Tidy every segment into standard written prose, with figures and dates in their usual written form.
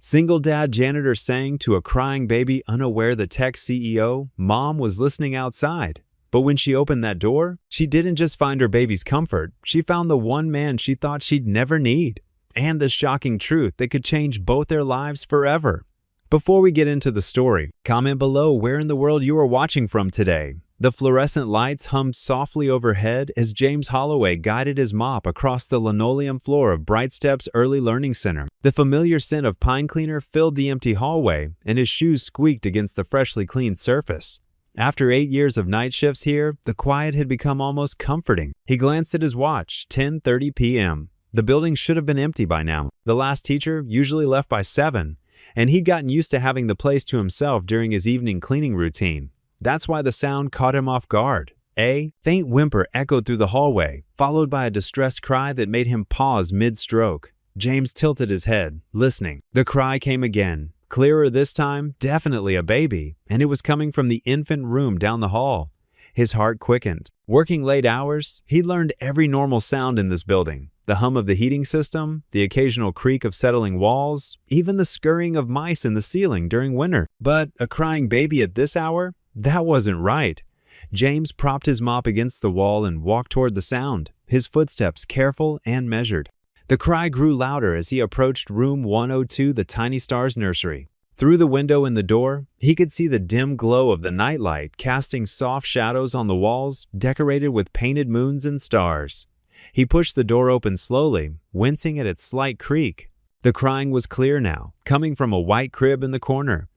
Single dad janitor sang to a crying baby unaware the tech CEO, Mom was listening outside. But when she opened that door, she didn't just find her baby's comfort, she found the one man she thought she'd never need. And the shocking truth that could change both their lives forever. Before we get into the story, comment below where in the world you are watching from today. The fluorescent lights hummed softly overhead as James Holloway guided his mop across the linoleum floor of Bright Steps Early Learning Center. The familiar scent of pine cleaner filled the empty hallway, and his shoes squeaked against the freshly cleaned surface. After 8 years of night shifts here, the quiet had become almost comforting. He glanced at his watch, 10:30 p.m. The building should have been empty by now. The last teacher usually left by 7, and he'd gotten used to having the place to himself during his evening cleaning routine. That's why the sound caught him off guard. A faint whimper echoed through the hallway, followed by a distressed cry that made him pause mid-stroke. James tilted his head, listening. The cry came again, clearer this time, definitely a baby, and it was coming from the infant room down the hall. His heart quickened. Working late hours, he learned every normal sound in this building. The hum of the heating system, the occasional creak of settling walls, even the scurrying of mice in the ceiling during winter. But a crying baby at this hour? That wasn't right. James propped his mop against the wall and walked toward the sound, his footsteps careful and measured. The cry grew louder as he approached room 102, the Tiny Stars nursery. Through the window in the door, he could see the dim glow of the nightlight casting soft shadows on the walls, decorated with painted moons and stars. He pushed the door open slowly, wincing at its slight creak. The crying was clear now, coming from a white crib in the corner.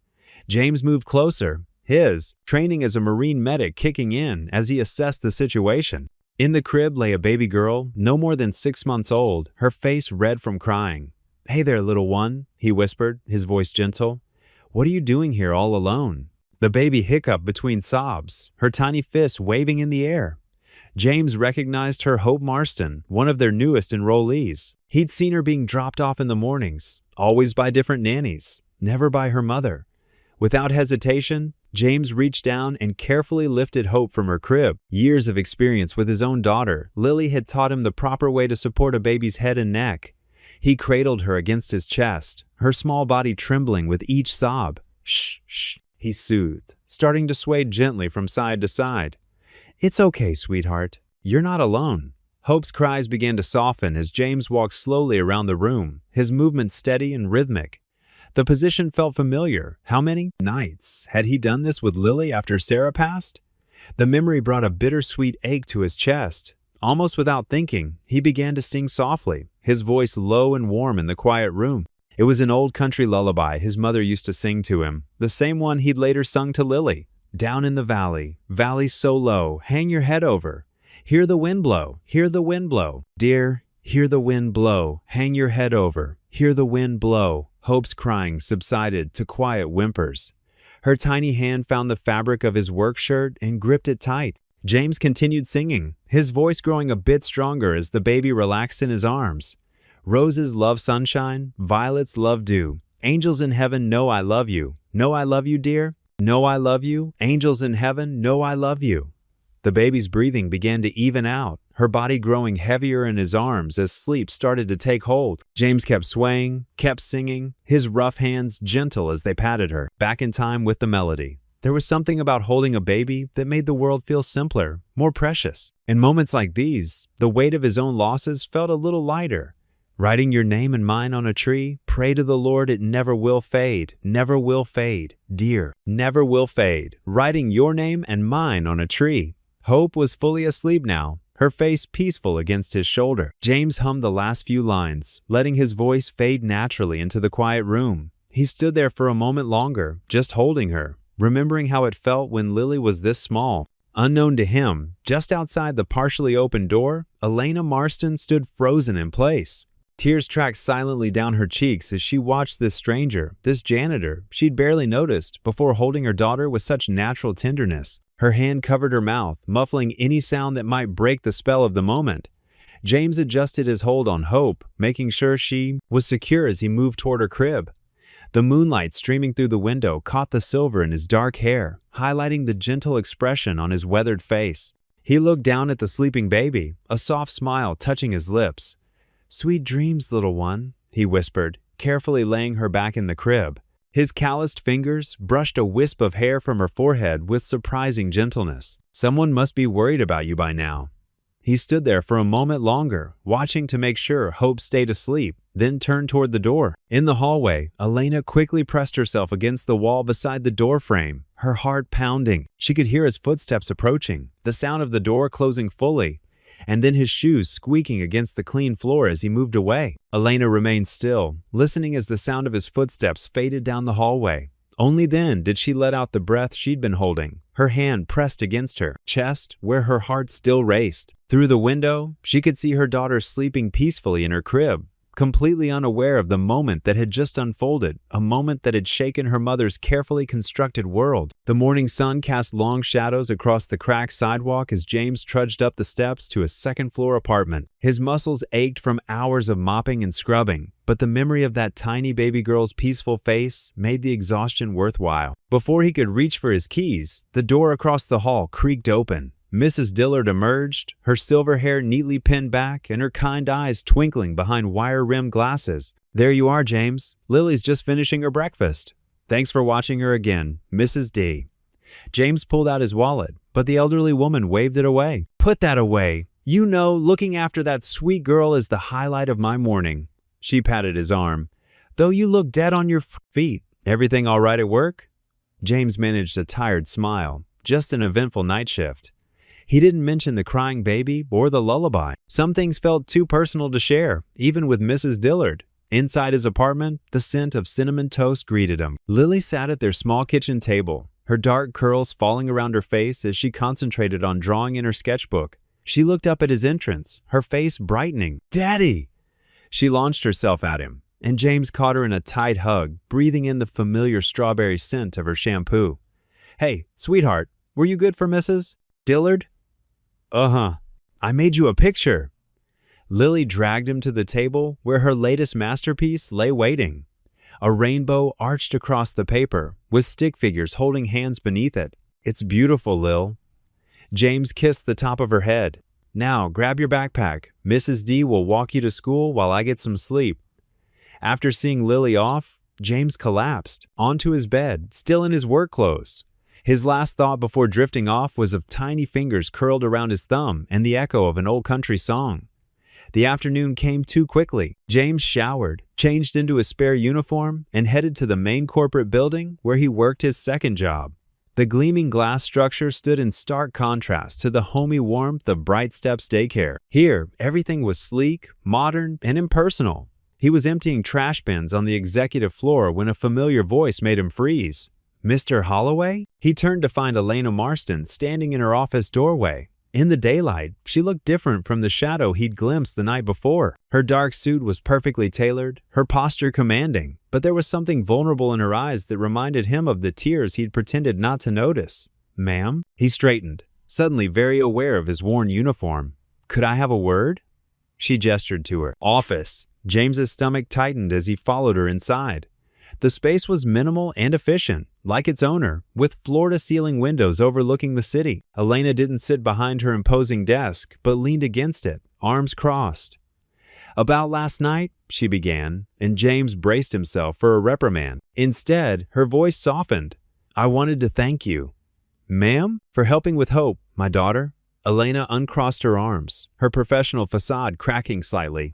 James moved closer, his training as a Marine medic kicking in as he assessed the situation. In the crib lay a baby girl, no more than 6 months old, her face red from crying. "Hey there, little one," he whispered, his voice gentle. "What are you doing here all alone?" The baby hiccuped between sobs, her tiny fists waving in the air. James recognized her Hope Marston, one of their newest enrollees. He'd seen her being dropped off in the mornings, always by different nannies, never by her mother. Without hesitation, James reached down and carefully lifted Hope from her crib. Years of experience with his own daughter, Lily had taught him the proper way to support a baby's head and neck. He cradled her against his chest, her small body trembling with each sob. "Shh, shh," he soothed, starting to sway gently from side to side. "It's okay, sweetheart. You're not alone." Hope's cries began to soften as James walked slowly around the room, his movements steady and rhythmic. The position felt familiar. How many nights had he done this with Lily after Sarah passed? The memory brought a bittersweet ache to his chest. Almost without thinking, he began to sing softly, his voice low and warm in the quiet room. It was an old country lullaby his mother used to sing to him, the same one he'd later sung to Lily. "Down in the valley, valley so low, hang your head over. Hear the wind blow, hear the wind blow. Dear, hear the wind blow, hang your head over. Hear the wind blow." Hope's crying subsided to quiet whimpers. Her tiny hand found the fabric of his work shirt and gripped it tight. James continued singing, his voice growing a bit stronger as the baby relaxed in his arms. "Roses love sunshine, violets love dew. Angels in heaven know I love you. Know I love you, dear? Know I love you. Angels in heaven know I love you." The baby's breathing began to even out, her body growing heavier in his arms as sleep started to take hold. James kept swaying, kept singing, his rough hands gentle as they patted her, back in time with the melody. There was something about holding a baby that made the world feel simpler, more precious. In moments like these, the weight of his own losses felt a little lighter. Writing your name and mine on a tree, pray to the Lord it never will fade, never will fade, dear, never will fade. Writing your name and mine on a tree. Hope was fully asleep now, her face peaceful against his shoulder. James hummed the last few lines, letting his voice fade naturally into the quiet room. He stood there for a moment longer, just holding her, remembering how it felt when Lily was this small. Unknown to him, just outside the partially open door, Elena Marston stood frozen in place. Tears tracked silently down her cheeks as she watched this stranger, this janitor she'd barely noticed, before holding her daughter with such natural tenderness. Her hand covered her mouth, muffling any sound that might break the spell of the moment. James adjusted his hold on Hope, making sure she was secure as he moved toward her crib. The moonlight streaming through the window caught the silver in his dark hair, highlighting the gentle expression on his weathered face. He looked down at the sleeping baby, a soft smile touching his lips. "Sweet dreams, little one," he whispered, carefully laying her back in the crib. His calloused fingers brushed a wisp of hair from her forehead with surprising gentleness. "Someone must be worried about you by now." He stood there for a moment longer, watching to make sure Hope stayed asleep, then turned toward the door. In the hallway, Elena quickly pressed herself against the wall beside the door frame, her heart pounding. She could hear his footsteps approaching, the sound of the door closing fully, and then his shoes squeaking against the clean floor as he moved away. Elena remained still, listening as the sound of his footsteps faded down the hallway. Only then did she let out the breath she'd been holding, her hand pressed against her chest where her heart still raced. Through the window, she could see her daughter sleeping peacefully in her crib, completely unaware of the moment that had just unfolded, a moment that had shaken her mother's carefully constructed world. The morning sun cast long shadows across the cracked sidewalk as James trudged up the steps to his second-floor apartment. His muscles ached from hours of mopping and scrubbing, but the memory of that tiny baby girl's peaceful face made the exhaustion worthwhile. Before he could reach for his keys, the door across the hall creaked open. Mrs. Dillard emerged, her silver hair neatly pinned back and her kind eyes twinkling behind wire-rimmed glasses. "There you are, James. Lily's just finishing her breakfast. Thanks for watching her again, Mrs. D." James pulled out his wallet, but the elderly woman waved it away. "Put that away. You know, looking after that sweet girl is the highlight of my morning." She patted his arm. "Though you look dead on your feet. Everything all right at work?" James managed a tired smile. Just an eventful night shift. He didn't mention the crying baby or the lullaby. Some things felt too personal to share, even with Mrs. Dillard. Inside his apartment, the scent of cinnamon toast greeted him. Lily sat at their small kitchen table, her dark curls falling around her face as she concentrated on drawing in her sketchbook. She looked up at his entrance, her face brightening. "Daddy!" She launched herself at him, and James caught her in a tight hug, breathing in the familiar strawberry scent of her shampoo. "Hey, sweetheart, were you good for Mrs. Dillard?" "Uh-huh. I made you a picture." Lily dragged him to the table where her latest masterpiece lay waiting. A rainbow arched across the paper, with stick figures holding hands beneath it. "It's beautiful, Lil." James kissed the top of her head. "Now, grab your backpack. Mrs. D will walk you to school while I get some sleep." After seeing Lily off, James collapsed onto his bed, still in his work clothes. His last thought before drifting off was of tiny fingers curled around his thumb and the echo of an old country song. The afternoon came too quickly. James showered, changed into his spare uniform, and headed to the main corporate building where he worked his second job. The gleaming glass structure stood in stark contrast to the homey warmth of Bright Steps Daycare. Here, everything was sleek, modern, and impersonal. He was emptying trash bins on the executive floor when a familiar voice made him freeze. "Mr. Holloway?" He turned to find Elena Marston standing in her office doorway. In the daylight, she looked different from the shadow he'd glimpsed the night before. Her dark suit was perfectly tailored, her posture commanding, but there was something vulnerable in her eyes that reminded him of the tears he'd pretended not to notice. "Ma'am?" He straightened, suddenly very aware of his worn uniform. "Could I have a word?" She gestured to her office. James's stomach tightened as he followed her inside. The space was minimal and efficient, like its owner, with floor-to-ceiling windows overlooking the city. Elena didn't sit behind her imposing desk, but leaned against it, arms crossed. "About last night," she began, and James braced himself for a reprimand. Instead, her voice softened. "I wanted to thank you." "Ma'am?" "For helping with Hope, my daughter." Elena uncrossed her arms, her professional facade cracking slightly.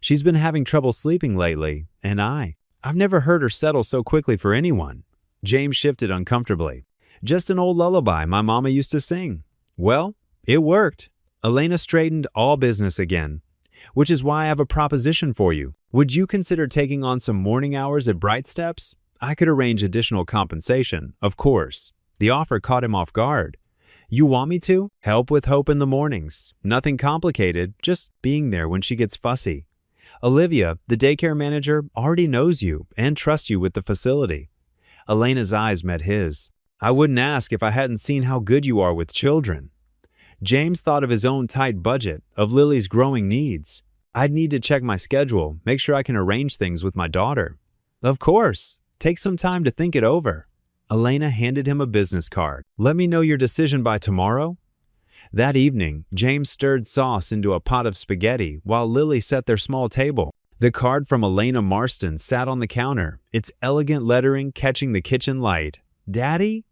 "She's been having trouble sleeping lately, and I've never heard her settle so quickly for anyone." James shifted uncomfortably. "Just an old lullaby my mama used to sing." "Well, it worked." Elena straightened all business again. "Which is why I have a proposition for you. Would you consider taking on some morning hours at Bright Steps? I could arrange additional compensation, of course." The offer caught him off guard. "You want me to? Help with Hope in the mornings. Nothing complicated, just being there when she gets fussy. Olivia, the daycare manager, already knows you and trusts you with the facility." Elena's eyes met his. "I wouldn't ask if I hadn't seen how good you are with children." James thought of his own tight budget, of Lily's growing needs. "I'd need to check my schedule, make sure I can arrange things with my daughter." "Of course. Take some time to think it over." Elena handed him a business card. "Let me know your decision by tomorrow." That evening, James stirred sauce into a pot of spaghetti while Lily set their small table. The card from Elena Marston sat on the counter, its elegant lettering catching the kitchen light. "Daddy?"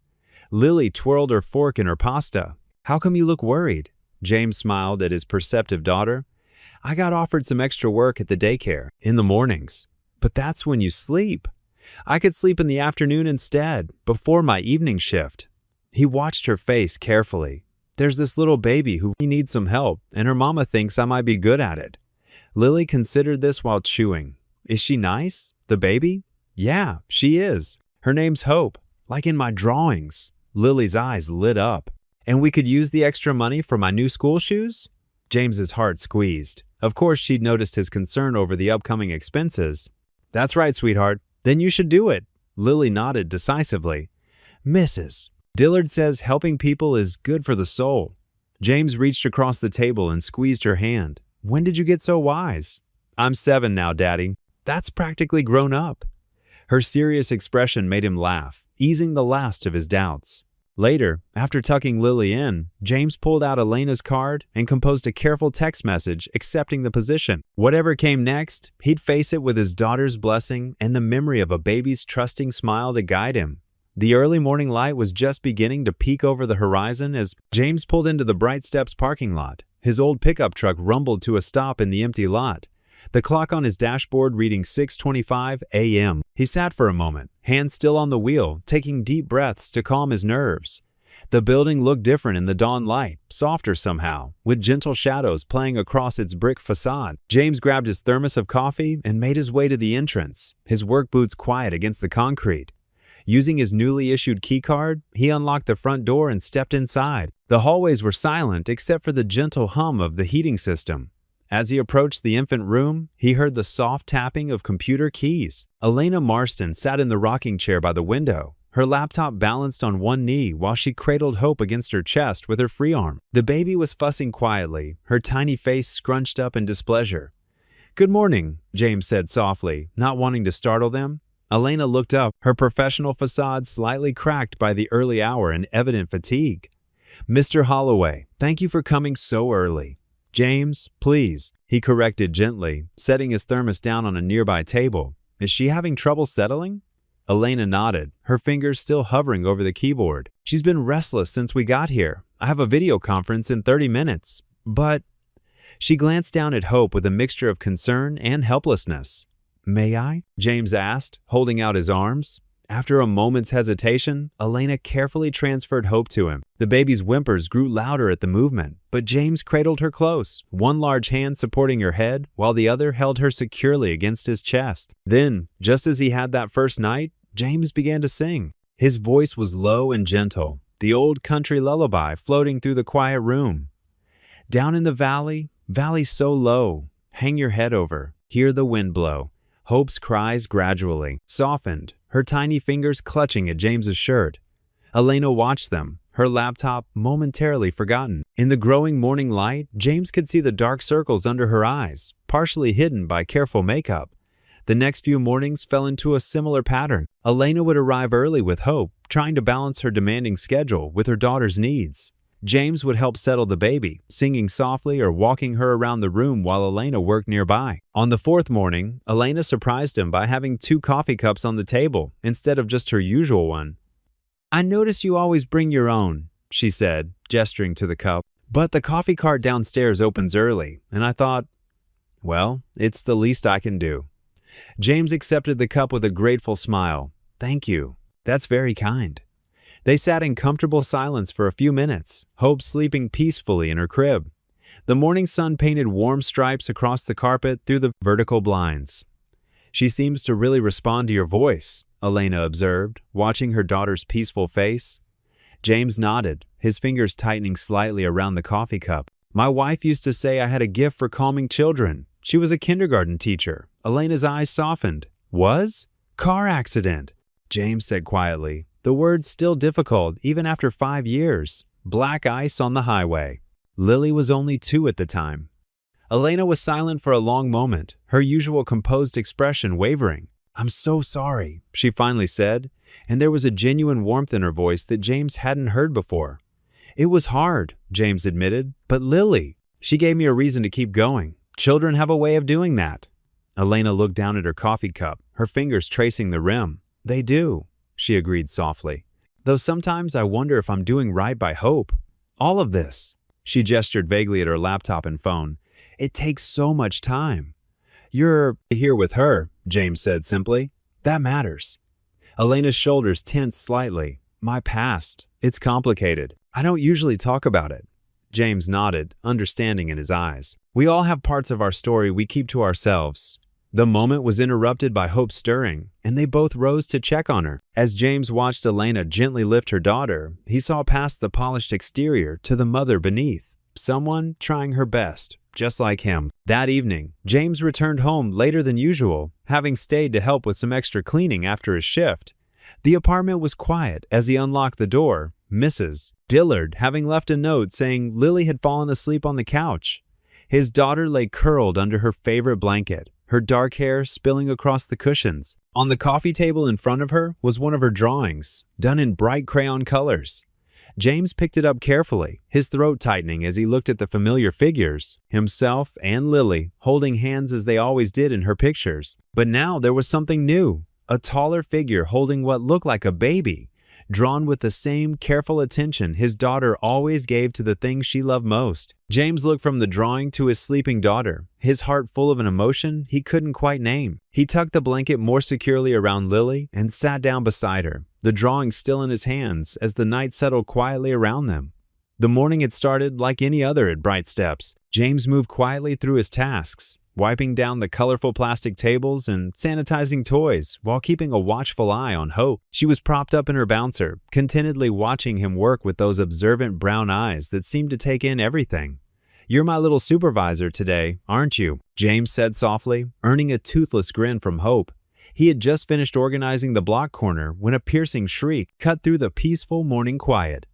Lily twirled her fork in her pasta. "How come you look worried?" James smiled at his perceptive daughter. "I got offered some extra work at the daycare in the mornings. But that's when you sleep. I could sleep in the afternoon instead, before my evening shift." He watched her face carefully. "There's this little baby who needs some help, and her mama thinks I might be good at it." Lily considered this while chewing. "Is she nice? The baby?" "Yeah, she is. Her name's Hope, like in my drawings." Lily's eyes lit up. "And we could use the extra money for my new school shoes?" James's heart squeezed. Of course, she'd noticed his concern over the upcoming expenses. "That's right, sweetheart. Then you should do it." Lily nodded decisively. "Mrs. Dillard says helping people is good for the soul." James reached across the table and squeezed her hand. "When did you get so wise?" "I'm 7 now, Daddy. That's practically grown up." Her serious expression made him laugh, easing the last of his doubts. Later, after tucking Lily in, James pulled out Elena's card and composed a careful text message accepting the position. Whatever came next, he'd face it with his daughter's blessing and the memory of a baby's trusting smile to guide him. The early morning light was just beginning to peek over the horizon as James pulled into the Bright Steps parking lot. His old pickup truck rumbled to a stop in the empty lot, the clock on his dashboard reading 6:25 a.m. He sat for a moment, hands still on the wheel, taking deep breaths to calm his nerves. The building looked different in the dawn light, softer somehow, with gentle shadows playing across its brick facade. James grabbed his thermos of coffee and made his way to the entrance, his work boots quiet against the concrete. Using his newly issued keycard, he unlocked the front door and stepped inside. The hallways were silent except for the gentle hum of the heating system. As he approached the infant room, he heard the soft tapping of computer keys. Elena Marston sat in the rocking chair by the window, her laptop balanced on one knee while she cradled Hope against her chest with her free arm. The baby was fussing quietly, her tiny face scrunched up in displeasure. "Good morning," James said softly, not wanting to startle them. Elena looked up, her professional facade slightly cracked by the early hour and evident fatigue. "Mr. Holloway, thank you for coming so early." "James, please," he corrected gently, setting his thermos down on a nearby table. "Is she having trouble settling?" Elena nodded, her fingers still hovering over the keyboard. "She's been restless since we got here. I have a video conference in 30 minutes. But..." She glanced down at Hope with a mixture of concern and helplessness. "May I?" James asked, holding out his arms. After a moment's hesitation, Elena carefully transferred Hope to him. The baby's whimpers grew louder at the movement, but James cradled her close, one large hand supporting her head while the other held her securely against his chest. Then, just as he had that first night, James began to sing. His voice was low and gentle, the old country lullaby floating through the quiet room. "Down in the valley, valley so low, hang your head over, hear the wind blow." Hope's cries gradually softened, her tiny fingers clutching at James's shirt. Elena watched them, her laptop momentarily forgotten. In the growing morning light, James could see the dark circles under her eyes, partially hidden by careful makeup. The next few mornings fell into a similar pattern. Elena would arrive early with Hope, trying to balance her demanding schedule with her daughter's needs. James would help settle the baby, singing softly or walking her around the room while Elena worked nearby. On the fourth morning, Elena surprised him by having 2 coffee cups on the table instead of just her usual one. "I notice you always bring your own," she said, gesturing to the cup. "But the coffee cart downstairs opens early, and I thought, well, it's the least I can do." James accepted the cup with a grateful smile. "Thank you. That's very kind." They sat in comfortable silence for a few minutes, Hope sleeping peacefully in her crib. The morning sun painted warm stripes across the carpet through the vertical blinds. "She seems to really respond to your voice," Elena observed, watching her daughter's peaceful face. James nodded, his fingers tightening slightly around the coffee cup. "My wife used to say I had a gift for calming children. She was a kindergarten teacher." Elena's eyes softened. "Was? Car accident," James said quietly, the words still difficult even after 5 years. "Black ice on the highway." Lily was only 2 at the time. Elena was silent for a long moment, her usual composed expression wavering. "I'm so sorry," she finally said, and there was a genuine warmth in her voice that James hadn't heard before. "It was hard," James admitted, "but Lily, she gave me a reason to keep going. Children have a way of doing that." Elena looked down at her coffee cup, her fingers tracing the rim. They do, she agreed softly. Though sometimes I wonder if I'm doing right by Hope. All of this. She gestured vaguely at her laptop and phone. It takes so much time. You're here with her, James said simply. That matters. Elena's shoulders tensed slightly. My past. It's complicated. I don't usually talk about it. James nodded, understanding in his eyes. We all have parts of our story we keep to ourselves. The moment was interrupted by Hope stirring, and they both rose to check on her. As James watched Elena gently lift her daughter, he saw past the polished exterior to the mother beneath. Someone trying her best, just like him. That evening, James returned home later than usual, having stayed to help with some extra cleaning after his shift. The apartment was quiet as he unlocked the door, Mrs. Dillard having left a note saying Lily had fallen asleep on the couch. His daughter lay curled under her favorite blanket, her dark hair spilling across the cushions. On the coffee table in front of her was one of her drawings, done in bright crayon colors. James picked it up carefully, his throat tightening as he looked at the familiar figures, himself and Lily holding hands as they always did in her pictures. But now there was something new, a taller figure holding what looked like a baby, drawn with the same careful attention his daughter always gave to the things she loved most. James looked from the drawing to his sleeping daughter, his heart full of an emotion he couldn't quite name. He tucked the blanket more securely around Lily and sat down beside her, the drawing still in his hands as the night settled quietly around them. The morning had started like any other at Bright Steps. James moved quietly through his tasks, wiping down the colorful plastic tables and sanitizing toys while keeping a watchful eye on Hope. She was propped up in her bouncer, contentedly watching him work with those observant brown eyes that seemed to take in everything. You're my little supervisor today, aren't you? James said softly, earning a toothless grin from Hope. He had just finished organizing the block corner when a piercing shriek cut through the peaceful morning quiet.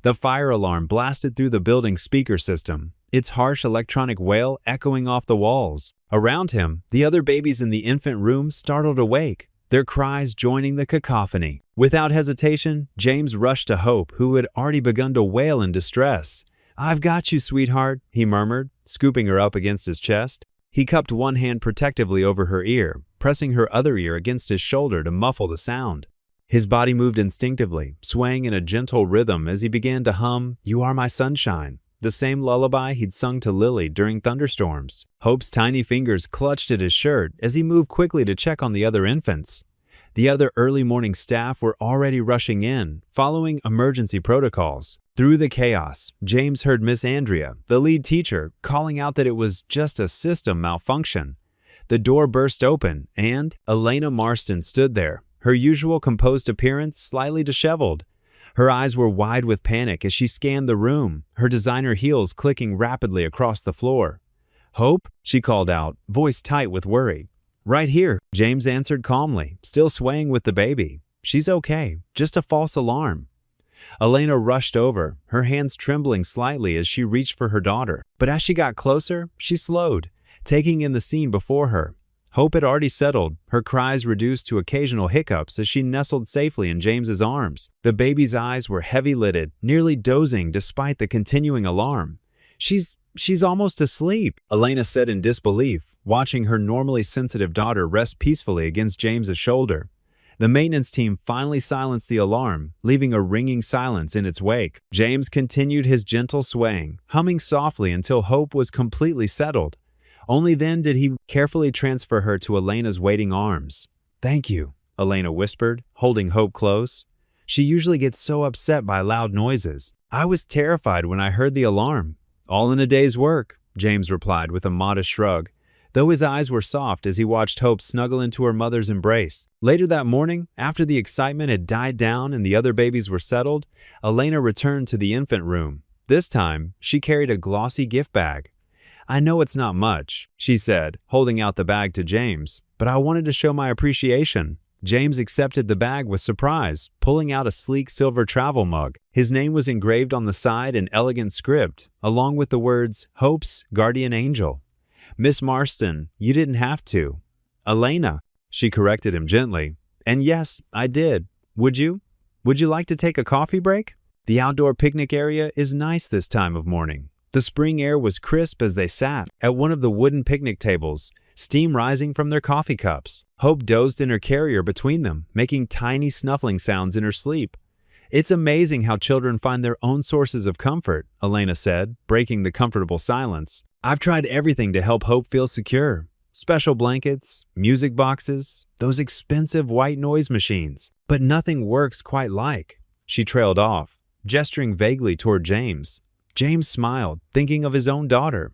The fire alarm blasted through the building's speaker system, its harsh electronic wail echoing off the walls. Around him, the other babies in the infant room startled awake, their cries joining the cacophony. Without hesitation, James rushed to Hope, who had already begun to wail in distress. I've got you, sweetheart, he murmured, scooping her up against his chest. He cupped one hand protectively over her ear, pressing her other ear against his shoulder to muffle the sound. His body moved instinctively, swaying in a gentle rhythm as he began to hum, You Are My Sunshine, the same lullaby he'd sung to Lily during thunderstorms. Hope's tiny fingers clutched at his shirt as he moved quickly to check on the other infants. The other early morning staff were already rushing in, following emergency protocols. Through the chaos, James heard Miss Andrea, the lead teacher, calling out that it was just a system malfunction. The door burst open, and Elena Marston stood there, her usual composed appearance slightly disheveled. Her eyes were wide with panic as she scanned the room, her designer heels clicking rapidly across the floor. Hope, she called out, voice tight with worry. Right here, James answered calmly, still swaying with the baby. She's okay, just a false alarm. Elena rushed over, her hands trembling slightly as she reached for her daughter. But as she got closer, she slowed, taking in the scene before her. Hope had already settled, her cries reduced to occasional hiccups as she nestled safely in James's arms. The baby's eyes were heavy-lidded, nearly dozing despite the continuing alarm. She's almost asleep, Elena said in disbelief, watching her normally sensitive daughter rest peacefully against James's shoulder. The maintenance team finally silenced the alarm, leaving a ringing silence in its wake. James continued his gentle swaying, humming softly until Hope was completely settled. Only then did he carefully transfer her to Elena's waiting arms. Thank you, Elena whispered, holding Hope close. She usually gets so upset by loud noises. I was terrified when I heard the alarm. All in a day's work, James replied with a modest shrug, though his eyes were soft as he watched Hope snuggle into her mother's embrace. Later that morning, after the excitement had died down and the other babies were settled, Elena returned to the infant room. This time, she carried a glossy gift bag. I know it's not much, she said, holding out the bag to James, but I wanted to show my appreciation. James accepted the bag with surprise, pulling out a sleek silver travel mug. His name was engraved on the side in elegant script, along with the words, Hope's Guardian Angel. Miss Marston, you didn't have to. Elena, she corrected him gently. And yes, I did. Would you? Would you like to take a coffee break? The outdoor picnic area is nice this time of morning. The spring air was crisp as they sat at one of the wooden picnic tables, steam rising from their coffee cups. Hope dozed in her carrier between them, making tiny snuffling sounds in her sleep. "It's amazing how children find their own sources of comfort," Elena said, breaking the comfortable silence. "I've tried everything to help Hope feel secure. Special blankets, music boxes, those expensive white noise machines. But nothing works quite like." She trailed off, gesturing vaguely toward James. James smiled, thinking of his own daughter.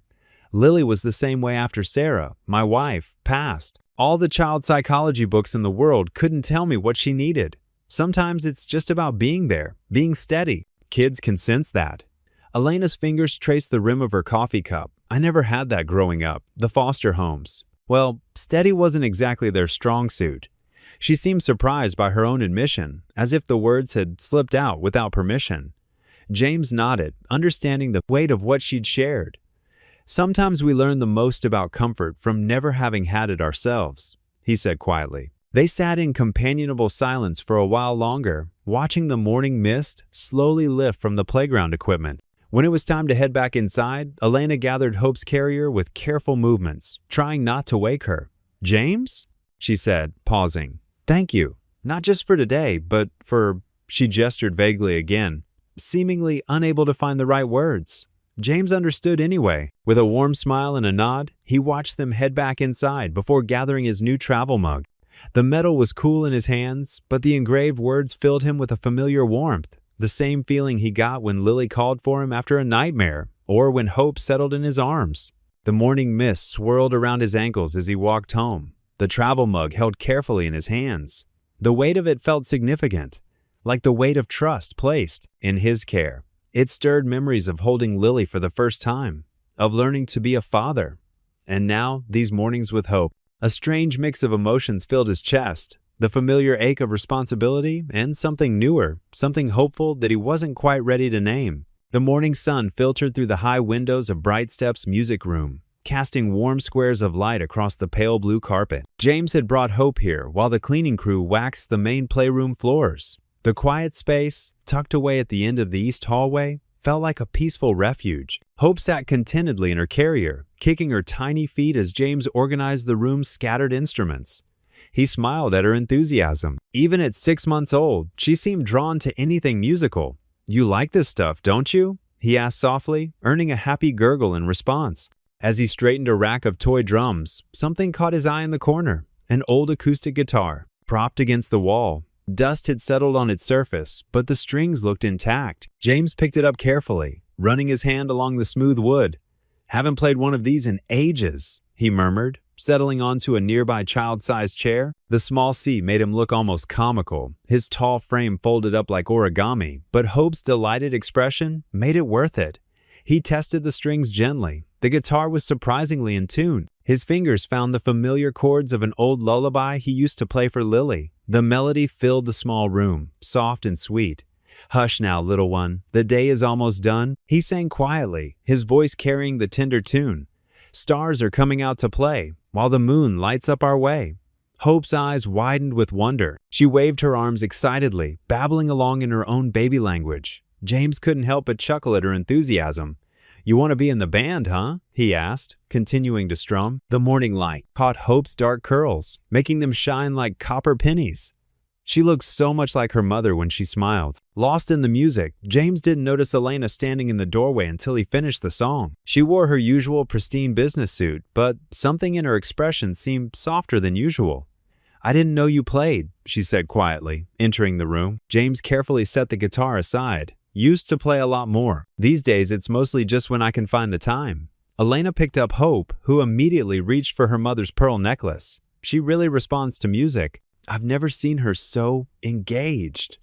"Lily was the same way after Sarah, my wife, passed. All the child psychology books in the world couldn't tell me what she needed. Sometimes it's just about being there, being steady. Kids can sense that." Elena's fingers traced the rim of her coffee cup. "I never had that growing up, the foster homes. Well, steady wasn't exactly their strong suit." She seemed surprised by her own admission, as if the words had slipped out without permission. James nodded, understanding the weight of what she'd shared. "Sometimes we learn the most about comfort from never having had it ourselves," he said quietly. They sat in companionable silence for a while longer, watching the morning mist slowly lift from the playground equipment. When it was time to head back inside, Elena gathered Hope's carrier with careful movements, trying not to wake her. "James?" she said, pausing. "Thank you. Not just for today, but for—" She gestured vaguely again, seemingly unable to find the right words. James understood anyway. With a warm smile and a nod, he watched them head back inside before gathering his new travel mug. The metal was cool in his hands, but the engraved words filled him with a familiar warmth, the same feeling he got when Lily called for him after a nightmare, or when Hope settled in his arms. The morning mist swirled around his ankles as he walked home, the travel mug held carefully in his hands. The weight of it felt significant, like the weight of trust placed in his care. It stirred memories of holding Lily for the first time, of learning to be a father. And now, these mornings with Hope, a strange mix of emotions filled his chest, the familiar ache of responsibility and something newer, something hopeful that he wasn't quite ready to name. The morning sun filtered through the high windows of Bright Step's music room, casting warm squares of light across the pale blue carpet. James had brought Hope here while the cleaning crew waxed the main playroom floors. The quiet space, tucked away at the end of the east hallway, felt like a peaceful refuge. Hope sat contentedly in her carrier, kicking her tiny feet as James organized the room's scattered instruments. He smiled at her enthusiasm. Even at 6 months old, she seemed drawn to anything musical. "You like this stuff, don't you?" he asked softly, earning a happy gurgle in response. As he straightened a rack of toy drums, something caught his eye in the corner, an old acoustic guitar, propped against the wall. Dust had settled on its surface, but the strings looked intact. James picked it up carefully, running his hand along the smooth wood. "Haven't played one of these in ages," he murmured, settling onto a nearby child-sized chair. The small seat made him look almost comical, his tall frame folded up like origami, but Hope's delighted expression made it worth it. He tested the strings gently. The guitar was surprisingly in tune. His fingers found the familiar chords of an old lullaby he used to play for Lily. The melody filled the small room, soft and sweet. "Hush now, little one. The day is almost done," he sang quietly, his voice carrying the tender tune. "Stars are coming out to play, while the moon lights up our way." Hope's eyes widened with wonder. She waved her arms excitedly, babbling along in her own baby language. James couldn't help but chuckle at her enthusiasm. "You want to be in the band, huh?" he asked, continuing to strum. The morning light caught Hope's dark curls, making them shine like copper pennies. She looked so much like her mother when she smiled. Lost in the music, James didn't notice Elena standing in the doorway until he finished the song. She wore her usual pristine business suit, but something in her expression seemed softer than usual. "I didn't know you played," she said quietly, entering the room. James carefully set the guitar aside. "Used to play a lot more. These days it's mostly just when I can find the time." Elena picked up Hope, who immediately reached for her mother's pearl necklace. "She really responds to music. I've never seen her so engaged."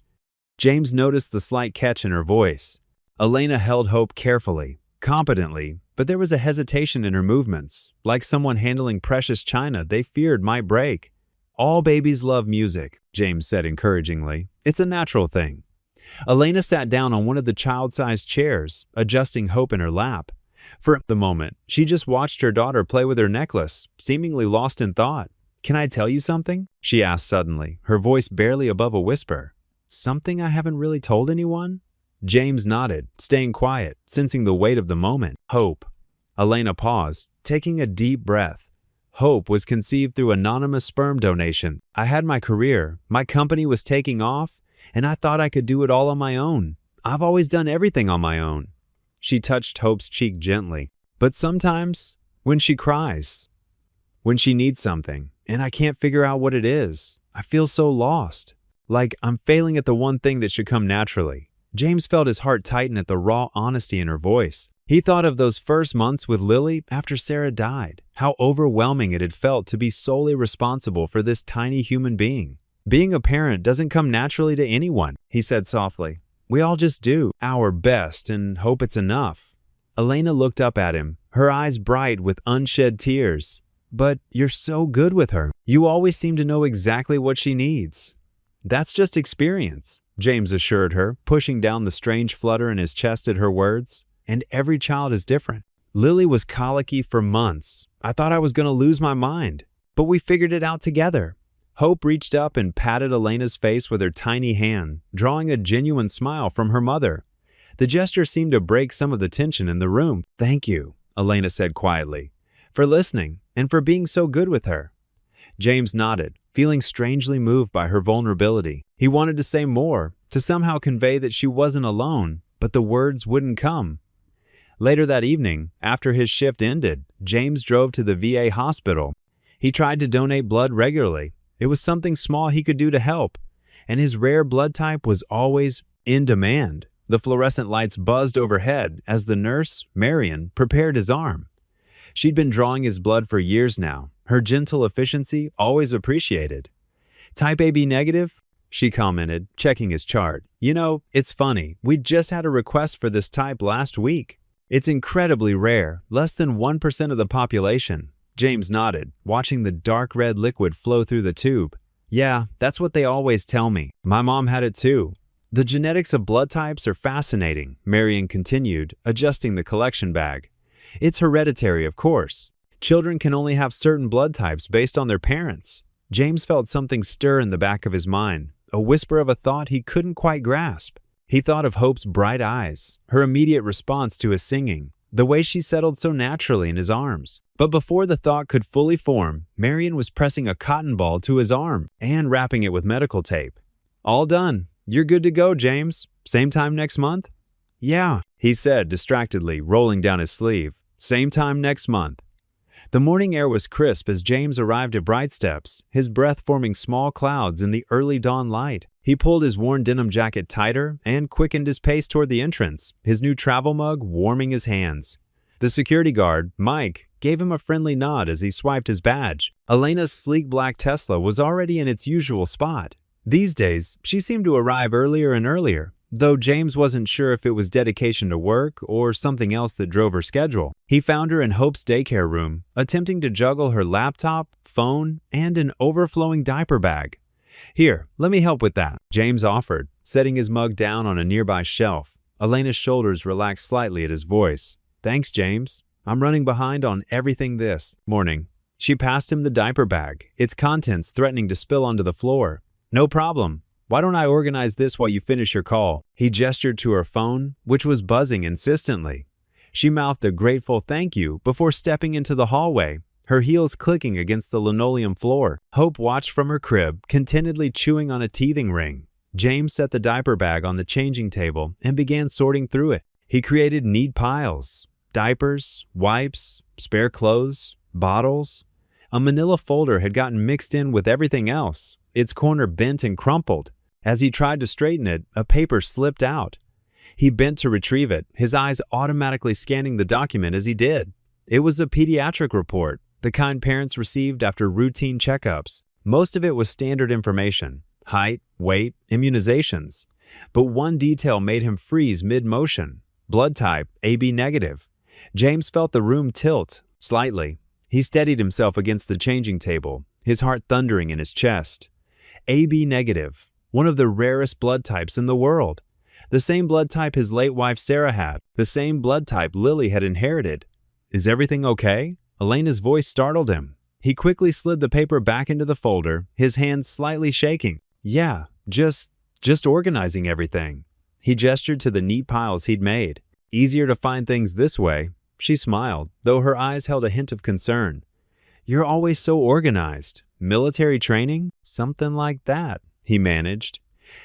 James noticed the slight catch in her voice. Elena held Hope carefully, competently, but there was a hesitation in her movements, like someone handling precious china they feared might break. "All babies love music," James said encouragingly. "It's a natural thing." Elena sat down on one of the child-sized chairs, adjusting Hope in her lap. For the moment, she just watched her daughter play with her necklace, seemingly lost in thought. "Can I tell you something?" she asked suddenly, her voice barely above a whisper. "Something I haven't really told anyone?" James nodded, staying quiet, sensing the weight of the moment. "Hope." Elena paused, taking a deep breath. Hope was conceived through anonymous sperm donation. I had my career, my company was taking off, and I thought I could do it all on my own. I've always done everything on my own. She touched Hope's cheek gently. But sometimes, when she cries, when she needs something, and I can't figure out what it is, I feel so lost. Like I'm failing at the one thing that should come naturally. James felt his heart tighten at the raw honesty in her voice. He thought of those first months with Lily after Sarah died, how overwhelming it had felt to be solely responsible for this tiny human being. Being a parent doesn't come naturally to anyone, he said softly. We all just do our best and hope it's enough. Elena looked up at him, her eyes bright with unshed tears. But you're so good with her. You always seem to know exactly what she needs. That's just experience, James assured her, pushing down the strange flutter in his chest at her words. And every child is different. Lily was colicky for months. I thought I was going to lose my mind. But we figured it out together. Hope reached up and patted Elena's face with her tiny hand, drawing a genuine smile from her mother. The gesture seemed to break some of the tension in the room. Thank you, Elena said quietly, for listening and for being so good with her. James nodded, feeling strangely moved by her vulnerability. He wanted to say more, to somehow convey that she wasn't alone, but the words wouldn't come. Later that evening, after his shift ended, James drove to the VA hospital. He tried to donate blood regularly. It was something small he could do to help, and his rare blood type was always in demand. The fluorescent lights buzzed overhead as the nurse, Marion, prepared his arm. She'd been drawing his blood for years now, her gentle efficiency always appreciated. Type AB negative? She commented, checking his chart. You know, it's funny, we just had a request for this type last week. It's incredibly rare, less than 1% of the population. James nodded, watching the dark red liquid flow through the tube. Yeah, that's what they always tell me. My mom had it too. The genetics of blood types are fascinating, Marion continued, adjusting the collection bag. It's hereditary, of course. Children can only have certain blood types based on their parents. James felt something stir in the back of his mind, a whisper of a thought he couldn't quite grasp. He thought of Hope's bright eyes, her immediate response to his singing, the way she settled so naturally in his arms. But before the thought could fully form, Marion was pressing a cotton ball to his arm and wrapping it with medical tape. All done. You're good to go, James. Same time next month? Yeah, he said distractedly, rolling down his sleeve. Same time next month. The morning air was crisp as James arrived at Bright Steps, his breath forming small clouds in the early dawn light. He pulled his worn denim jacket tighter and quickened his pace toward the entrance, his new travel mug warming his hands. The security guard, Mike, gave him a friendly nod as he swiped his badge. Elena's sleek black Tesla was already in its usual spot. These days, she seemed to arrive earlier and earlier, though James wasn't sure if it was dedication to work or something else that drove her schedule. He found her in Hope's daycare room, attempting to juggle her laptop, phone, and an overflowing diaper bag. Here, let me help with that, James offered, setting his mug down on a nearby shelf. Elena's shoulders relaxed slightly at his voice. Thanks, James. I'm running behind on everything this morning. She passed him the diaper bag, its contents threatening to spill onto the floor. No problem. Why don't I organize this while you finish your call? He gestured to her phone, which was buzzing insistently. She mouthed a grateful thank you before stepping into the hallway, her heels clicking against the linoleum floor. Hope watched from her crib, contentedly chewing on a teething ring. James set the diaper bag on the changing table and began sorting through it. He created neat piles. Diapers, wipes, spare clothes, bottles. A manila folder had gotten mixed in with everything else, its corner bent and crumpled. As he tried to straighten it, a paper slipped out. He bent to retrieve it, his eyes automatically scanning the document as he did. It was a pediatric report, the kind parents received after routine checkups. Most of it was standard information: height, weight, immunizations. But one detail made him freeze mid-motion: blood type AB negative. James felt the room tilt slightly. He steadied himself against the changing table, his heart thundering in his chest. AB negative, one of the rarest blood types in the world. The same blood type his late wife Sarah had, the same blood type Lily had inherited. Is everything okay? Elena's voice startled him. He quickly slid the paper back into the folder, his hands slightly shaking. Yeah, just organizing everything. He gestured to the neat piles he'd made. Easier to find things this way. She smiled, though her eyes held a hint of concern. "You're always so organized. Military training? Something like that," he managed,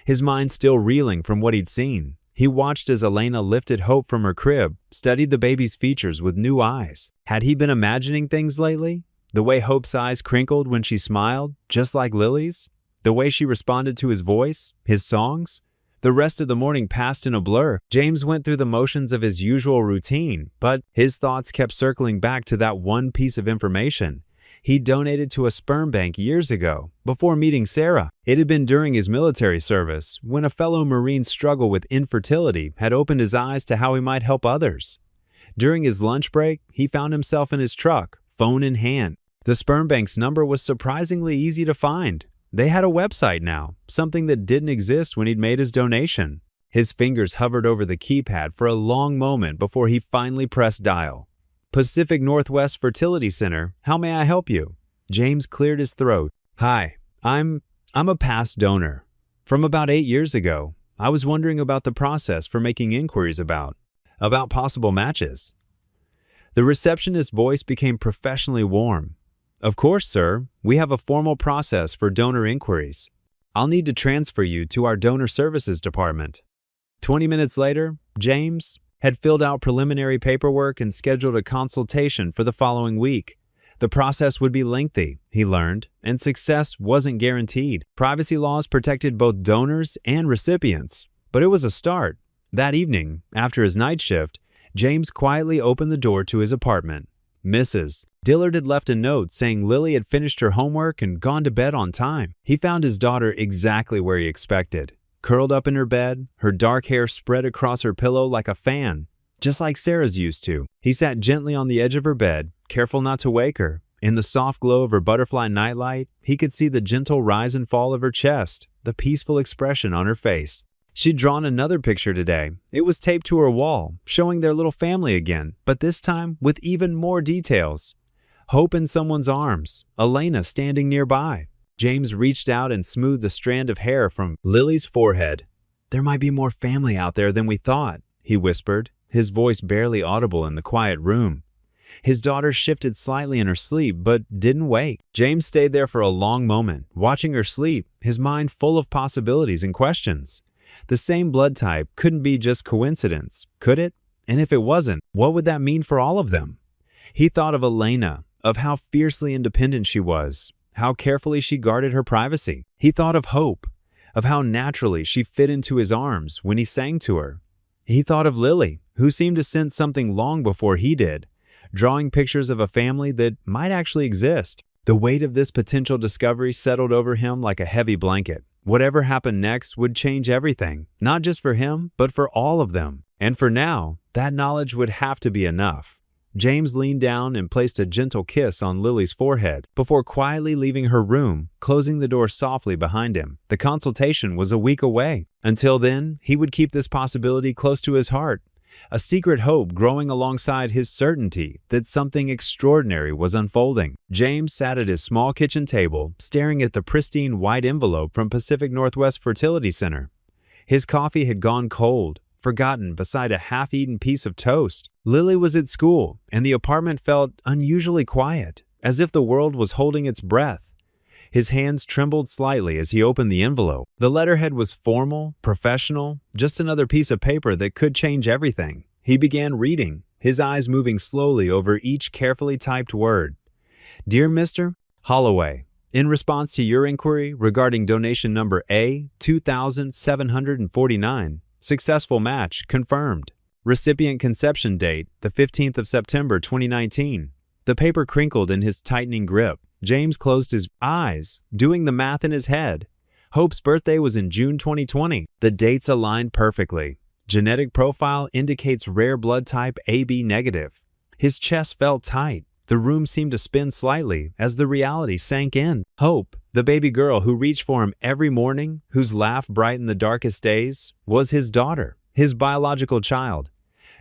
his mind still reeling from what he'd seen. He watched as Elena lifted Hope from her crib, studied the baby's features with new eyes. Had he been imagining things lately? The way Hope's eyes crinkled when she smiled, just like Lily's? The way she responded to his voice, his songs? The rest of the morning passed in a blur. James went through the motions of his usual routine, but his thoughts kept circling back to that one piece of information. He donated to a sperm bank years ago, before meeting Sarah. It had been during his military service, when a fellow Marine's struggle with infertility had opened his eyes to how he might help others. During his lunch break, he found himself in his truck, phone in hand. The sperm bank's number was surprisingly easy to find. They had a website now, something that didn't exist when he'd made his donation. His fingers hovered over the keypad for a long moment before he finally pressed dial. "Pacific Northwest Fertility Center, how may I help you?" James cleared his throat. "Hi, I'm a past donor. From about 8 years ago, I was wondering about the process for making inquiries about possible matches." The receptionist's voice became professionally warm. "Of course, sir. We have a formal process for donor inquiries. I'll need to transfer you to our donor services department." 20 minutes later, James had filled out preliminary paperwork and scheduled a consultation for the following week. The process would be lengthy, he learned, and success wasn't guaranteed. Privacy laws protected both donors and recipients, but it was a start. That evening, after his night shift, James quietly opened the door to his apartment. Mrs. Dillard had left a note saying Lily had finished her homework and gone to bed on time. He found his daughter exactly where he expected. Curled up in her bed, her dark hair spread across her pillow like a fan, just like Sarah's used to. He sat gently on the edge of her bed, careful not to wake her. In the soft glow of her butterfly nightlight, he could see the gentle rise and fall of her chest, the peaceful expression on her face. She'd drawn another picture today. It was taped to her wall, showing their little family again, but this time with even more details. Hope in someone's arms, Elena standing nearby. James reached out and smoothed the strand of hair from Lily's forehead. "There might be more family out there than we thought," he whispered, his voice barely audible in the quiet room. His daughter shifted slightly in her sleep, but didn't wake. James stayed there for a long moment, watching her sleep, his mind full of possibilities and questions. The same blood type couldn't be just coincidence, could it? And if it wasn't, what would that mean for all of them? He thought of Elena, of how fiercely independent she was, how carefully she guarded her privacy. He thought of Hope, of how naturally she fit into his arms when he sang to her. He thought of Lily, who seemed to sense something long before he did, drawing pictures of a family that might actually exist. The weight of this potential discovery settled over him like a heavy blanket. Whatever happened next would change everything, not just for him, but for all of them. And for now, that knowledge would have to be enough. James leaned down and placed a gentle kiss on Lily's forehead before quietly leaving her room, closing the door softly behind him. The consultation was a week away. Until then, he would keep this possibility close to his heart, a secret hope growing alongside his certainty that something extraordinary was unfolding. James sat at his small kitchen table, staring at the pristine white envelope from Pacific Northwest Fertility Center. His coffee had gone cold, forgotten beside a half-eaten piece of toast. Lily was at school, and the apartment felt unusually quiet, as if the world was holding its breath. His hands trembled slightly as he opened the envelope. The letterhead was formal, professional, just another piece of paper that could change everything. He began reading, his eyes moving slowly over each carefully typed word. "Dear Mr. Holloway, in response to your inquiry regarding donation number A 2749, successful match confirmed. Recipient conception date, the 15th of September 2019. The paper crinkled in his tightening grip. James closed his eyes, doing the math in his head. Hope's birthday was in June 2020. The dates aligned perfectly. Genetic profile indicates rare blood type AB negative. His chest felt tight. The room seemed to spin slightly as the reality sank in. Hope, the baby girl who reached for him every morning, whose laugh brightened the darkest days, was his daughter, his biological child.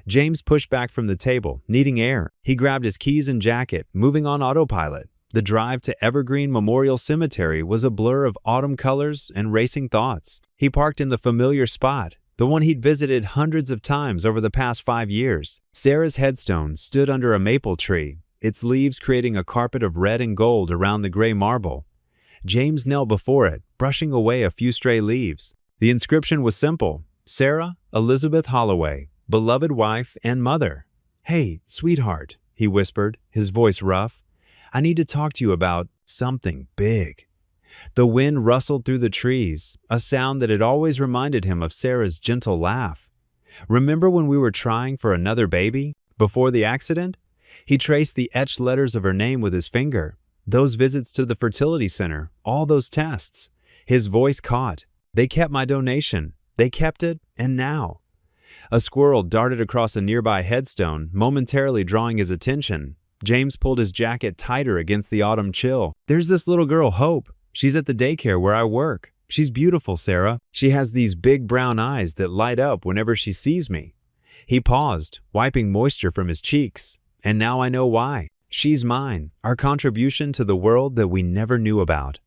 James pushed back from the table, needing air. He grabbed his keys and jacket, moving on autopilot. The drive to Evergreen Memorial Cemetery was a blur of autumn colors and racing thoughts. He parked in the familiar spot, the one he'd visited hundreds of times over the past 5 years. Sarah's headstone stood under a maple tree, its leaves creating a carpet of red and gold around the gray marble. James knelt before it, brushing away a few stray leaves. The inscription was simple: Sarah Elizabeth Holloway, beloved wife and mother. "Hey, sweetheart," he whispered, his voice rough. "I need to talk to you about something big." The wind rustled through the trees, a sound that had always reminded him of Sarah's gentle laugh. Remember when we were trying for another baby? Before the accident? He traced the etched letters of her name with his finger. Those visits to the fertility center, all those tests. His voice caught. They kept my donation. They kept it, and now. A squirrel darted across a nearby headstone, momentarily drawing his attention. James pulled his jacket tighter against the autumn chill. "There's this little girl, Hope. She's at the daycare where I work. She's beautiful, Sarah. She has these big brown eyes that light up whenever she sees me." He paused, wiping moisture from his cheeks. "And now I know why. She's mine, our contribution to the world that we never knew about."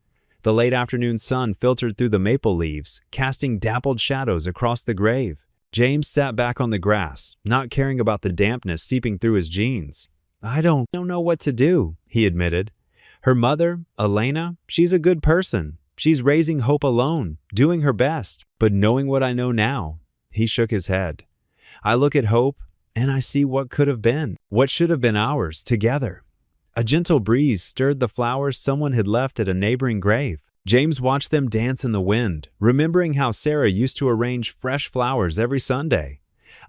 The late afternoon sun filtered through the maple leaves, casting dappled shadows across the grave. James sat back on the grass, not caring about the dampness seeping through his jeans. I don't know what to do," he admitted. "Her mother, Elena, she's a good person. She's raising Hope alone, doing her best. But knowing what I know now," he shook his head. "I look at Hope, and I see what could have been, what should have been ours, together." A gentle breeze stirred the flowers someone had left at a neighboring grave. James watched them dance in the wind, remembering how Sarah used to arrange fresh flowers every Sunday.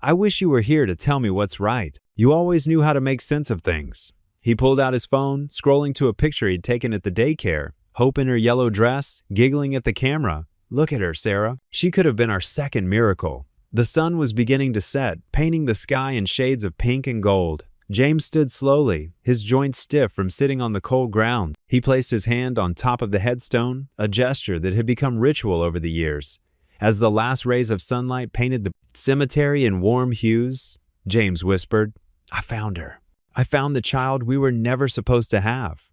"I wish you were here to tell me what's right. You always knew how to make sense of things." He pulled out his phone, scrolling to a picture he'd taken at the daycare. Hope in her yellow dress, giggling at the camera. "Look at her, Sarah. She could have been our second miracle." The sun was beginning to set, painting the sky in shades of pink and gold. James stood slowly, his joints stiff from sitting on the cold ground. He placed his hand on top of the headstone, a gesture that had become ritual over the years. As the last rays of sunlight painted the cemetery in warm hues, James whispered, "I found her. I found the child we were never supposed to have."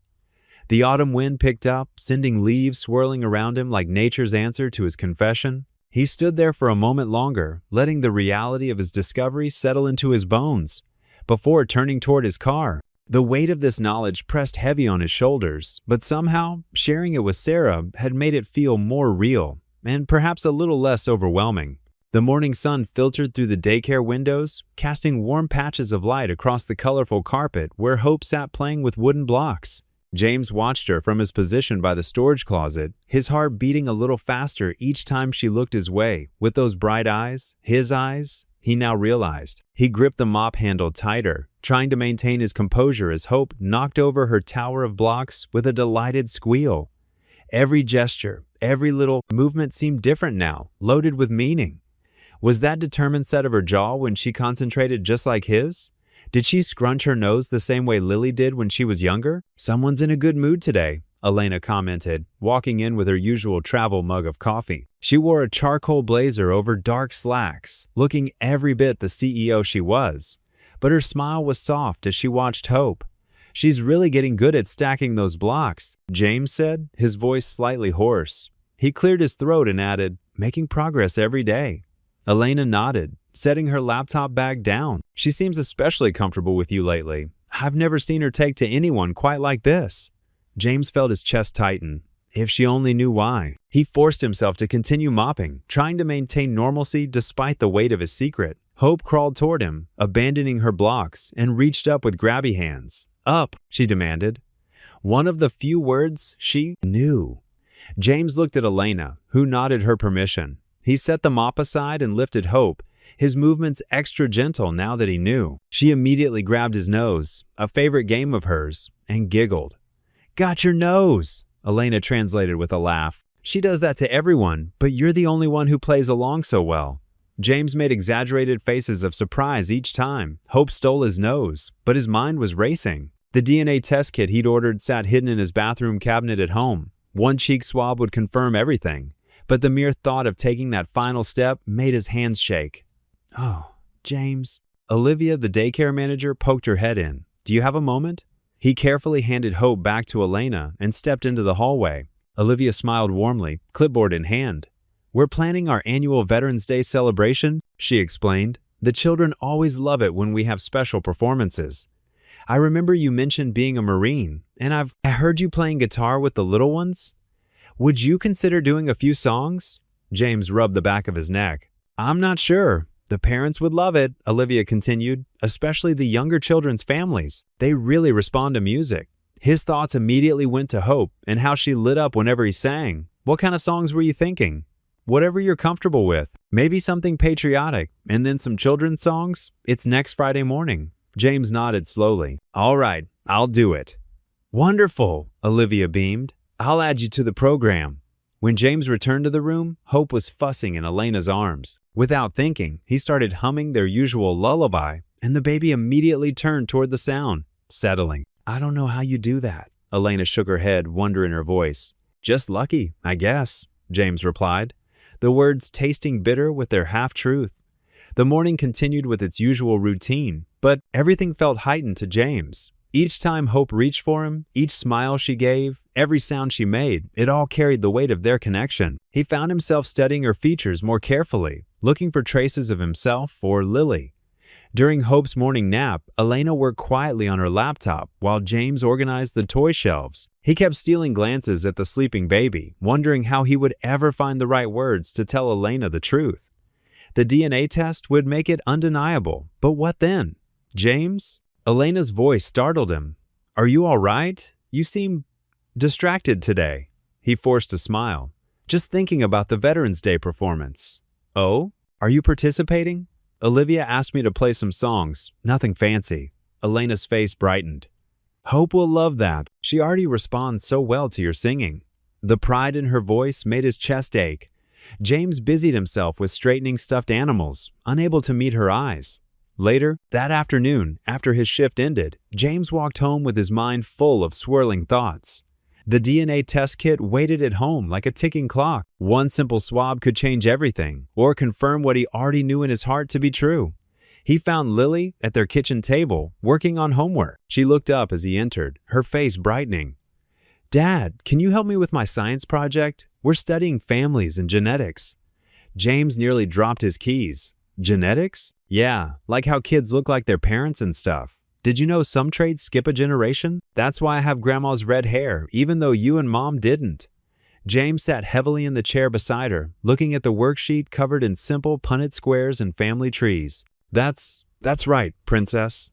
The autumn wind picked up, sending leaves swirling around him like nature's answer to his confession. He stood there for a moment longer, letting the reality of his discovery settle into his bones, before turning toward his car. The weight of this knowledge pressed heavy on his shoulders, but somehow, sharing it with Sarah had made it feel more real, and perhaps a little less overwhelming. The morning sun filtered through the daycare windows, casting warm patches of light across the colorful carpet where Hope sat playing with wooden blocks. James watched her from his position by the storage closet, his heart beating a little faster each time she looked his way. With those bright eyes, his eyes, he now realized. He gripped the mop handle tighter, trying to maintain his composure as Hope knocked over her tower of blocks with a delighted squeal. Every gesture, every little movement seemed different now, loaded with meaning. Was that determined set of her jaw when she concentrated just like his? Did she scrunch her nose the same way Lily did when she was younger? "Someone's in a good mood today," Elena commented, walking in with her usual travel mug of coffee. She wore a charcoal blazer over dark slacks, looking every bit the CEO she was. But her smile was soft as she watched Hope. "She's really getting good at stacking those blocks," James said, his voice slightly hoarse. He cleared his throat and added, "Making progress every day." Elena nodded, setting her laptop bag down. "She seems especially comfortable with you lately. I've never seen her take to anyone quite like this." James felt his chest tighten. If she only knew why. He forced himself to continue mopping, trying to maintain normalcy despite the weight of his secret. Hope crawled toward him, abandoning her blocks, and reached up with grabby hands. "Up," she demanded. One of the few words she knew. James looked at Elena, who nodded her permission. He set the mop aside and lifted Hope, his movements extra gentle now that he knew. She immediately grabbed his nose, a favorite game of hers, and giggled. "Got your nose," Elena translated with a laugh. "She does that to everyone, but you're the only one who plays along so well." James made exaggerated faces of surprise each time. Hope stole his nose, but his mind was racing. The DNA test kit he'd ordered sat hidden in his bathroom cabinet at home. One cheek swab would confirm everything, but the mere thought of taking that final step made his hands shake. "Oh, James." Olivia, the daycare manager, poked her head in. "Do you have a moment?" He carefully handed Hope back to Elena and stepped into the hallway. Olivia smiled warmly, clipboard in hand. "We're planning our annual Veterans Day celebration," she explained. "The children always love it when we have special performances. I remember you mentioned being a Marine, and I heard you playing guitar with the little ones. Would you consider doing a few songs?" James rubbed the back of his neck. "I'm not sure. The parents would love it," Olivia continued, "especially the younger children's families. They really respond to music." His thoughts immediately went to Hope and how she lit up whenever he sang. "What kind of songs were you thinking?" "Whatever you're comfortable with. Maybe something patriotic, and then some children's songs. It's next Friday morning." James nodded slowly. "All right, I'll do it." "Wonderful," Olivia beamed. "I'll add you to the program." When James returned to the room, Hope was fussing in Elena's arms. Without thinking, he started humming their usual lullaby, and the baby immediately turned toward the sound, settling. "I don't know how you do that." Elena shook her head, wonder in her voice. "Just lucky, I guess," James replied, the words tasting bitter with their half-truth. The morning continued with its usual routine, but everything felt heightened to James. Each time Hope reached for him, each smile she gave, every sound she made, it all carried the weight of their connection. He found himself studying her features more carefully, looking for traces of himself or Lily. During Hope's morning nap, Elena worked quietly on her laptop while James organized the toy shelves. He kept stealing glances at the sleeping baby, wondering how he would ever find the right words to tell Elena the truth. The DNA test would make it undeniable, but what then? "James?" Elena's voice startled him. "Are you all right? You seem distracted today." He forced a smile. "Just thinking about the Veterans Day performance." "Oh? Are you participating?" "Olivia asked me to play some songs, nothing fancy." Elena's face brightened. "Hope will love that. She already responds so well to your singing." The pride in her voice made his chest ache. James busied himself with straightening stuffed animals, unable to meet her eyes. Later, that afternoon, after his shift ended, James walked home with his mind full of swirling thoughts. The DNA test kit waited at home like a ticking clock. One simple swab could change everything, or confirm what he already knew in his heart to be true. He found Lily at their kitchen table, working on homework. She looked up as he entered, her face brightening. "Dad, can you help me with my science project? We're studying families and genetics." James nearly dropped his keys. "Genetics?" "Yeah, like how kids look like their parents and stuff. Did you know some traits skip a generation? That's why I have grandma's red hair, even though you and mom didn't." James sat heavily in the chair beside her, looking at the worksheet covered in simple Punnett squares and family trees. That's right, princess."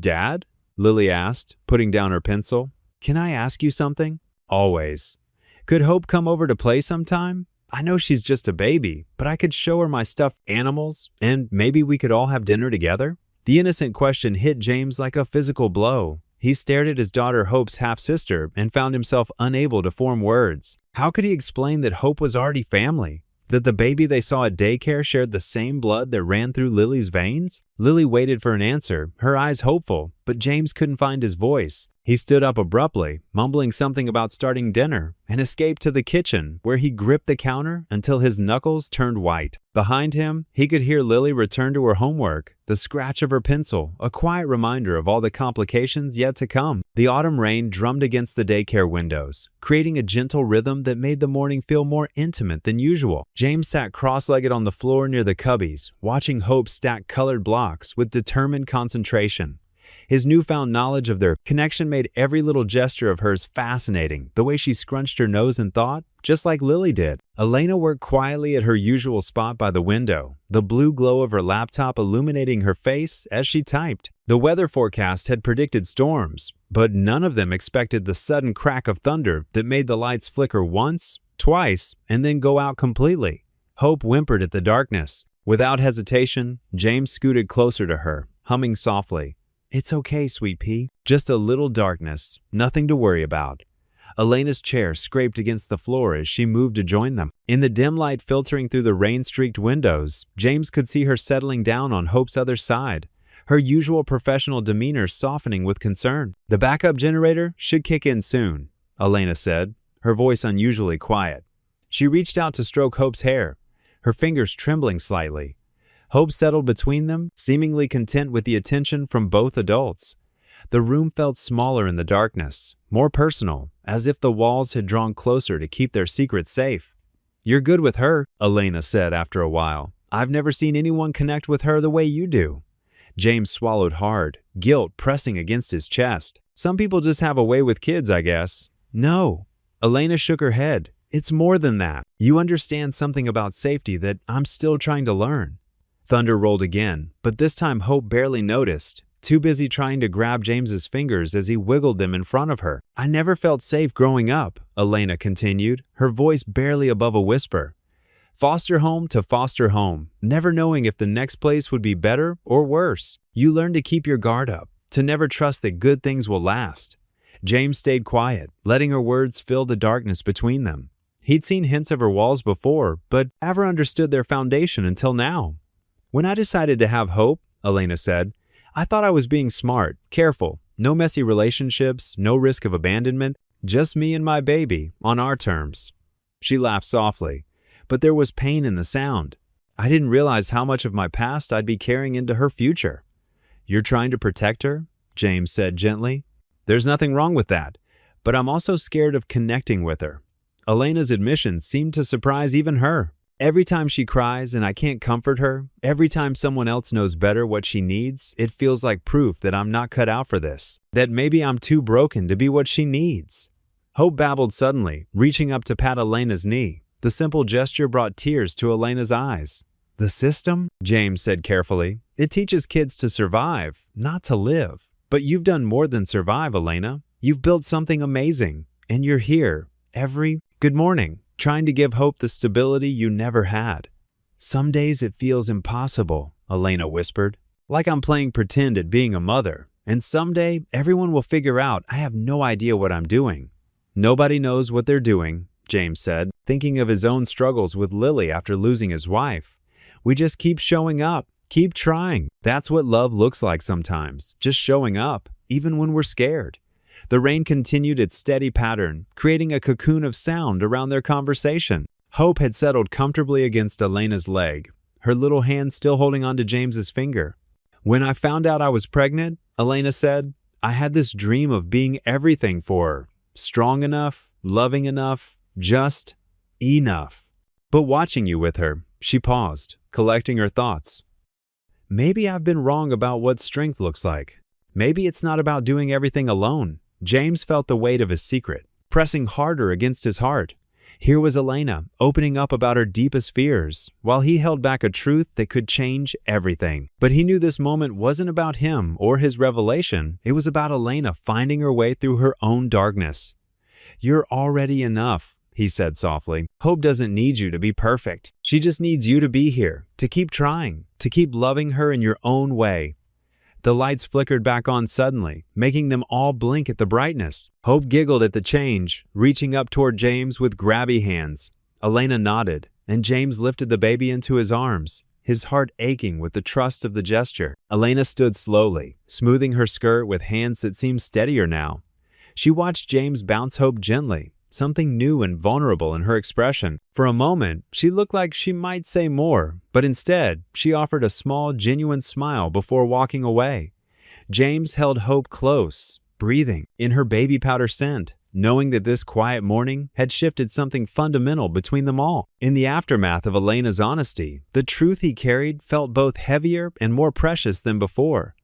"Dad?" Lily asked, putting down her pencil. "Can I ask you something?" "Always." "Could Hope come over to play sometime? I know she's just a baby, but I could show her my stuffed animals, and maybe we could all have dinner together." The innocent question hit James like a physical blow. He stared at his daughter Hope's half-sister and found himself unable to form words. How could he explain that Hope was already family? That the baby they saw at daycare shared the same blood that ran through Lily's veins? Lily waited for an answer, her eyes hopeful, but James couldn't find his voice. He stood up abruptly, mumbling something about starting dinner, and escaped to the kitchen, where he gripped the counter until his knuckles turned white. Behind him, he could hear Lily return to her homework, the scratch of her pencil, a quiet reminder of all the complications yet to come. The autumn rain drummed against the daycare windows, creating a gentle rhythm that made the morning feel more intimate than usual. James sat cross-legged on the floor near the cubbies, watching Hope stack colored blocks with determined concentration. His newfound knowledge of their connection made every little gesture of hers fascinating, the way she scrunched her nose and thought, just like Lily did. Elena worked quietly at her usual spot by the window, the blue glow of her laptop illuminating her face as she typed. The weather forecast had predicted storms, but none of them expected the sudden crack of thunder that made the lights flicker once, twice, and then go out completely. Hope whimpered at the darkness. Without hesitation, James scooted closer to her, humming softly. "It's okay, sweet pea. Just a little darkness. Nothing to worry about." Elena's chair scraped against the floor as she moved to join them. In the dim light filtering through the rain-streaked windows, James could see her settling down on Hope's other side, her usual professional demeanor softening with concern. "The backup generator should kick in soon," Elena said, her voice unusually quiet. She reached out to stroke Hope's hair, her fingers trembling slightly. Hope settled between them, seemingly content with the attention from both adults. The room felt smaller in the darkness, more personal, as if the walls had drawn closer to keep their secrets safe. "You're good with her," Elena said after a while. "I've never seen anyone connect with her the way you do." James swallowed hard, guilt pressing against his chest. Some people just have a way with kids, I guess. No. Elena shook her head. It's more than that. You understand something about safety that I'm still trying to learn. Thunder rolled again, but this time Hope barely noticed, too busy trying to grab James's fingers as he wiggled them in front of her. I never felt safe growing up, Elena continued, her voice barely above a whisper. Foster home to foster home, never knowing if the next place would be better or worse. You learn to keep your guard up, to never trust that good things will last. James stayed quiet, letting her words fill the darkness between them. He'd seen hints of her walls before, but never understood their foundation until now. When I decided to have Hope, Elena said, I thought I was being smart, careful, no messy relationships, no risk of abandonment, just me and my baby, on our terms. She laughed softly, but there was pain in the sound. I didn't realize how much of my past I'd be carrying into her future. You're trying to protect her? James said gently. There's nothing wrong with that, but I'm also scared of connecting with her. Elena's admission seemed to surprise even her. Every time she cries and I can't comfort her, every time someone else knows better what she needs, it feels like proof that I'm not cut out for this, that maybe I'm too broken to be what she needs. Hope babbled suddenly, reaching up to pat Elena's knee. The simple gesture brought tears to Elena's eyes. The system? James said carefully. It teaches kids to survive, not to live. But you've done more than survive, Elena. You've built something amazing, and you're here good morning, trying to give Hope the stability you never had. Some days it feels impossible, Elena whispered, like I'm playing pretend at being a mother, and someday everyone will figure out I have no idea what I'm doing. Nobody knows what they're doing, James said, thinking of his own struggles with Lily after losing his wife. We just keep showing up, keep trying. That's what love looks like sometimes, just showing up, even when we're scared. The rain continued its steady pattern, creating a cocoon of sound around their conversation. Hope had settled comfortably against Elena's leg, her little hand still holding onto James's finger. When I found out I was pregnant, Elena said, I had this dream of being everything for her. Strong enough, loving enough, just enough. But watching you with her, she paused, collecting her thoughts. Maybe I've been wrong about what strength looks like. Maybe it's not about doing everything alone. James felt the weight of his secret, pressing harder against his heart. Here was Elena, opening up about her deepest fears, while he held back a truth that could change everything. But he knew this moment wasn't about him or his revelation. It was about Elena finding her way through her own darkness. You're already enough, he said softly. Hope doesn't need you to be perfect. She just needs you to be here, to keep trying, to keep loving her in your own way. The lights flickered back on suddenly, making them all blink at the brightness. Hope giggled at the change, reaching up toward James with grabby hands. Elena nodded, and James lifted the baby into his arms, his heart aching with the trust of the gesture. Elena stood slowly, smoothing her skirt with hands that seemed steadier now. She watched James bounce Hope gently, something new and vulnerable in her expression. For a moment, she looked like she might say more, but instead, she offered a small, genuine smile before walking away. James held Hope close, breathing in her baby powder scent, knowing that this quiet morning had shifted something fundamental between them all. In the aftermath of Elena's honesty, the truth he carried felt both heavier and more precious than before.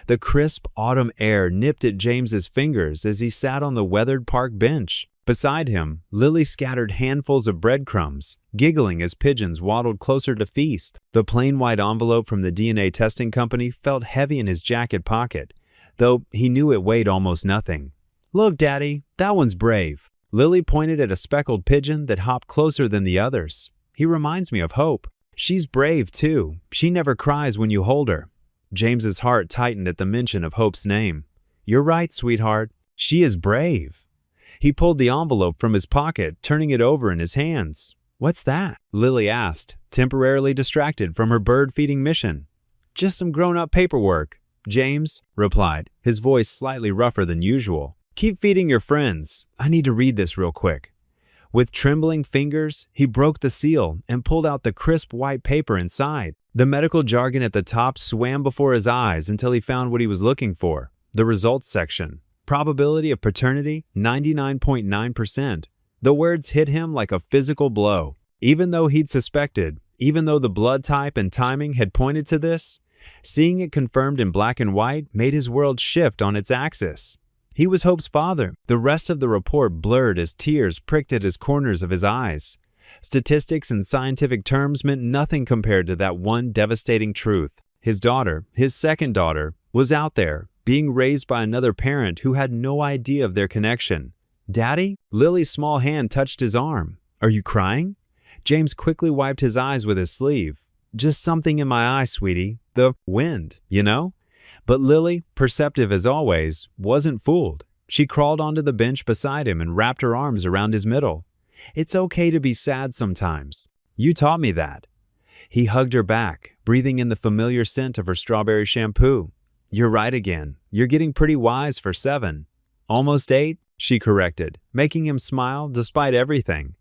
The crisp autumn air nipped at James's fingers as he sat on the weathered park bench. Beside him, Lily scattered handfuls of breadcrumbs, giggling as pigeons waddled closer to feast. The plain white envelope from the DNA testing company felt heavy in his jacket pocket, though he knew it weighed almost nothing. Look, Daddy, that one's brave. Lily pointed at a speckled pigeon that hopped closer than the others. He reminds me of Hope. She's brave, too. She never cries when you hold her. James's heart tightened at the mention of Hope's name. You're right, sweetheart. She is brave. He pulled the envelope from his pocket, turning it over in his hands. What's that? Lily asked, temporarily distracted from her bird-feeding mission. Just some grown-up paperwork, James replied, his voice slightly rougher than usual. Keep feeding your friends. I need to read this real quick. With trembling fingers, he broke the seal and pulled out the crisp white paper inside. The medical jargon at the top swam before his eyes until he found what he was looking for, the results section. Probability of paternity, 99.9%. The words hit him like a physical blow. Even though he'd suspected, even though the blood type and timing had pointed to this, Seeing it confirmed in black and white made his world shift on its axis. He was Hope's father. The rest of the report blurred as tears pricked at his corners of his eyes. Statistics and scientific terms meant nothing compared to that one devastating truth. His daughter, his second daughter, was out there, being raised by another parent who had no idea of their connection. "Daddy?" Lily's small hand touched his arm. "Are you crying?" James quickly wiped his eyes with his sleeve. "Just something in my eye, sweetie. The wind, you know?" But Lily, perceptive as always, wasn't fooled. She crawled onto the bench beside him and wrapped her arms around his middle. "It's okay to be sad sometimes. You taught me that." He hugged her back, breathing in the familiar scent of her strawberry shampoo. "You're right again. You're getting pretty wise for 7. "Almost 8, she corrected, making him smile despite everything.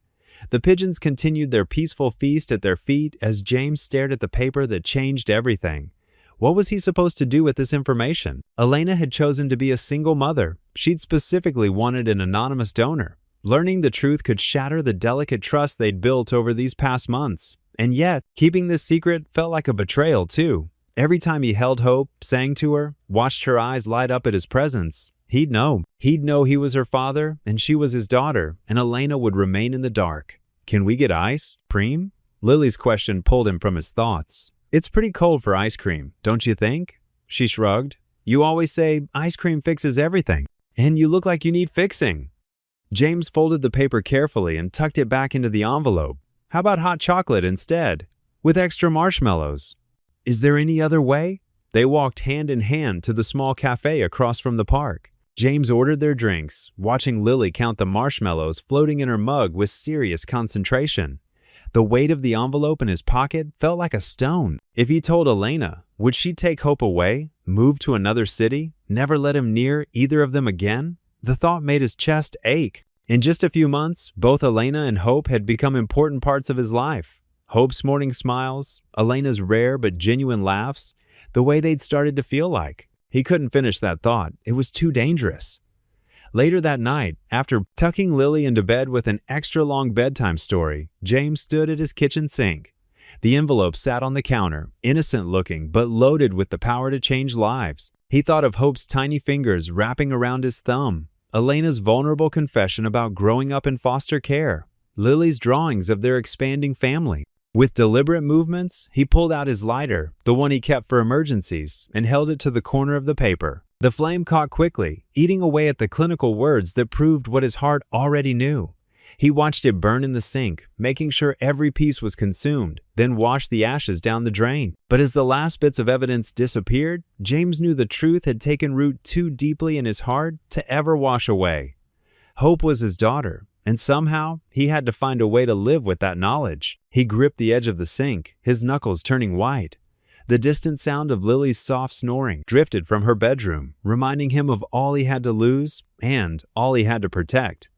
The pigeons continued their peaceful feast at their feet as James stared at the paper that changed everything. What was he supposed to do with this information? Elena had chosen to be a single mother. She'd specifically wanted an anonymous donor. Learning the truth could shatter the delicate trust they'd built over these past months. And yet, keeping this secret felt like a betrayal too. Every time he held Hope, sang to her, watched her eyes light up at his presence, he'd know. He'd know he was her father, and she was his daughter, and Elena would remain in the dark. "Can we get ice, Preem?" Lily's question pulled him from his thoughts. "It's pretty cold for ice cream, don't you think?" She shrugged. "You always say ice cream fixes everything, and you look like you need fixing." James folded the paper carefully and tucked it back into the envelope. "How about hot chocolate instead? With extra marshmallows? Is there any other way?" They walked hand in hand to the small cafe across from the park. James ordered their drinks, watching Lily count the marshmallows floating in her mug with serious concentration. The weight of the envelope in his pocket felt like a stone. If he told Elena, would she take Hope away, move to another city, never let him near either of them again? The thought made his chest ache. In just a few months, both Elena and Hope had become important parts of his life. Hope's morning smiles, Elena's rare but genuine laughs, the way they'd started to feel like. He couldn't finish that thought. It was too dangerous. Later that night, after tucking Lily into bed with an extra long bedtime story, James stood at his kitchen sink. The envelope sat on the counter, innocent looking but loaded with the power to change lives. He thought of Hope's tiny fingers wrapping around his thumb, Elena's vulnerable confession about growing up in foster care, Lily's drawings of their expanding family. With deliberate movements, he pulled out his lighter, the one he kept for emergencies, and held it to the corner of the paper. The flame caught quickly, eating away at the clinical words that proved what his heart already knew. He watched it burn in the sink, making sure every piece was consumed, then washed the ashes down the drain. But as the last bits of evidence disappeared, James knew the truth had taken root too deeply in his heart to ever wash away. Hope was his daughter, and somehow he had to find a way to live with that knowledge. He gripped the edge of the sink, his knuckles turning white. The distant sound of Lily's soft snoring drifted from her bedroom, reminding him of all he had to lose and all he had to protect.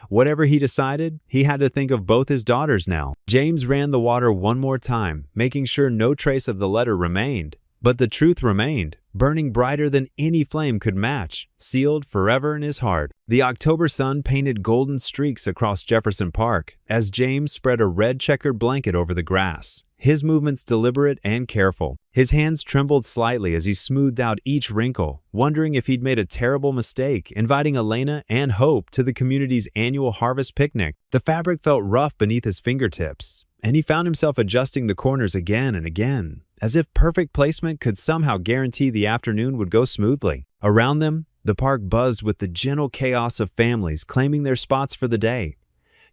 Whatever he decided, he had to think of both his daughters now. James ran the water one more time, making sure no trace of the letter remained. But the truth remained, burning brighter than any flame could match, sealed forever in his heart. The October sun painted golden streaks across Jefferson Park as James spread a red checkered blanket over the grass, his movements deliberate and careful. His hands trembled slightly as he smoothed out each wrinkle, wondering if he'd made a terrible mistake inviting Elena and Hope to the community's annual harvest picnic. The fabric felt rough beneath his fingertips, and he found himself adjusting the corners again and again, as if perfect placement could somehow guarantee the afternoon would go smoothly. Around them, the park buzzed with the gentle chaos of families claiming their spots for the day.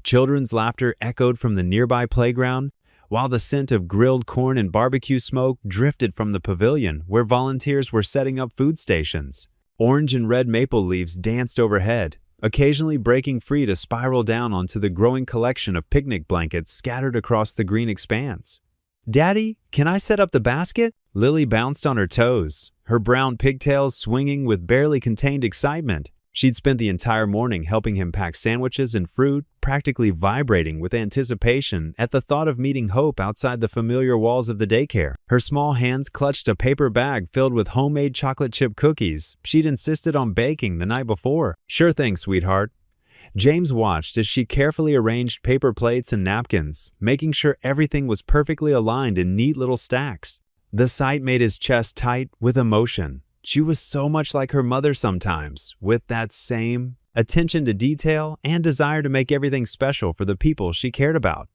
Children's laughter echoed from the nearby playground, while the scent of grilled corn and barbecue smoke drifted from the pavilion where volunteers were setting up food stations. Orange and red maple leaves danced overhead, occasionally breaking free to spiral down onto the growing collection of picnic blankets scattered across the green expanse. "Daddy, can I set up the basket?" Lily bounced on her toes, her brown pigtails swinging with barely contained excitement. She'd spent the entire morning helping him pack sandwiches and fruit, practically vibrating with anticipation at the thought of meeting Hope outside the familiar walls of the daycare. Her small hands clutched a paper bag filled with homemade chocolate chip cookies she'd insisted on baking the night before. "Sure thing, sweetheart." James watched as she carefully arranged paper plates and napkins, making sure everything was perfectly aligned in neat little stacks. The sight made his chest tight with emotion. She was so much like her mother sometimes, with that same attention to detail and desire to make everything special for the people she cared about.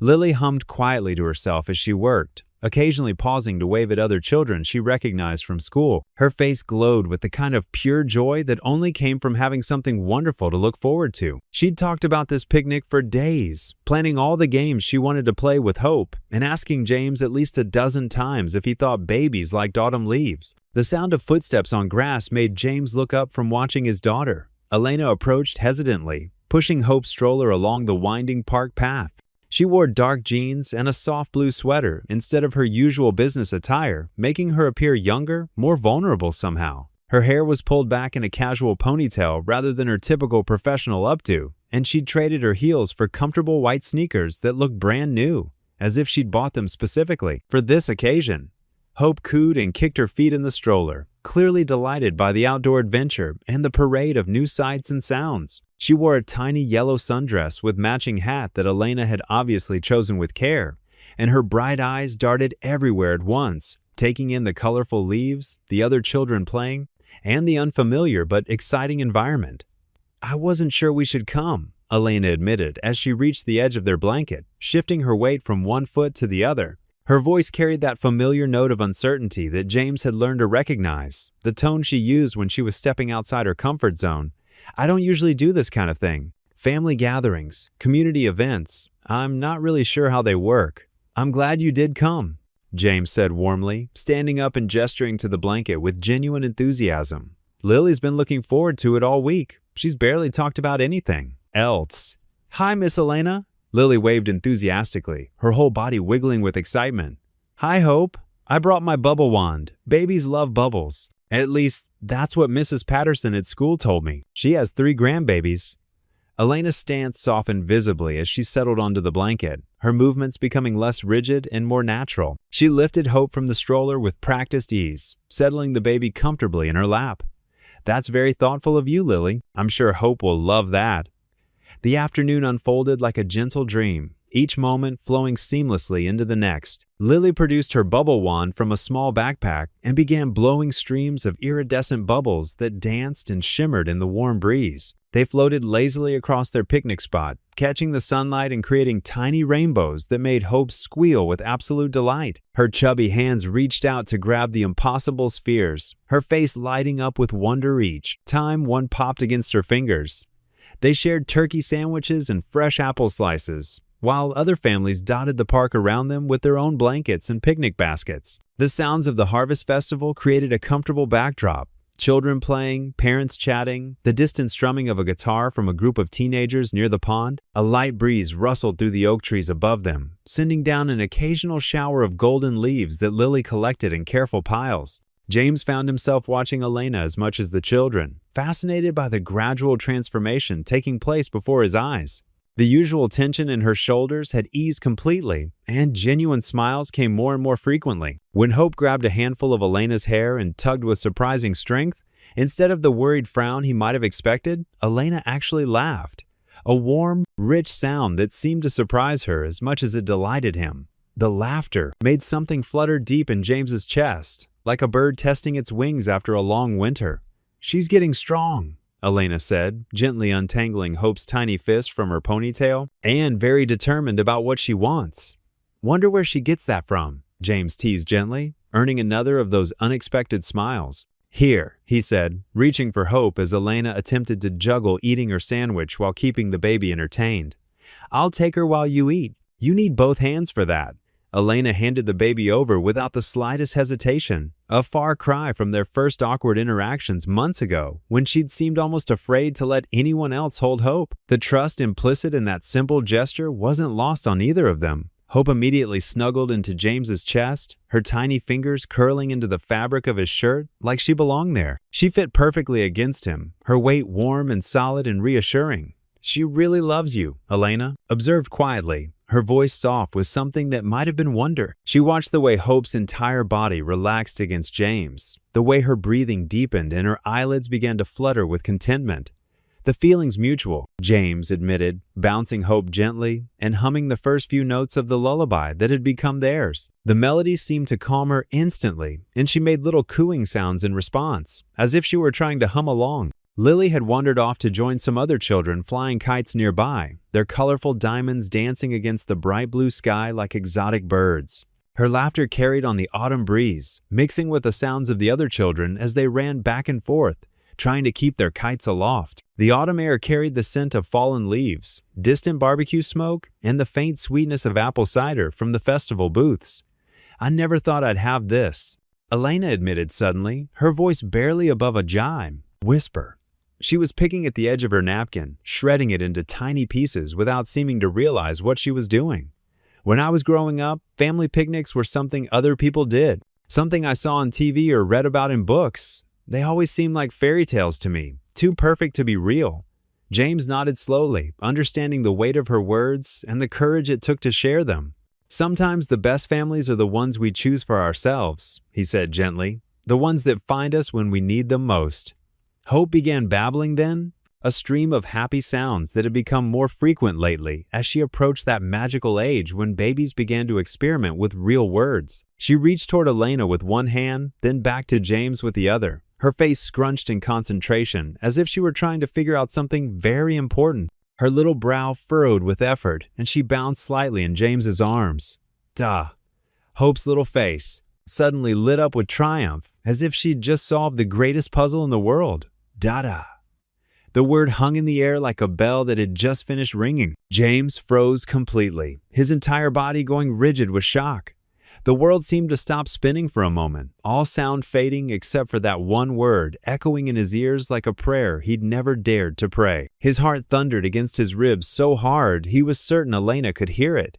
Lily hummed quietly to herself as she worked, occasionally pausing to wave at other children she recognized from school. Her face glowed with the kind of pure joy that only came from having something wonderful to look forward to. She'd talked about this picnic for days, planning all the games she wanted to play with Hope, and asking James at least a dozen times if he thought babies liked autumn leaves. The sound of footsteps on grass made James look up from watching his daughter. Elena approached hesitantly, pushing Hope's stroller along the winding park path. She wore dark jeans and a soft blue sweater instead of her usual business attire, making her appear younger, more vulnerable somehow. Her hair was pulled back in a casual ponytail rather than her typical professional updo, and she'd traded her heels for comfortable white sneakers that looked brand new, as if she'd bought them specifically for this occasion. Hope cooed and kicked her feet in the stroller, clearly delighted by the outdoor adventure and the parade of new sights and sounds. She wore a tiny yellow sundress with matching hat that Elena had obviously chosen with care, and her bright eyes darted everywhere at once, taking in the colorful leaves, the other children playing, and the unfamiliar but exciting environment. "I wasn't sure we should come," Elena admitted as she reached the edge of their blanket, shifting her weight from one foot to the other. Her voice carried that familiar note of uncertainty that James had learned to recognize, the tone she used when she was stepping outside her comfort zone. "I don't usually do this kind of thing. Family gatherings, community events. I'm not really sure how they work." "I'm glad you did come," James said warmly, standing up and gesturing to the blanket with genuine enthusiasm. "Lily's been looking forward to it all week. She's barely talked about anything else." "Hi, Miss Elena." Lily waved enthusiastically, her whole body wiggling with excitement. "Hi, Hope. I brought my bubble wand. Babies love bubbles. At least, that's what Mrs. Patterson at school told me. She has 3 grandbabies." Elena's stance softened visibly as she settled onto the blanket, her movements becoming less rigid and more natural. She lifted Hope from the stroller with practiced ease, settling the baby comfortably in her lap. "That's very thoughtful of you, Lily. I'm sure Hope will love that." The afternoon unfolded like a gentle dream, each moment flowing seamlessly into the next. Lily produced her bubble wand from a small backpack and began blowing streams of iridescent bubbles that danced and shimmered in the warm breeze. They floated lazily across their picnic spot, catching the sunlight and creating tiny rainbows that made Hope squeal with absolute delight. Her chubby hands reached out to grab the impossible spheres, her face lighting up with wonder each time one popped against her fingers. They shared turkey sandwiches and fresh apple slices, while other families dotted the park around them with their own blankets and picnic baskets. The sounds of the Harvest Festival created a comfortable backdrop. Children playing, parents chatting, the distant strumming of a guitar from a group of teenagers near the pond. A light breeze rustled through the oak trees above them, sending down an occasional shower of golden leaves that Lily collected in careful piles. James found himself watching Elena as much as the children, fascinated by the gradual transformation taking place before his eyes. The usual tension in her shoulders had eased completely, and genuine smiles came more and more frequently. When Hope grabbed a handful of Elena's hair and tugged with surprising strength, instead of the worried frown he might have expected, Elena actually laughed. A warm, rich sound that seemed to surprise her as much as it delighted him. The laughter made something flutter deep in James's chest, like a bird testing its wings after a long winter. "She's getting strong," Elena said, gently untangling Hope's tiny fist from her ponytail, "and very determined about what she wants." "Wonder where she gets that from," James teased gently, earning another of those unexpected smiles. "Here," he said, reaching for Hope as Elena attempted to juggle eating her sandwich while keeping the baby entertained. "I'll take her while you eat. You need both hands for that." Elena handed the baby over without the slightest hesitation, a far cry from their first awkward interactions months ago when she'd seemed almost afraid to let anyone else hold Hope. The trust implicit in that simple gesture wasn't lost on either of them. Hope immediately snuggled into James's chest, her tiny fingers curling into the fabric of his shirt like she belonged there. She fit perfectly against him, her weight warm and solid and reassuring. "She really loves you," Elena observed quietly, her voice soft with something that might have been wonder. She watched the way Hope's entire body relaxed against James, the way her breathing deepened and her eyelids began to flutter with contentment. The feeling's mutual, James admitted, bouncing Hope gently and humming the first few notes of the lullaby that had become theirs. The melody seemed to calm her instantly, and she made little cooing sounds in response, as if she were trying to hum along. Lily had wandered off to join some other children flying kites nearby, their colorful diamonds dancing against the bright blue sky like exotic birds. Her laughter carried on the autumn breeze, mixing with the sounds of the other children as they ran back and forth, trying to keep their kites aloft. The autumn air carried the scent of fallen leaves, distant barbecue smoke, and the faint sweetness of apple cider from the festival booths. "I never thought I'd have this," Elena admitted suddenly, her voice barely above a jibe. Whisper. She was picking at the edge of her napkin, shredding it into tiny pieces without seeming to realize what she was doing. "When I was growing up, family picnics were something other people did, something I saw on TV or read about in books. They always seemed like fairy tales to me, too perfect to be real." James nodded slowly, understanding the weight of her words and the courage it took to share them. "Sometimes the best families are the ones we choose for ourselves," he said gently, "the ones that find us when we need them most." Hope began babbling then, a stream of happy sounds that had become more frequent lately as she approached that magical age when babies began to experiment with real words. She reached toward Elena with one hand, then back to James with the other, her face scrunched in concentration as if she were trying to figure out something very important. Her little brow furrowed with effort, and she bounced slightly in James's arms. Duh! Hope's little face suddenly lit up with triumph, as if she'd just solved the greatest puzzle in the world. Dada! The word hung in the air like a bell that had just finished ringing. James froze completely, his entire body going rigid with shock. The world seemed to stop spinning for a moment, all sound fading except for that one word echoing in his ears like a prayer he'd never dared to pray. His heart thundered against his ribs so hard he was certain Elena could hear it.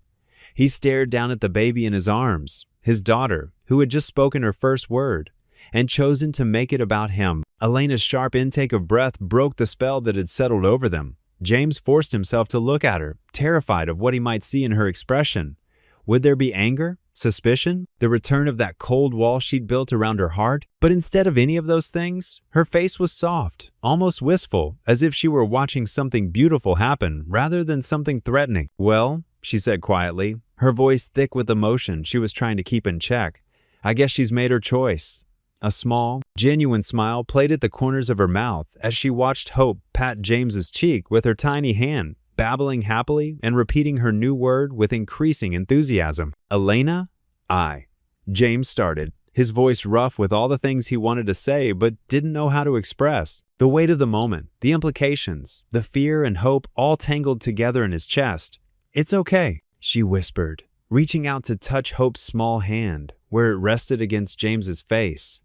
He stared down at the baby in his arms, his daughter, who had just spoken her first word, and chosen to make it about him. Elena's sharp intake of breath broke the spell that had settled over them. James forced himself to look at her, terrified of what he might see in her expression. Would there be anger? Suspicion? The return of that cold wall she'd built around her heart? But instead of any of those things, her face was soft, almost wistful, as if she were watching something beautiful happen rather than something threatening. "Well," she said quietly, her voice thick with emotion she was trying to keep in check, "I guess she's made her choice." A small, genuine smile played at the corners of her mouth as she watched Hope pat James's cheek with her tiny hand, babbling happily and repeating her new word with increasing enthusiasm. "Elena, I." James started, his voice rough with all the things he wanted to say but didn't know how to express. The weight of the moment, the implications, the fear and hope all tangled together in his chest. "It's okay," she whispered, reaching out to touch Hope's small hand, where it rested against James's face.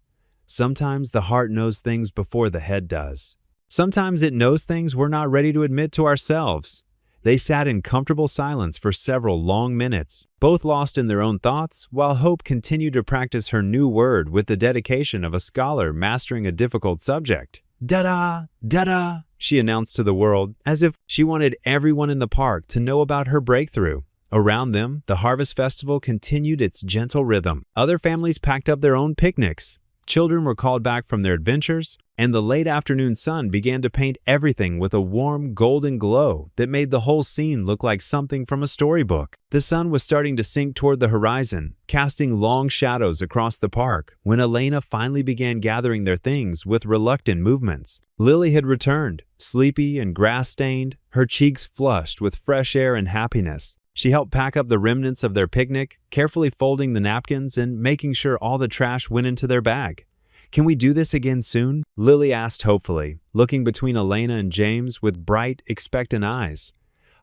Sometimes the heart knows things before the head does. Sometimes it knows things we're not ready to admit to ourselves. They sat in comfortable silence for several long minutes, both lost in their own thoughts, while Hope continued to practice her new word with the dedication of a scholar mastering a difficult subject. "Da-da! Da-da!" she announced to the world, as if she wanted everyone in the park to know about her breakthrough. Around them, the Harvest Festival continued its gentle rhythm. Other families packed up their own picnics. Children were called back from their adventures, and the late afternoon sun began to paint everything with a warm, golden glow that made the whole scene look like something from a storybook. The sun was starting to sink toward the horizon, casting long shadows across the park, when Elena finally began gathering their things with reluctant movements. Lily had returned, sleepy and grass-stained, her cheeks flushed with fresh air and happiness. She helped pack up the remnants of their picnic, carefully folding the napkins and making sure all the trash went into their bag. "Can we do this again soon?" Lily asked hopefully, looking between Elena and James with bright, expectant eyes.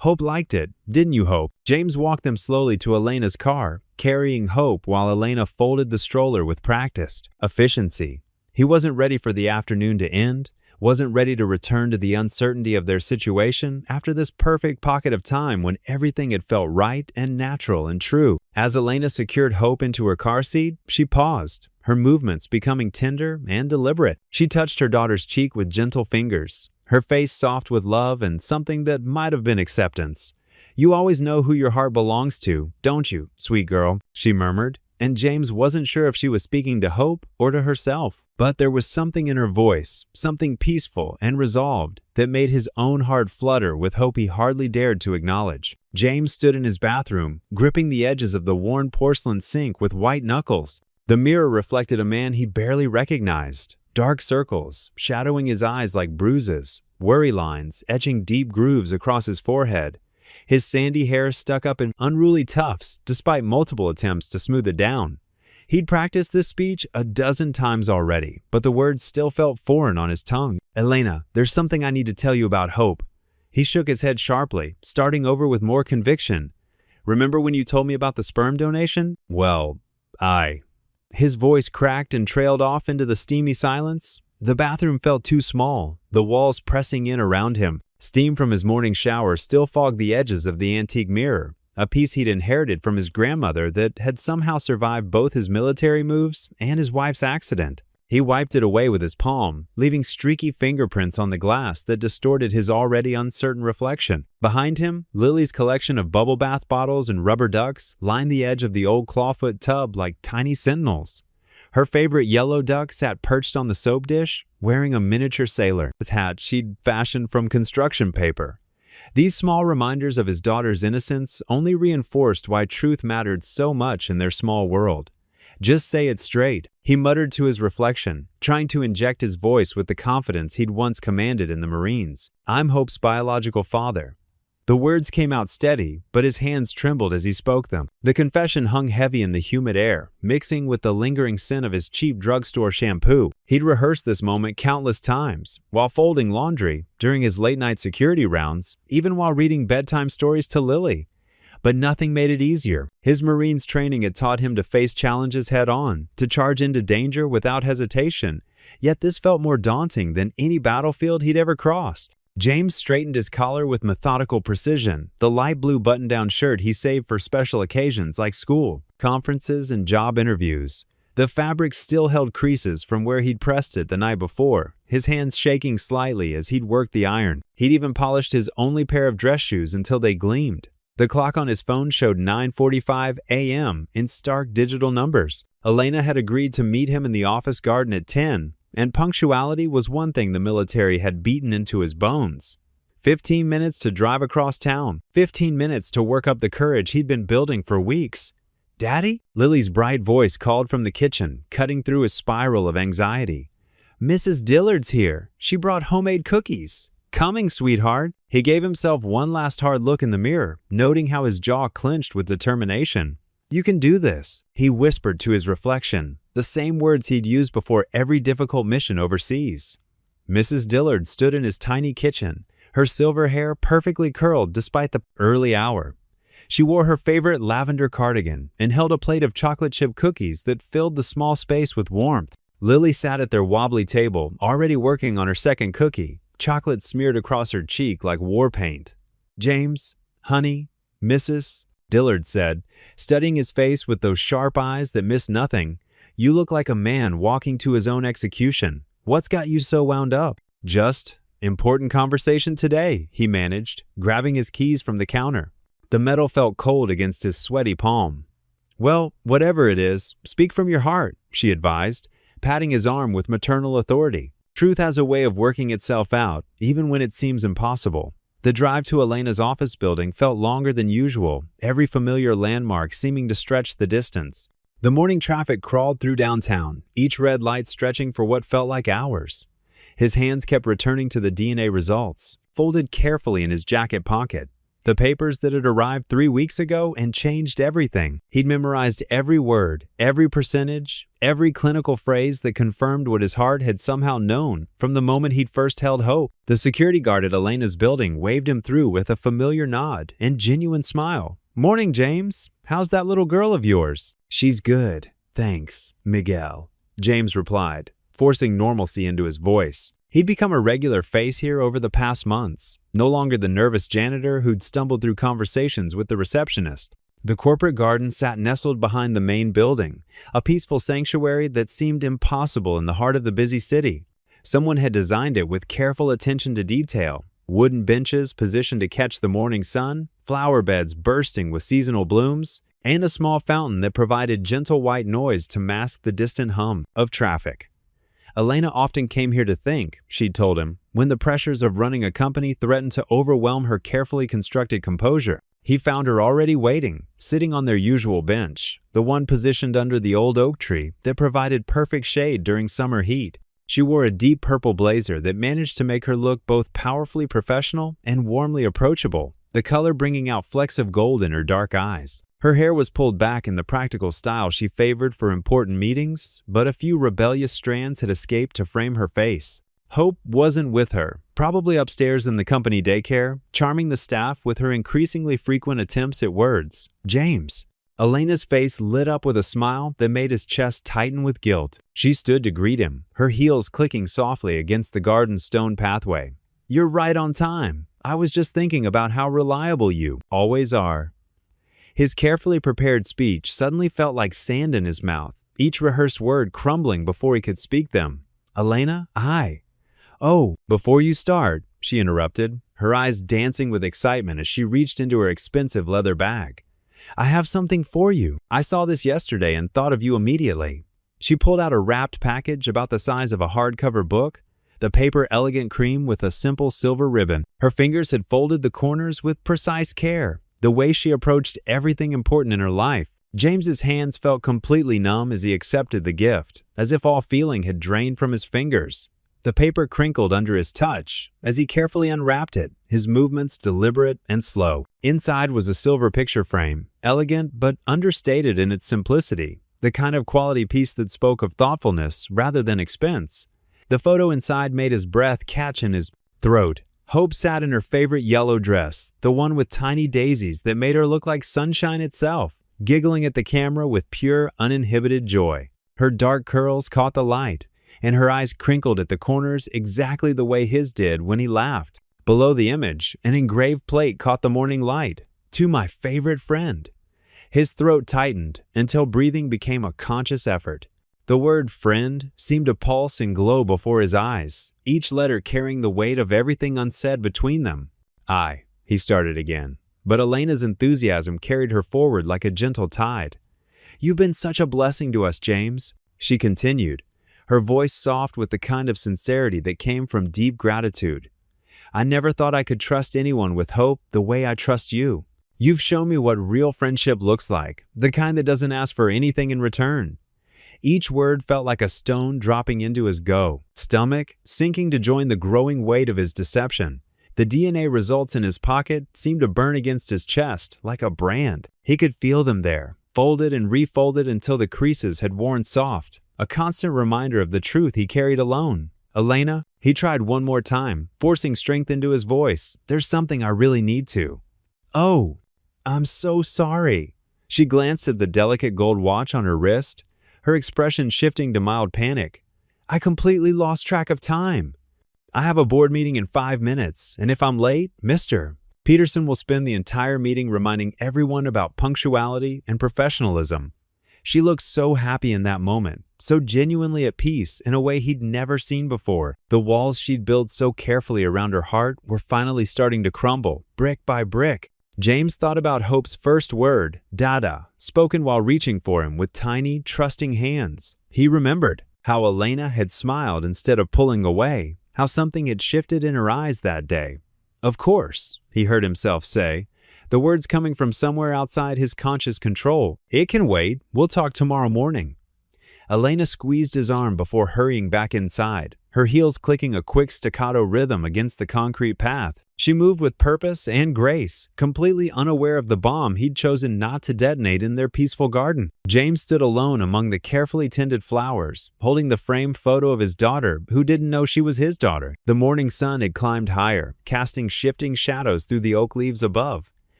Hope liked it, didn't you, Hope? James walked them slowly to Elena's car, carrying Hope while Elena folded the stroller with practiced efficiency. He wasn't ready for the afternoon to end, wasn't ready to return to the uncertainty of their situation after this perfect pocket of time when everything had felt right and natural and true. As Elena secured Hope into her car seat, she paused, her movements becoming tender and deliberate. She touched her daughter's cheek with gentle fingers, her face soft with love and something that might have been acceptance. "You always know who your heart belongs to, don't you, sweet girl?" she murmured, and James wasn't sure if she was speaking to Hope or to herself. But there was something in her voice, something peaceful and resolved, that made his own heart flutter with hope he hardly dared to acknowledge. James stood in his bathroom, gripping the edges of the worn porcelain sink with white knuckles. The mirror reflected a man he barely recognized. Dark circles, shadowing his eyes like bruises, worry lines etching deep grooves across his forehead. His sandy hair stuck up in unruly tufts despite multiple attempts to smooth it down. He'd practiced this speech a dozen times already, but the words still felt foreign on his tongue. "Elena, there's something I need to tell you about Hope." He shook his head sharply, starting over with more conviction. "Remember when you told me about the sperm donation? Well, His voice cracked and trailed off into the steamy silence. The bathroom felt too small, the walls pressing in around him. Steam from his morning shower still fogged the edges of the antique mirror, a piece he'd inherited from his grandmother that had somehow survived both his military moves and his wife's accident. He wiped it away with his palm, leaving streaky fingerprints on the glass that distorted his already uncertain reflection. Behind him, Lily's collection of bubble bath bottles and rubber ducks lined the edge of the old clawfoot tub like tiny sentinels. Her favorite yellow duck sat perched on the soap dish, wearing a miniature sailor's hat she'd fashioned from construction paper. These small reminders of his daughter's innocence only reinforced why truth mattered so much in their small world. "Just say it straight," he muttered to his reflection, trying to inject his voice with the confidence he'd once commanded in the Marines. "I'm Hope's biological father." The words came out steady, but his hands trembled as he spoke them. The confession hung heavy in the humid air, mixing with the lingering scent of his cheap drugstore shampoo. He'd rehearsed this moment countless times, while folding laundry, during his late-night security rounds, even while reading bedtime stories to Lily. But nothing made it easier. His Marines training had taught him to face challenges head-on, to charge into danger without hesitation. Yet this felt more daunting than any battlefield he'd ever crossed. James straightened his collar with methodical precision, the light blue button-down shirt he saved for special occasions like school, conferences, and job interviews. The fabric still held creases from where he'd pressed it the night before, his hands shaking slightly as he'd worked the iron. He'd even polished his only pair of dress shoes until they gleamed. The clock on his phone showed 9:45 a.m. in stark digital numbers. Elena had agreed to meet him in the office garden at 10, and punctuality was one thing the military had beaten into his bones. 15 minutes to drive across town, 15 minutes to work up the courage he'd been building for weeks. "Daddy?" Lily's bright voice called from the kitchen, cutting through his spiral of anxiety. "Mrs. Dillard's here. She brought homemade cookies." "Coming, sweetheart." He gave himself one last hard look in the mirror, noting how his jaw clenched with determination. "You can do this," he whispered to his reflection, the same words he'd used before every difficult mission overseas. Mrs. Dillard stood in his tiny kitchen, her silver hair perfectly curled despite the early hour. She wore her favorite lavender cardigan and held a plate of chocolate chip cookies that filled the small space with warmth. Lily sat at their wobbly table, already working on her second cookie, chocolate smeared across her cheek like war paint. "James, honey, Mrs. Dillard said, studying his face with those sharp eyes that missed nothing, "You look like a man walking to his own execution. What's got you so wound up?" "Just important conversation today," he managed, grabbing his keys from the counter. The metal felt cold against his sweaty palm. "Well, whatever it is, speak from your heart," she advised, patting his arm with maternal authority. Truth has a way of working itself out, even when it seems impossible. The drive to Elena's office building felt longer than usual, every familiar landmark seeming to stretch the distance. The morning traffic crawled through downtown, each red light stretching for what felt like hours. His hands kept returning to the DNA results, folded carefully in his jacket pocket. The papers that had arrived 3 weeks ago and changed everything. He'd memorized every word, every percentage, every clinical phrase that confirmed what his heart had somehow known from the moment he'd first held hope. The security guard at Elena's building waved him through with a familiar nod and genuine smile. "Morning, James. How's that little girl of yours?" "She's good, thanks, Miguel," James replied, forcing normalcy into his voice. He'd become a regular face here over the past months, no longer the nervous janitor who'd stumbled through conversations with the receptionist. The corporate garden sat nestled behind the main building, a peaceful sanctuary that seemed impossible in the heart of the busy city. Someone had designed it with careful attention to detail, wooden benches positioned to catch the morning sun, flower beds bursting with seasonal blooms, and a small fountain that provided gentle white noise to mask the distant hum of traffic. Elena often came here to think, she'd told him, when the pressures of running a company threatened to overwhelm her carefully constructed composure. He found her already waiting, sitting on their usual bench, the one positioned under the old oak tree that provided perfect shade during summer heat. She wore a deep purple blazer that managed to make her look both powerfully professional and warmly approachable, the color bringing out flecks of gold in her dark eyes. Her hair was pulled back in the practical style she favored for important meetings, but a few rebellious strands had escaped to frame her face. Hope wasn't with her, probably upstairs in the company daycare, charming the staff with her increasingly frequent attempts at words. James. Elena's face lit up with a smile that made his chest tighten with guilt. She stood to greet him, her heels clicking softly against the garden's stone pathway. "You're right on time. I was just thinking about how reliable you always are." His carefully prepared speech suddenly felt like sand in his mouth, each rehearsed word crumbling before he could speak them. "Elena, Oh, before you start," she interrupted, her eyes dancing with excitement as she reached into her expensive leather bag. "I have something for you. I saw this yesterday and thought of you immediately." She pulled out a wrapped package about the size of a hardcover book, the paper elegant cream with a simple silver ribbon. Her fingers had folded the corners with precise care, the way she approached everything important in her life. James's hands felt completely numb as he accepted the gift, as if all feeling had drained from his fingers. The paper crinkled under his touch as he carefully unwrapped it, his movements deliberate and slow. Inside was a silver picture frame, elegant but understated in its simplicity, the kind of quality piece that spoke of thoughtfulness rather than expense. The photo inside made his breath catch in his throat. Hope sat in her favorite yellow dress, the one with tiny daisies that made her look like sunshine itself, giggling at the camera with pure, uninhibited joy. Her dark curls caught the light, and her eyes crinkled at the corners exactly the way his did when he laughed. Below the image, an engraved plate caught the morning light. "To my favorite friend." His throat tightened until breathing became a conscious effort. The word friend seemed to pulse and glow before his eyes, each letter carrying the weight of everything unsaid between them. He started again, but Elena's enthusiasm carried her forward like a gentle tide. "You've been such a blessing to us, James," she continued, her voice soft with the kind of sincerity that came from deep gratitude. "I never thought I could trust anyone with hope the way I trust you. You've shown me what real friendship looks like, the kind that doesn't ask for anything in return." Each word felt like a stone dropping into his stomach, sinking to join the growing weight of his deception. The DNA results in his pocket seemed to burn against his chest like a brand. He could feel them there, folded and refolded until the creases had worn soft, a constant reminder of the truth he carried alone. "Elena," he tried one more time, forcing strength into his voice. "There's something I really need to." "Oh, I'm so sorry." She glanced at the delicate gold watch on her wrist, her expression shifting to mild panic. "I completely lost track of time. I have a board meeting in 5 minutes, and if I'm late, Mr. Peterson will spend the entire meeting reminding everyone about punctuality and professionalism." She looked so happy in that moment, so genuinely at peace in a way he'd never seen before. The walls she'd built so carefully around her heart were finally starting to crumble, brick by brick. James thought about Hope's first word, "Dada," spoken while reaching for him with tiny, trusting hands. He remembered how Elena had smiled instead of pulling away, how something had shifted in her eyes that day. "Of course," he heard himself say, the words coming from somewhere outside his conscious control. "It can wait. We'll talk tomorrow morning." Elena squeezed his arm before hurrying back inside, her heels clicking a quick staccato rhythm against the concrete path. She moved with purpose and grace, completely unaware of the bomb he'd chosen not to detonate in their peaceful garden. James stood alone among the carefully tended flowers, holding the framed photo of his daughter, who didn't know she was his daughter. The morning sun had climbed higher, casting shifting shadows through the oak leaves above.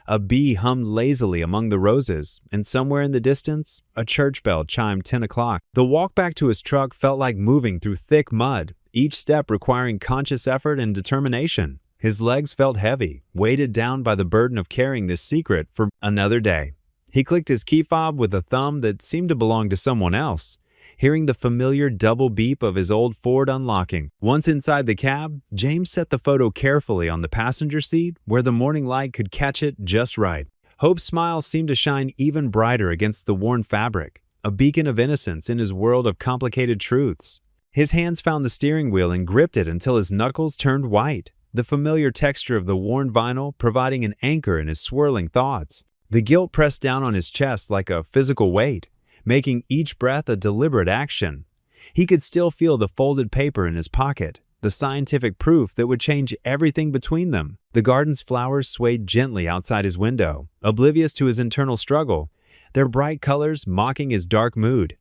A bee hummed lazily among the roses, and somewhere in the distance, a church bell chimed 10 o'clock. The walk back to his truck felt like moving through thick mud, each step requiring conscious effort and determination. His legs felt heavy, weighted down by the burden of carrying this secret for another day. He clicked his key fob with a thumb that seemed to belong to someone else, hearing the familiar double beep of his old Ford unlocking. Once inside the cab, James set the photo carefully on the passenger seat where the morning light could catch it just right. Hope's smile seemed to shine even brighter against the worn fabric, a beacon of innocence in his world of complicated truths. His hands found the steering wheel and gripped it until his knuckles turned white, the familiar texture of the worn vinyl providing an anchor in his swirling thoughts. The guilt pressed down on his chest like a physical weight, making each breath a deliberate action. He could still feel the folded paper in his pocket, the scientific proof that would change everything between them. The garden's flowers swayed gently outside his window, oblivious to his internal struggle, their bright colors mocking his dark mood.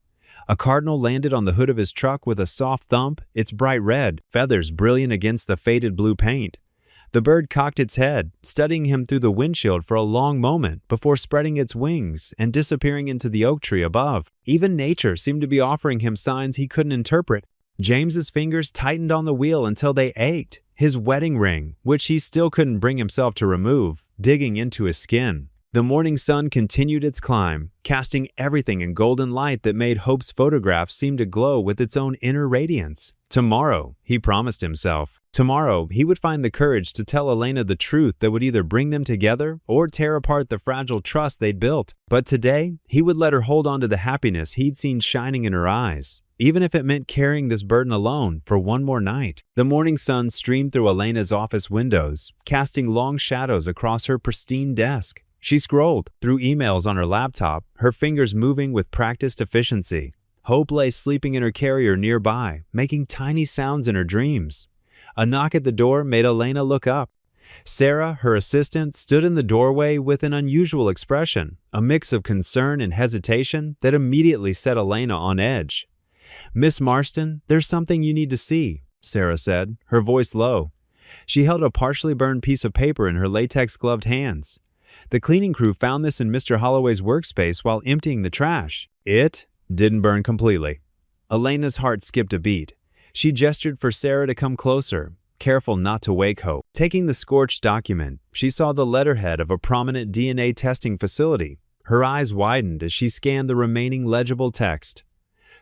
A cardinal landed on the hood of his truck with a soft thump, its bright red feathers brilliant against the faded blue paint. The bird cocked its head, studying him through the windshield for a long moment before spreading its wings and disappearing into the oak tree above. Even nature seemed to be offering him signs he couldn't interpret. James's fingers tightened on the wheel until they ached, his wedding ring, which he still couldn't bring himself to remove, digging into his skin. The morning sun continued its climb, casting everything in golden light that made Hope's photograph seem to glow with its own inner radiance. Tomorrow, he promised himself. Tomorrow, he would find the courage to tell Elena the truth that would either bring them together or tear apart the fragile trust they'd built. But today, he would let her hold on to the happiness he'd seen shining in her eyes, even if it meant carrying this burden alone for one more night. The morning sun streamed through Elena's office windows, casting long shadows across her pristine desk. She scrolled through emails on her laptop, her fingers moving with practiced efficiency. Hope lay sleeping in her carrier nearby, making tiny sounds in her dreams. A knock at the door made Elena look up. Sarah, her assistant, stood in the doorway with an unusual expression, a mix of concern and hesitation that immediately set Elena on edge. "Miss Marston, there's something you need to see," Sarah said, her voice low. She held a partially burned piece of paper in her latex-gloved hands. The cleaning crew found this in Mr. Holloway's workspace while emptying the trash. It didn't burn completely. Elena's heart skipped a beat. She gestured for Sarah to come closer, careful not to wake Hope. Taking the scorched document, she saw the letterhead of a prominent DNA testing facility. Her eyes widened as she scanned the remaining legible text.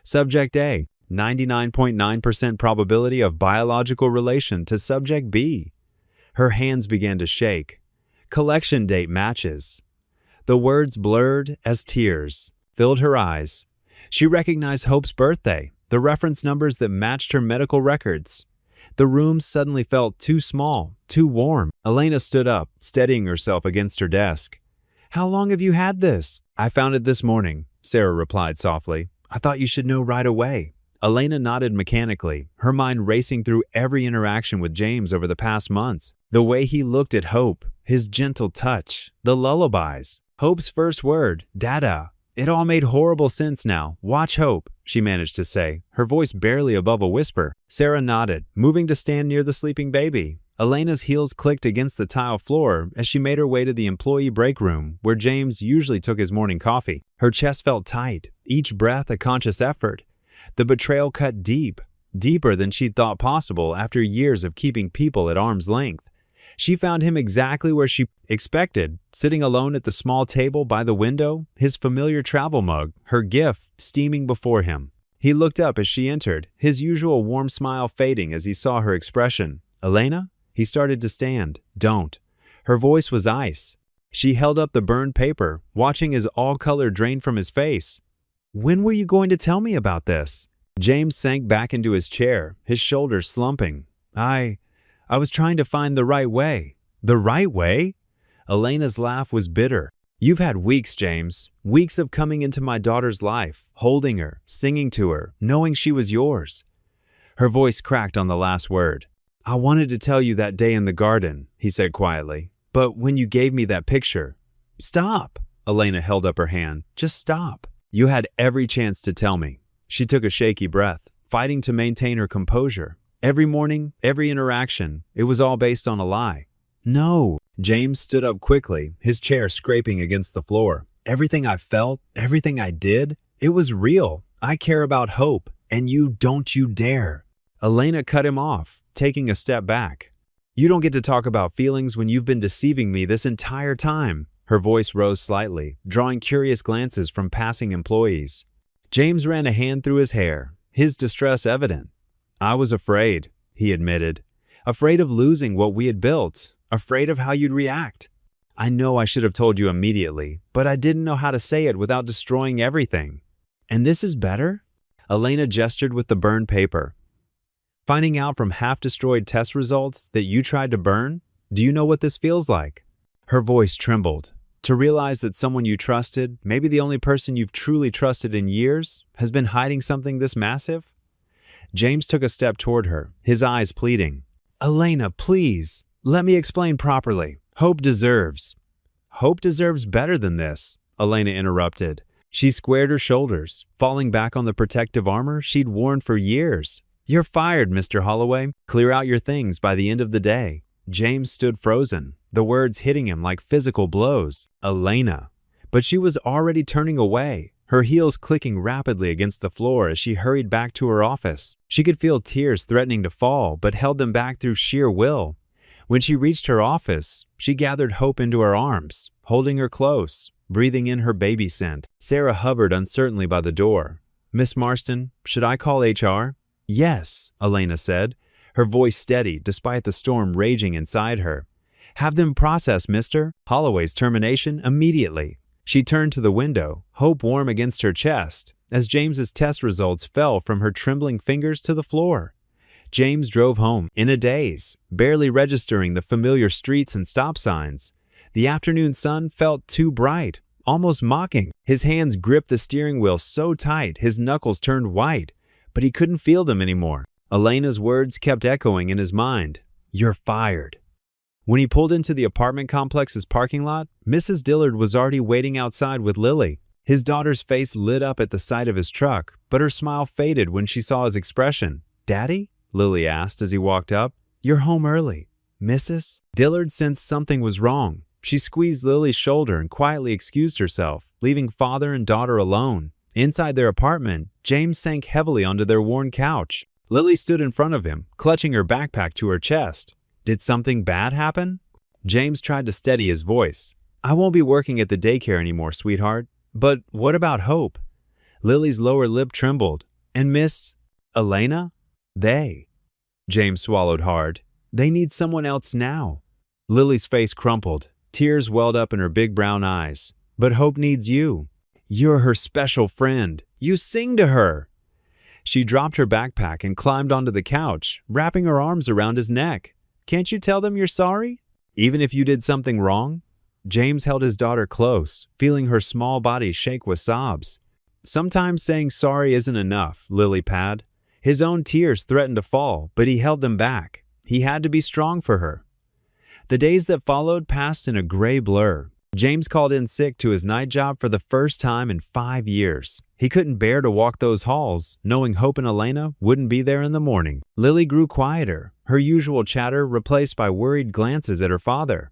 Subject A, 99.9% probability of biological relation to Subject B. Her hands began to shake. Collection date matches. The words blurred as tears filled her eyes. She recognized Hope's birthday, the reference numbers that matched her medical records. The room suddenly felt too small, too warm. Elena stood up, steadying herself against her desk. "How long have you had this?" "I found it this morning," Sarah replied softly. "I thought you should know right away." Elena nodded mechanically, her mind racing through every interaction with James over the past months. The way he looked at Hope, his gentle touch, the lullabies, Hope's first word, "Dada." It all made horrible sense now. "Watch Hope," she managed to say, her voice barely above a whisper. Sarah nodded, moving to stand near the sleeping baby. Elena's heels clicked against the tile floor as she made her way to the employee break room, where James usually took his morning coffee. Her chest felt tight, each breath a conscious effort. The betrayal cut deep, deeper than she'd thought possible after years of keeping people at arm's length. She found him exactly where she expected, sitting alone at the small table by the window, his familiar travel mug, her gift, steaming before him. He looked up as she entered, his usual warm smile fading as he saw her expression. "Elena?" He started to stand. "Don't." Her voice was ice. She held up the burned paper, watching as all color drained from his face. "When were you going to tell me about this?" James sank back into his chair, his shoulders slumping. I was trying to find the right way." "The right way?" Elena's laugh was bitter. "You've had weeks, James. Weeks of coming into my daughter's life, holding her, singing to her, knowing she was yours." Her voice cracked on the last word. "I wanted to tell you that day in the garden," he said quietly. "But when you gave me that picture—" "Stop!" Elena held up her hand. "Just stop." "You had every chance to tell me." She took a shaky breath, fighting to maintain her composure. Every morning, every interaction, it was all based on a lie. "No." James stood up quickly, his chair scraping against the floor. "Everything I felt, everything I did, it was real. I care about Hope, and don't you dare." Elena cut him off, taking a step back. "You don't get to talk about feelings when you've been deceiving me this entire time." Her voice rose slightly, drawing curious glances from passing employees. James ran a hand through his hair, his distress evident. "I was afraid," he admitted. "Afraid of losing what we had built. Afraid of how you'd react." I know I should have told you immediately, but I didn't know how to say it without destroying everything. And this is better? Elena gestured with the burned paper. Finding out from half-destroyed test results that you tried to burn? Do you know what this feels like? Her voice trembled. To realize that someone you trusted, maybe the only person you've truly trusted in years, has been hiding something this massive? James took a step toward her, his eyes pleading. Elena, please, let me explain properly. Hope deserves better than this, Elena interrupted. She squared her shoulders, falling back on the protective armor she'd worn for years. You're fired, Mr. Holloway. Clear out your things by the end of the day. James stood frozen, the words hitting him like physical blows. Elena. But she was already turning away, her heels clicking rapidly against the floor as she hurried back to her office. She could feel tears threatening to fall, but held them back through sheer will. When she reached her office, she gathered Hope into her arms, holding her close, breathing in her baby scent. Sarah hovered uncertainly by the door. Miss Marston, should I call HR? Yes, Elena said, her voice steady despite the storm raging inside her. Have them process Mr. Holloway's termination immediately. She turned to the window, hope warm against her chest, as James's test results fell from her trembling fingers to the floor. James drove home in a daze, barely registering the familiar streets and stop signs. The afternoon sun felt too bright, almost mocking. His hands gripped the steering wheel so tight his knuckles turned white, but he couldn't feel them anymore. Elena's words kept echoing in his mind. You're fired. When he pulled into the apartment complex's parking lot, Mrs. Dillard was already waiting outside with Lily. His daughter's face lit up at the sight of his truck, but her smile faded when she saw his expression. Daddy? Lily asked as he walked up. You're home early. Mrs. Dillard sensed something was wrong. She squeezed Lily's shoulder and quietly excused herself, leaving father and daughter alone. Inside their apartment, James sank heavily onto their worn couch. Lily stood in front of him, clutching her backpack to her chest. Did something bad happen? James tried to steady his voice. I won't be working at the daycare anymore, sweetheart. But what about Hope? Lily's lower lip trembled. And Miss Elena? They. James swallowed hard. They need someone else now. Lily's face crumpled. Tears welled up in her big brown eyes. But Hope needs you. You're her special friend. You sing to her. She dropped her backpack and climbed onto the couch, wrapping her arms around his neck. Can't you tell them you're sorry? Even if you did something wrong? James held his daughter close, feeling her small body shake with sobs. Sometimes saying sorry isn't enough, Lily pad. His own tears threatened to fall, but he held them back. He had to be strong for her. The days that followed passed in a gray blur. James called in sick to his night job for the first time in 5 years. He couldn't bear to walk those halls, knowing Hope and Elena wouldn't be there in the morning. Lily grew quieter, her usual chatter replaced by worried glances at her father.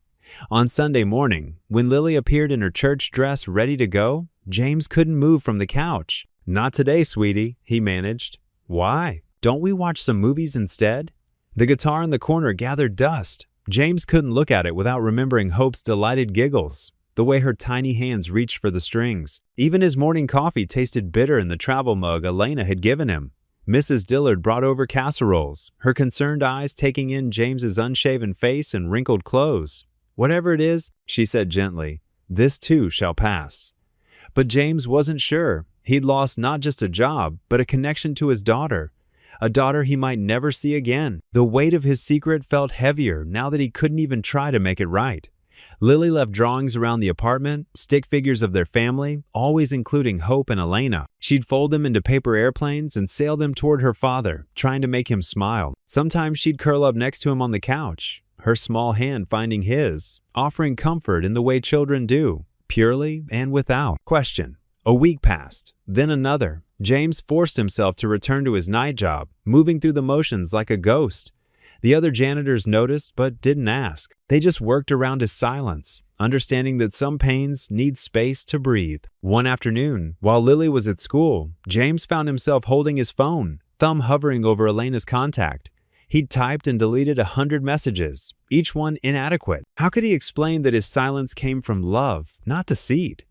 On Sunday morning, when Lily appeared in her church dress ready to go, James couldn't move from the couch. Not today, sweetie, he managed. Why? Don't we watch some movies instead? The guitar in the corner gathered dust. James couldn't look at it without remembering Hope's delighted giggles, the way her tiny hands reached for the strings. Even his morning coffee tasted bitter in the travel mug Elena had given him. Mrs. Dillard brought over casseroles, her concerned eyes taking in James's unshaven face and wrinkled clothes. Whatever it is, she said gently, this too shall pass. But James wasn't sure. He'd lost not just a job, but a connection to his daughter. A daughter he might never see again. The weight of his secret felt heavier now that he couldn't even try to make it right. Lily left drawings around the apartment, stick figures of their family, always including Hope and Elena. She'd fold them into paper airplanes and sail them toward her father, trying to make him smile. Sometimes she'd curl up next to him on the couch, her small hand finding his, offering comfort in the way children do, purely and without question. A week passed, then another. James forced himself to return to his night job, moving through the motions like a ghost. The other janitors noticed but didn't ask. They just worked around his silence, understanding that some pains need space to breathe. One afternoon, while Lily was at school, James found himself holding his phone, thumb hovering over Elena's contact. He'd typed and deleted 100 messages, each one inadequate. How could he explain that his silence came from love, not deceit?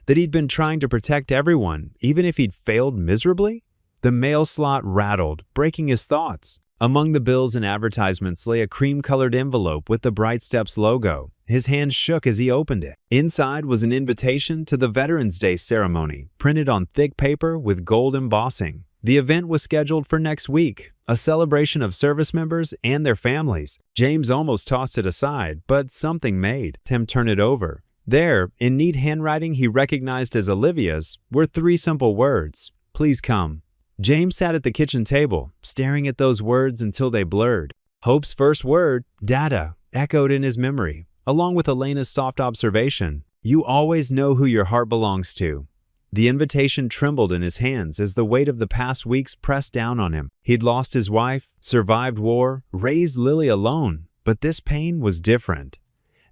That he'd been trying to protect everyone, even if he'd failed miserably? The mail slot rattled, breaking his thoughts. Among the bills and advertisements lay a cream-colored envelope with the Bright Steps logo. His hand shook as he opened it. Inside was an invitation to the Veterans Day ceremony, printed on thick paper with gold embossing. The event was scheduled for next week, a celebration of service members and their families. James almost tossed it aside, but something made Tim turn it over. There, in neat handwriting he recognized as Olivia's, were 3 simple words: "Please come." James sat at the kitchen table, staring at those words until they blurred. Hope's first word, "Dada," echoed in his memory, along with Elena's soft observation, "You always know who your heart belongs to." The invitation trembled in his hands as the weight of the past weeks pressed down on him. He'd lost his wife, survived war, raised Lily alone, but this pain was different.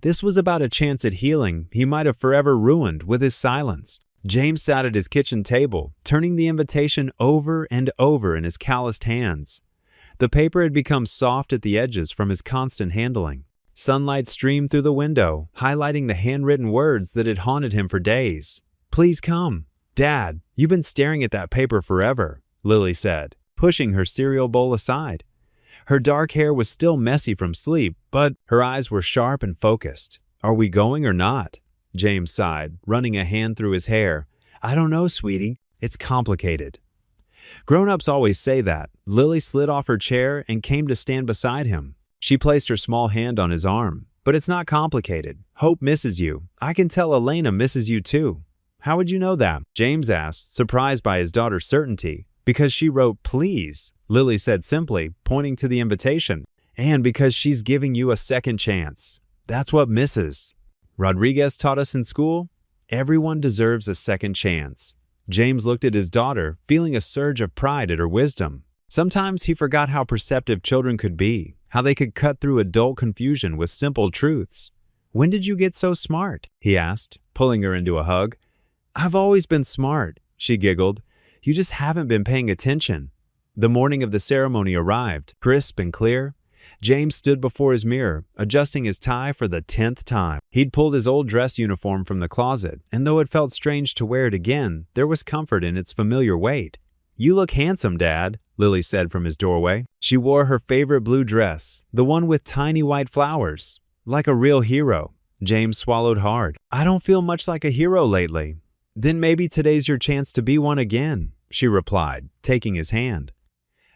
This was about a chance at healing he might have forever ruined with his silence. James sat at his kitchen table, turning the invitation over and over in his calloused hands. The paper had become soft at the edges from his constant handling. Sunlight streamed through the window, highlighting the handwritten words that had haunted him for days. "Please come." "Dad, you've been staring at that paper forever," Lily said, pushing her cereal bowl aside. Her dark hair was still messy from sleep, but her eyes were sharp and focused. "Are we going or not?" James sighed, running a hand through his hair. "I don't know, sweetie. It's complicated." Grown-ups always say that. Lily slid off her chair and came to stand beside him. She placed her small hand on his arm. "But it's not complicated. Hope misses you. I can tell Elena misses you too." "How would you know that?" James asked, surprised by his daughter's certainty. "Because she wrote 'please,'" Lily said simply, pointing to the invitation. "And because she's giving you a second chance. That's what Mrs. Rodriguez taught us in school. Everyone deserves a second chance." James looked at his daughter, feeling a surge of pride at her wisdom. Sometimes he forgot how perceptive children could be, how they could cut through adult confusion with simple truths. "When did you get so smart?" he asked, pulling her into a hug. "I've always been smart," she giggled. "You just haven't been paying attention." The morning of the ceremony arrived, crisp and clear. James stood before his mirror, adjusting his tie for the 10th time. He'd pulled his old dress uniform from the closet, and though it felt strange to wear it again, there was comfort in its familiar weight. "You look handsome, Dad," Lily said from his doorway. She wore her favorite blue dress, the one with tiny white flowers. "Like a real hero." James swallowed hard. "I don't feel much like a hero lately." "Then maybe today's your chance to be one again," she replied, taking his hand.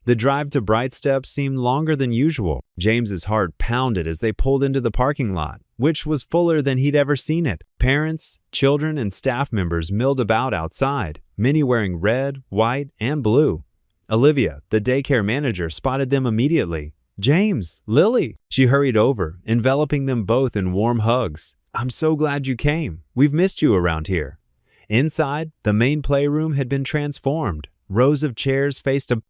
The drive to Bright Steps seemed longer than usual. James's heart pounded as they pulled into the parking lot, which was fuller than he'd ever seen it. Parents, children, and staff members milled about outside, many wearing red, white, and blue. Olivia, the daycare manager, spotted them immediately. "James, Lily!" She hurried over, enveloping them both in warm hugs. "I'm so glad you came. We've missed you around here." Inside, the main playroom had been transformed. Rows of chairs faced a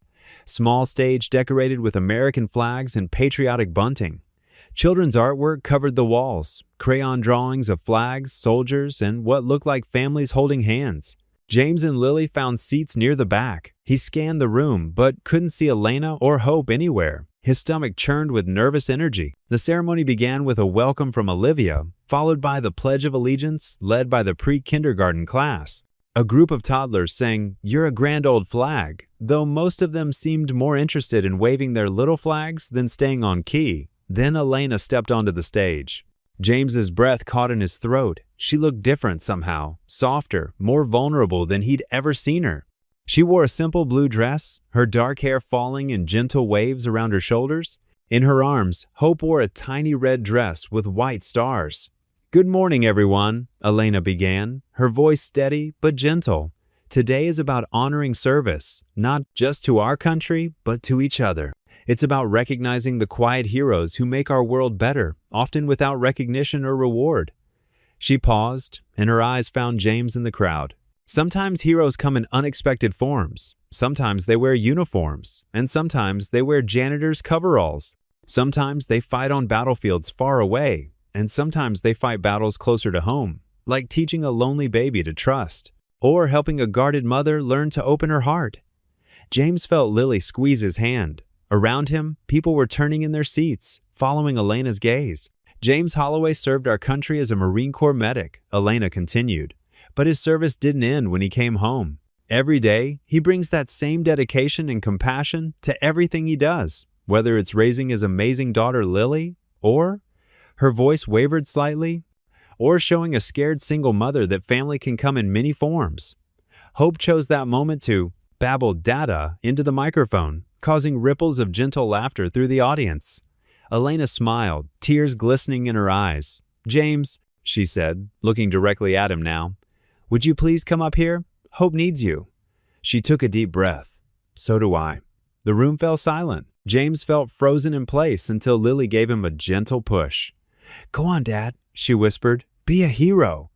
small stage decorated with American flags and patriotic bunting. Children's artwork covered the walls, crayon drawings of flags, soldiers, and what looked like families holding hands. James and Lily found seats near the back. He scanned the room, but couldn't see Elena or Hope anywhere. His stomach churned with nervous energy. The ceremony began with a welcome from Olivia, followed by the Pledge of Allegiance, led by the pre-kindergarten class. A group of toddlers sang, "You're a grand old flag," though most of them seemed more interested in waving their little flags than staying on key. Then Elena stepped onto the stage. James's breath caught in his throat. She looked different somehow, softer, more vulnerable than he'd ever seen her. She wore a simple blue dress, her dark hair falling in gentle waves around her shoulders. In her arms, Hope wore a tiny red dress with white stars. "Good morning, everyone," Elena began, her voice steady but gentle. "Today is about honoring service, not just to our country, but to each other. It's about recognizing the quiet heroes who make our world better, often without recognition or reward." She paused, and her eyes found James in the crowd. Sometimes heroes come in unexpected forms. Sometimes they wear uniforms, and sometimes they wear janitor's coveralls. Sometimes they fight on battlefields far away, and sometimes they fight battles closer to home, like teaching a lonely baby to trust, or helping a guarded mother learn to open her heart. James felt Lily squeeze his hand. Around him, people were turning in their seats, following Elena's gaze. "James Holloway served our country as a Marine Corps medic," Elena continued. "But his service didn't end when he came home. Every day, he brings that same dedication and compassion to everything he does. whether it's raising his amazing daughter Lily, or her voice wavered slightly, or showing a scared single mother that family can come in many forms. Hope chose that moment to babble data into the microphone, causing ripples of gentle laughter through the audience. Elena smiled, tears glistening in her eyes. "James," she said, looking directly at him now, "would you please come up here? Hope needs you." She took a deep breath. "So do I." The room fell silent. James felt frozen in place until Lily gave him a gentle push. "Go on, Dad," she whispered. "Be a hero."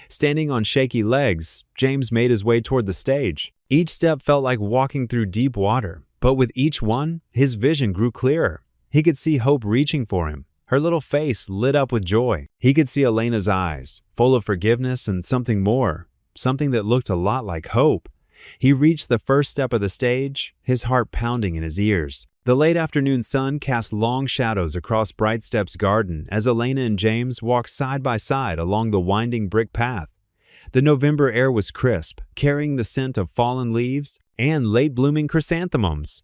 Standing on shaky legs, James made his way toward the stage. Each step felt like walking through deep water, but with each one, his vision grew clearer. He could see Hope reaching for him. Her little face lit up with joy. He could see Elena's eyes, full of forgiveness and something more, something that looked a lot like hope. He reached the first step of the stage, his heart pounding in his ears. The late afternoon sun cast long shadows across Bright Steps Garden as Elena and James walked side by side along the winding brick path. The November air was crisp, carrying the scent of fallen leaves and late-blooming chrysanthemums.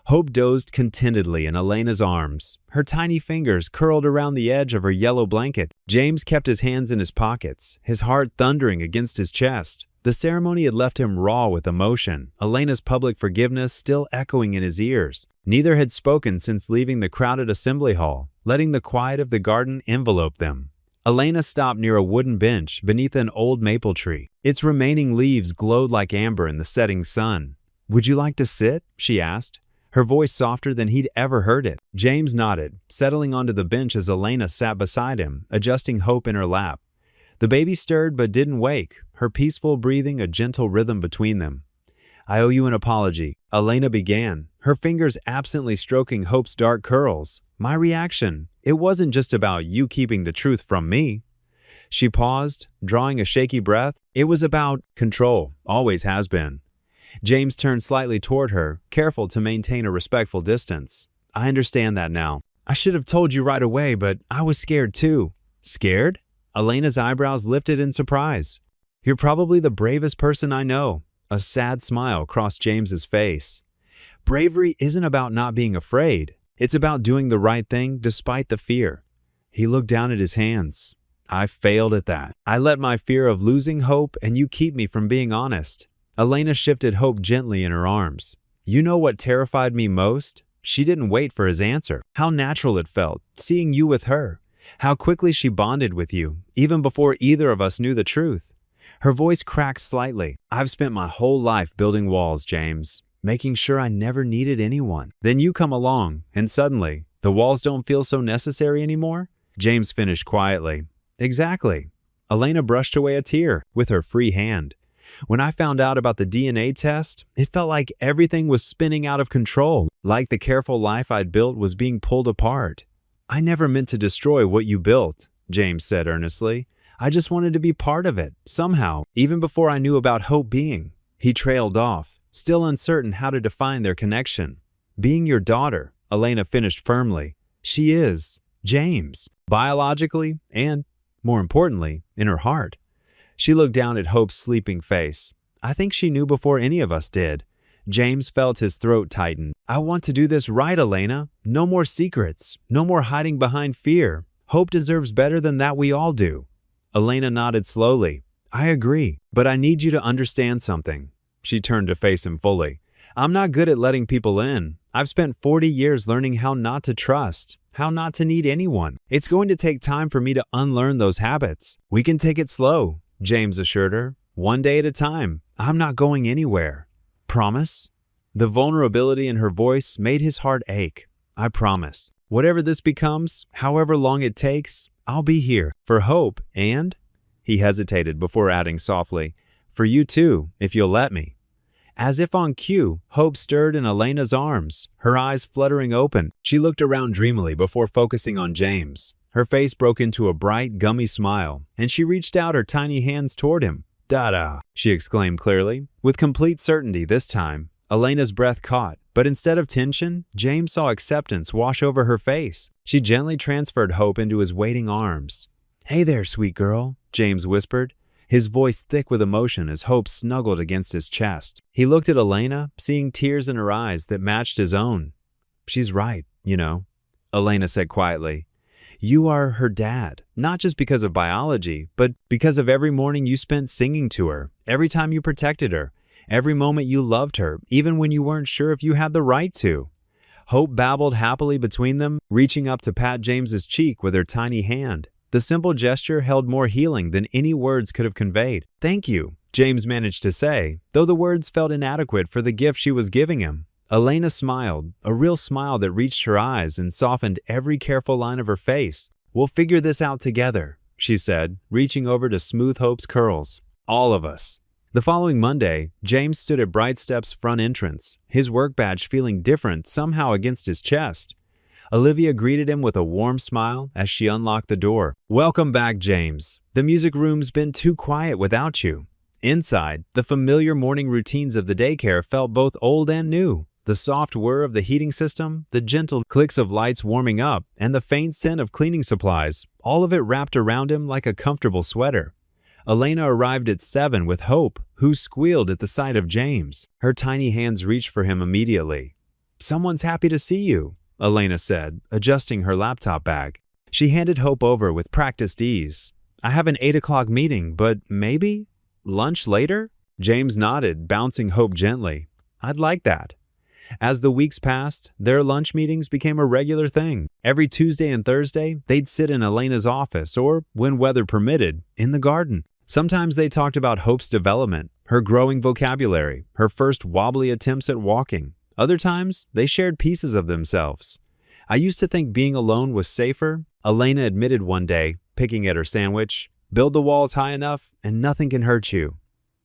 Hope dozed contentedly in Elena's arms, her tiny fingers curled around the edge of her yellow blanket. James kept his hands in his pockets, his heart thundering against his chest. The ceremony had left him raw with emotion, Elena's public forgiveness still echoing in his ears. Neither had spoken since leaving the crowded assembly hall, letting the quiet of the garden envelope them. Elena stopped near a wooden bench beneath an old maple tree. Its remaining leaves glowed like amber in the setting sun. "Would you like to sit?" she asked, her voice softer than he'd ever heard it. James nodded, settling onto the bench as Elena sat beside him, adjusting Hope in her lap. The baby stirred but didn't wake, her peaceful breathing a gentle rhythm between them. "I owe you an apology," Elena began, her fingers absently stroking Hope's dark curls. "My reaction, it wasn't just about you keeping the truth from me." She paused, drawing a shaky breath. "It was about control, always has been." James turned slightly toward her, careful to maintain a respectful distance. "I understand that now. I should have told you right away, but I was scared too." "Scared?" Elena's eyebrows lifted in surprise. "You're probably the bravest person I know." A sad smile crossed James's face. "Bravery isn't about not being afraid. It's about doing the right thing despite the fear." He looked down at his hands. "I failed at that. I let my fear of losing Hope and you keep me from being honest." Elena shifted Hope gently in her arms. "You know what terrified me most?" She didn't wait for his answer. "How natural it felt, seeing you with her. How quickly she bonded with you, even before either of us knew the truth." Her voice cracked slightly. "I've spent my whole life building walls, James, making sure I never needed anyone. Then you come along, and suddenly, the walls don't feel so necessary anymore?" James finished quietly. "Exactly." Elena brushed away a tear with her free hand. "When I found out about the DNA test, it felt like everything was spinning out of control, like the careful life I'd built was being pulled apart." "I never meant to destroy what you built," James said earnestly. "I just wanted to be part of it, somehow, even before I knew about Hope being." He trailed off, still uncertain how to define their connection. "Being your daughter," Elena finished firmly. "She is, James, biologically and, more importantly, in her heart." She looked down at Hope's sleeping face. "I think she knew before any of us did." James felt his throat tighten. "I want to do this right, Elena. No more secrets. No more hiding behind fear. Hope deserves better than that, we all do." Elena nodded slowly. "I agree, but I need you to understand something." She turned to face him fully. "I'm not good at letting people in. I've spent 40 years learning how not to trust, how not to need anyone. It's going to take time for me to unlearn those habits." "We can take it slow," James assured her. "One day at a time. I'm not going anywhere." "Promise?" The vulnerability in her voice made his heart ache. "I promise. Whatever this becomes, however long it takes, I'll be here for Hope and—" He hesitated before adding softly, "for you too, if you'll let me." As if on cue, Hope stirred in Elena's arms, her eyes fluttering open. She looked around dreamily before focusing on James. Her face broke into a bright, gummy smile, and she reached out her tiny hands toward him. "Da-da," she exclaimed clearly, with complete certainty this time. Elena's breath caught, but instead of tension, James saw acceptance wash over her face. She gently transferred Hope into his waiting arms. "Hey there, sweet girl," James whispered, his voice thick with emotion as Hope snuggled against his chest. He looked at Elena, seeing tears in her eyes that matched his own. She's right, Elena said quietly. You are her dad, not just because of biology, but because of every morning you spent singing to her, every time you protected her, every moment you loved her, even when you weren't sure if you had the right to. Hope babbled happily between them, reaching up to pat James's cheek with her tiny hand. The simple gesture held more healing than any words could have conveyed. Thank you, James managed to say, though the words felt inadequate for the gift she was giving him. Elena smiled, a real smile that reached her eyes and softened every careful line of her face. We'll figure this out together, she said, reaching over to smooth Hope's curls. All of us. The following Monday, James stood at Bright Step's front entrance, his work badge feeling different somehow against his chest. Olivia greeted him with a warm smile as she unlocked the door. Welcome back, James. The music room's been too quiet without you. Inside, the familiar morning routines of the daycare felt both old and new. The soft whir of the heating system, the gentle clicks of lights warming up, and the faint scent of cleaning supplies, all of it wrapped around him like a comfortable sweater. Elena arrived at 7 with Hope, who squealed at the sight of James. Her tiny hands reached for him immediately. Someone's happy to see you, Elena said, adjusting her laptop bag. She handed Hope over with practiced ease. I have an 8 o'clock meeting, but maybe? Lunch later? James nodded, bouncing Hope gently. I'd like that. As the weeks passed, their lunch meetings became a regular thing. Every Tuesday and Thursday, they'd sit in Elena's office or, when weather permitted, in the garden. Sometimes they talked about Hope's development, her growing vocabulary, her first wobbly attempts at walking. Other times, they shared pieces of themselves. I used to think being alone was safer, Elena admitted one day, picking at her sandwich. Build the walls high enough, and nothing can hurt you.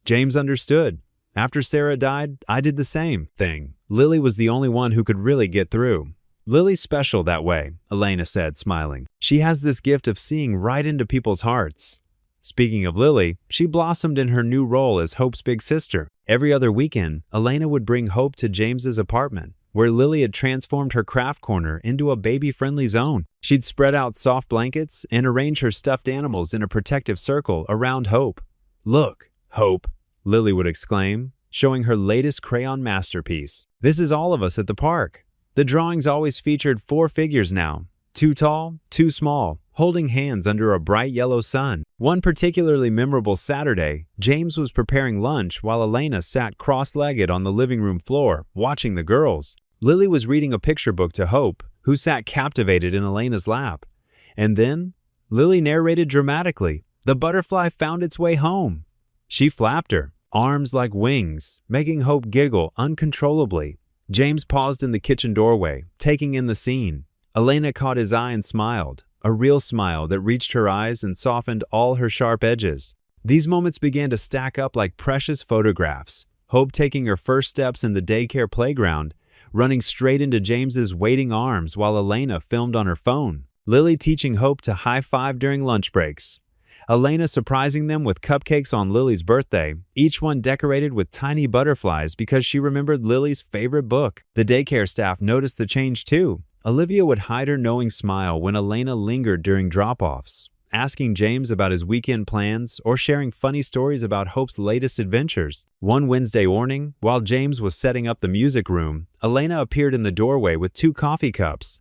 James understood. After Sarah died, I did the same thing. Lily was the only one who could really get through. Lily's special that way, Elena said, smiling. She has this gift of seeing right into people's hearts. Speaking of Lily, she blossomed in her new role as Hope's big sister. Every other weekend, Elena would bring Hope to James's apartment, where Lily had transformed her craft corner into a baby-friendly zone. She'd spread out soft blankets and arrange her stuffed animals in a protective circle around Hope. Look, Hope, Lily would exclaim, showing her latest crayon masterpiece. This is all of us at the park. The drawings always featured 4 figures now, 2 tall, 2 small, holding hands under a bright yellow sun. One particularly memorable Saturday, James was preparing lunch while Elena sat cross-legged on the living room floor, watching the girls. Lily was reading a picture book to Hope, who sat captivated in Elena's lap. And then, Lily narrated dramatically, the butterfly found its way home. She flapped her, arms like wings, making Hope giggle uncontrollably. James paused in the kitchen doorway, taking in the scene. Elena caught his eye and smiled, a real smile that reached her eyes and softened all her sharp edges. These moments began to stack up like precious photographs. Hope taking her first steps in the daycare playground, running straight into James's waiting arms while Elena filmed on her phone. Lily teaching Hope to high-five during lunch breaks. Elena surprising them with cupcakes on Lily's birthday, each one decorated with tiny butterflies because she remembered Lily's favorite book. The daycare staff noticed the change too. Olivia would hide her knowing smile when Elena lingered during drop-offs, asking James about his weekend plans or sharing funny stories about Hope's latest adventures. One Wednesday morning, while James was setting up the music room, Elena appeared in the doorway with 2 coffee cups.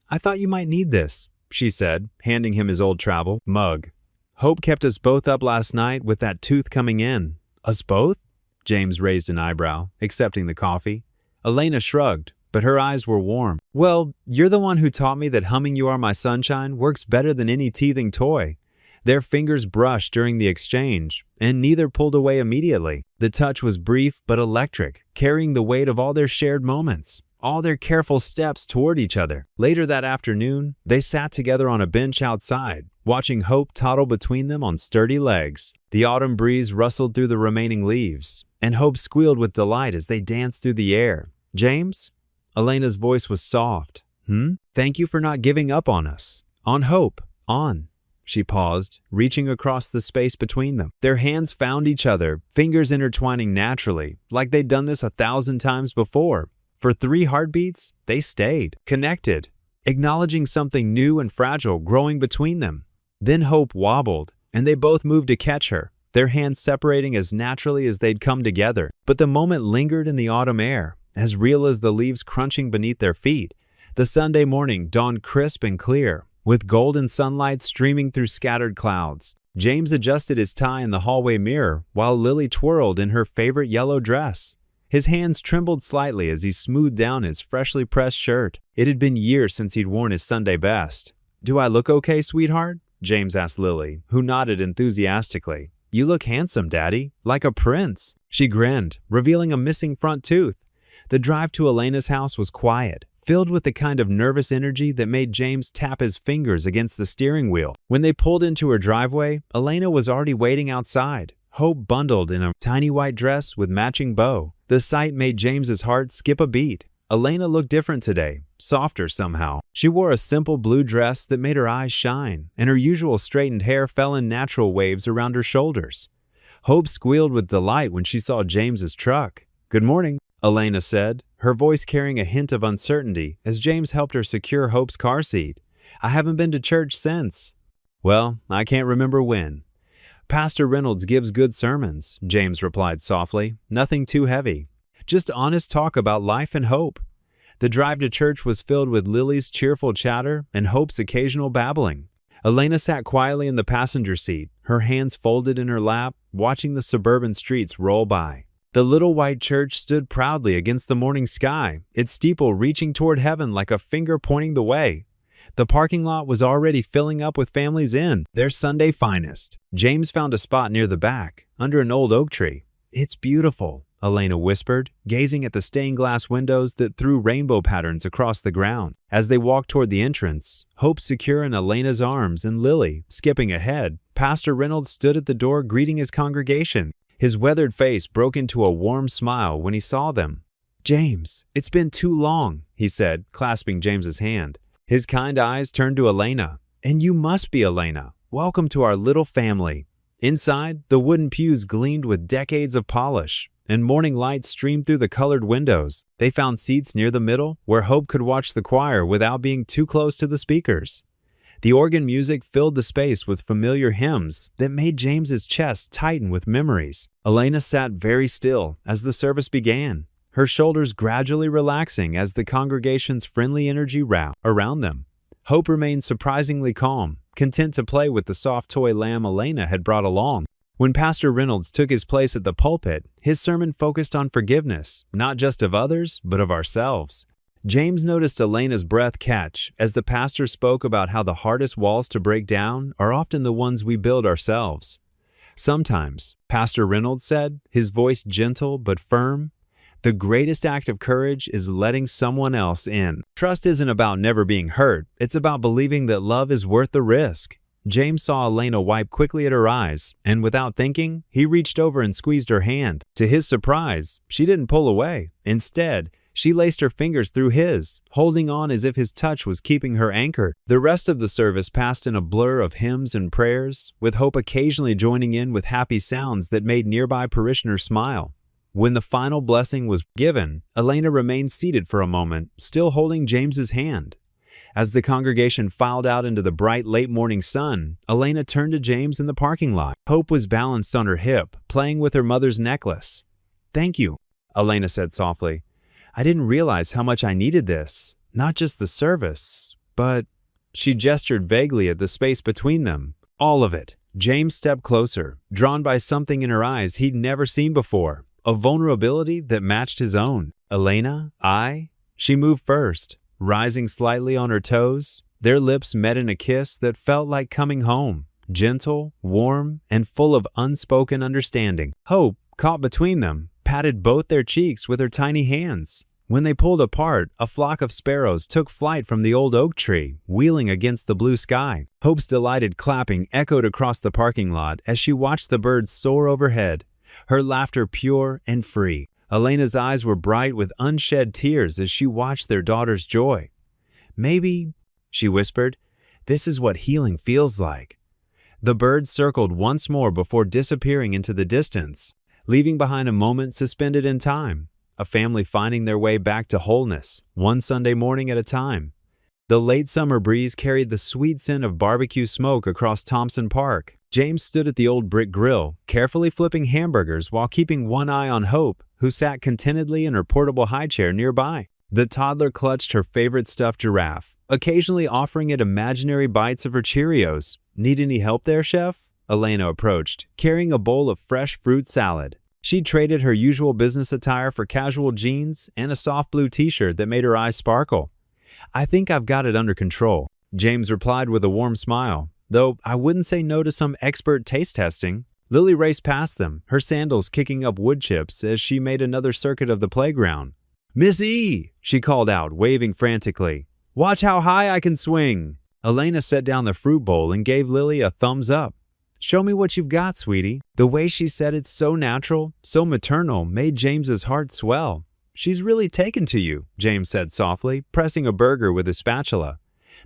I thought you might need this, she said, handing him his old travel mug. Hope kept us both up last night with that tooth coming in. Us both? James raised an eyebrow, accepting the coffee. Elena shrugged, but her eyes were warm. Well, you're the one who taught me that humming You Are My Sunshine works better than any teething toy. Their fingers brushed during the exchange, and neither pulled away immediately. The touch was brief but electric, carrying the weight of all their shared moments, all their careful steps toward each other. Later that afternoon, they sat together on a bench outside, watching Hope toddle between them on sturdy legs. The autumn breeze rustled through the remaining leaves, and Hope squealed with delight as they danced through the air. James? Elena's voice was soft. Thank you for not giving up on us. On Hope. On. She paused, reaching across the space between them. Their hands found each other, fingers intertwining naturally, like they'd done this 1,000 times before. For 3 heartbeats, they stayed, connected, acknowledging something new and fragile growing between them. Then Hope wobbled, and they both moved to catch her, their hands separating as naturally as they'd come together. But the moment lingered in the autumn air, as real as the leaves crunching beneath their feet. The Sunday morning dawned crisp and clear, with golden sunlight streaming through scattered clouds. James adjusted his tie in the hallway mirror while Lily twirled in her favorite yellow dress. His hands trembled slightly as he smoothed down his freshly pressed shirt. It had been years since he'd worn his Sunday best. "Do I look okay, sweetheart?" James asked Lily, who nodded enthusiastically. "You look handsome, Daddy, like a prince." She grinned, revealing a missing front tooth. The drive to Elena's house was quiet, filled with the kind of nervous energy that made James tap his fingers against the steering wheel. When they pulled into her driveway, Elena was already waiting outside, Hope bundled in a tiny white dress with matching bow. The sight made James's heart skip a beat. Elena looked different today, softer somehow. She wore a simple blue dress that made her eyes shine, and her usual straightened hair fell in natural waves around her shoulders. Hope squealed with delight when she saw James's truck. "Good morning," Elena said, her voice carrying a hint of uncertainty as James helped her secure Hope's car seat. "I haven't been to church since." "Well, I can't remember when." "Pastor Reynolds gives good sermons," James replied softly. "Nothing too heavy. Just honest talk about life and hope." The drive to church was filled with Lily's cheerful chatter and Hope's occasional babbling. Elena sat quietly in the passenger seat, her hands folded in her lap, watching the suburban streets roll by. The little white church stood proudly against the morning sky, its steeple reaching toward heaven like a finger pointing the way. The parking lot was already filling up with families in their Sunday finest. James found a spot near the back, under an old oak tree. "It's beautiful," Elena whispered, gazing at the stained glass windows that threw rainbow patterns across the ground. As they walked toward the entrance, Hope secure in Elena's arms and Lily, skipping ahead, Pastor Reynolds stood at the door greeting his congregation. His weathered face broke into a warm smile when he saw them. "James, it's been too long," he said, clasping James's hand. His kind eyes turned to Elena. "And you must be Elena. Welcome to our little family." Inside, the wooden pews gleamed with decades of polish, and morning light streamed through the colored windows. They found seats near the middle, where Hope could watch the choir without being too close to the speakers. The organ music filled the space with familiar hymns that made James's chest tighten with memories. Elena sat very still as the service began, her shoulders gradually relaxing as the congregation's friendly energy wrapped around them. Hope remained surprisingly calm, content to play with the soft toy lamb Elena had brought along. When Pastor Reynolds took his place at the pulpit, his sermon focused on forgiveness, not just of others, but of ourselves. James noticed Elena's breath catch as the pastor spoke about how the hardest walls to break down are often the ones we build ourselves. Sometimes, Pastor Reynolds said, his voice gentle but firm, the greatest act of courage is letting someone else in. Trust isn't about never being hurt, it's about believing that love is worth the risk. James saw Elena wipe quickly at her eyes, and without thinking, he reached over and squeezed her hand. To his surprise, she didn't pull away. Instead, she laced her fingers through his, holding on as if his touch was keeping her anchored. The rest of the service passed in a blur of hymns and prayers, with Hope occasionally joining in with happy sounds that made nearby parishioners smile. When the final blessing was given, Elena remained seated for a moment, still holding James's hand. As the congregation filed out into the bright late morning sun, Elena turned to James in the parking lot. Hope was balanced on her hip, playing with her mother's necklace. "Thank you," Elena said softly. "I didn't realize how much I needed this. Not just the service, but..." She gestured vaguely at the space between them. "All of it." James stepped closer, drawn by something in her eyes he'd never seen before, a vulnerability that matched his own. "Elena, She moved first, rising slightly on her toes. Their lips met in a kiss that felt like coming home, gentle, warm, and full of unspoken understanding. Hope, caught between them, patted both their cheeks with her tiny hands. When they pulled apart, a flock of sparrows took flight from the old oak tree, wheeling against the blue sky. Hope's delighted clapping echoed across the parking lot as she watched the birds soar overhead, her laughter pure and free. Elena's eyes were bright with unshed tears as she watched their daughter's joy. "Maybe," she whispered, "this is what healing feels like." The birds circled once more before disappearing into the distance, leaving behind a moment suspended in time, a family finding their way back to wholeness, one Sunday morning at a time. The late summer breeze carried the sweet scent of barbecue smoke across Thompson Park. James stood at the old brick grill, carefully flipping hamburgers while keeping one eye on Hope, who sat contentedly in her portable high chair nearby. The toddler clutched her favorite stuffed giraffe, occasionally offering it imaginary bites of her Cheerios. "Need any help there, chef?" Elena approached, carrying a bowl of fresh fruit salad. She traded her usual business attire for casual jeans and a soft blue t-shirt that made her eyes sparkle. "I think I've got it under control," James replied with a warm smile, "though I wouldn't say no to some expert taste testing." Lily raced past them, her sandals kicking up wood chips as she made another circuit of the playground. "Miss E!" she called out, waving frantically. "Watch how high I can swing!" Elena set down the fruit bowl and gave Lily a thumbs up. "Show me what you've got, sweetie." The way she said it so natural, so maternal, made James's heart swell. "She's really taken to you," James said softly, pressing a burger with his spatula.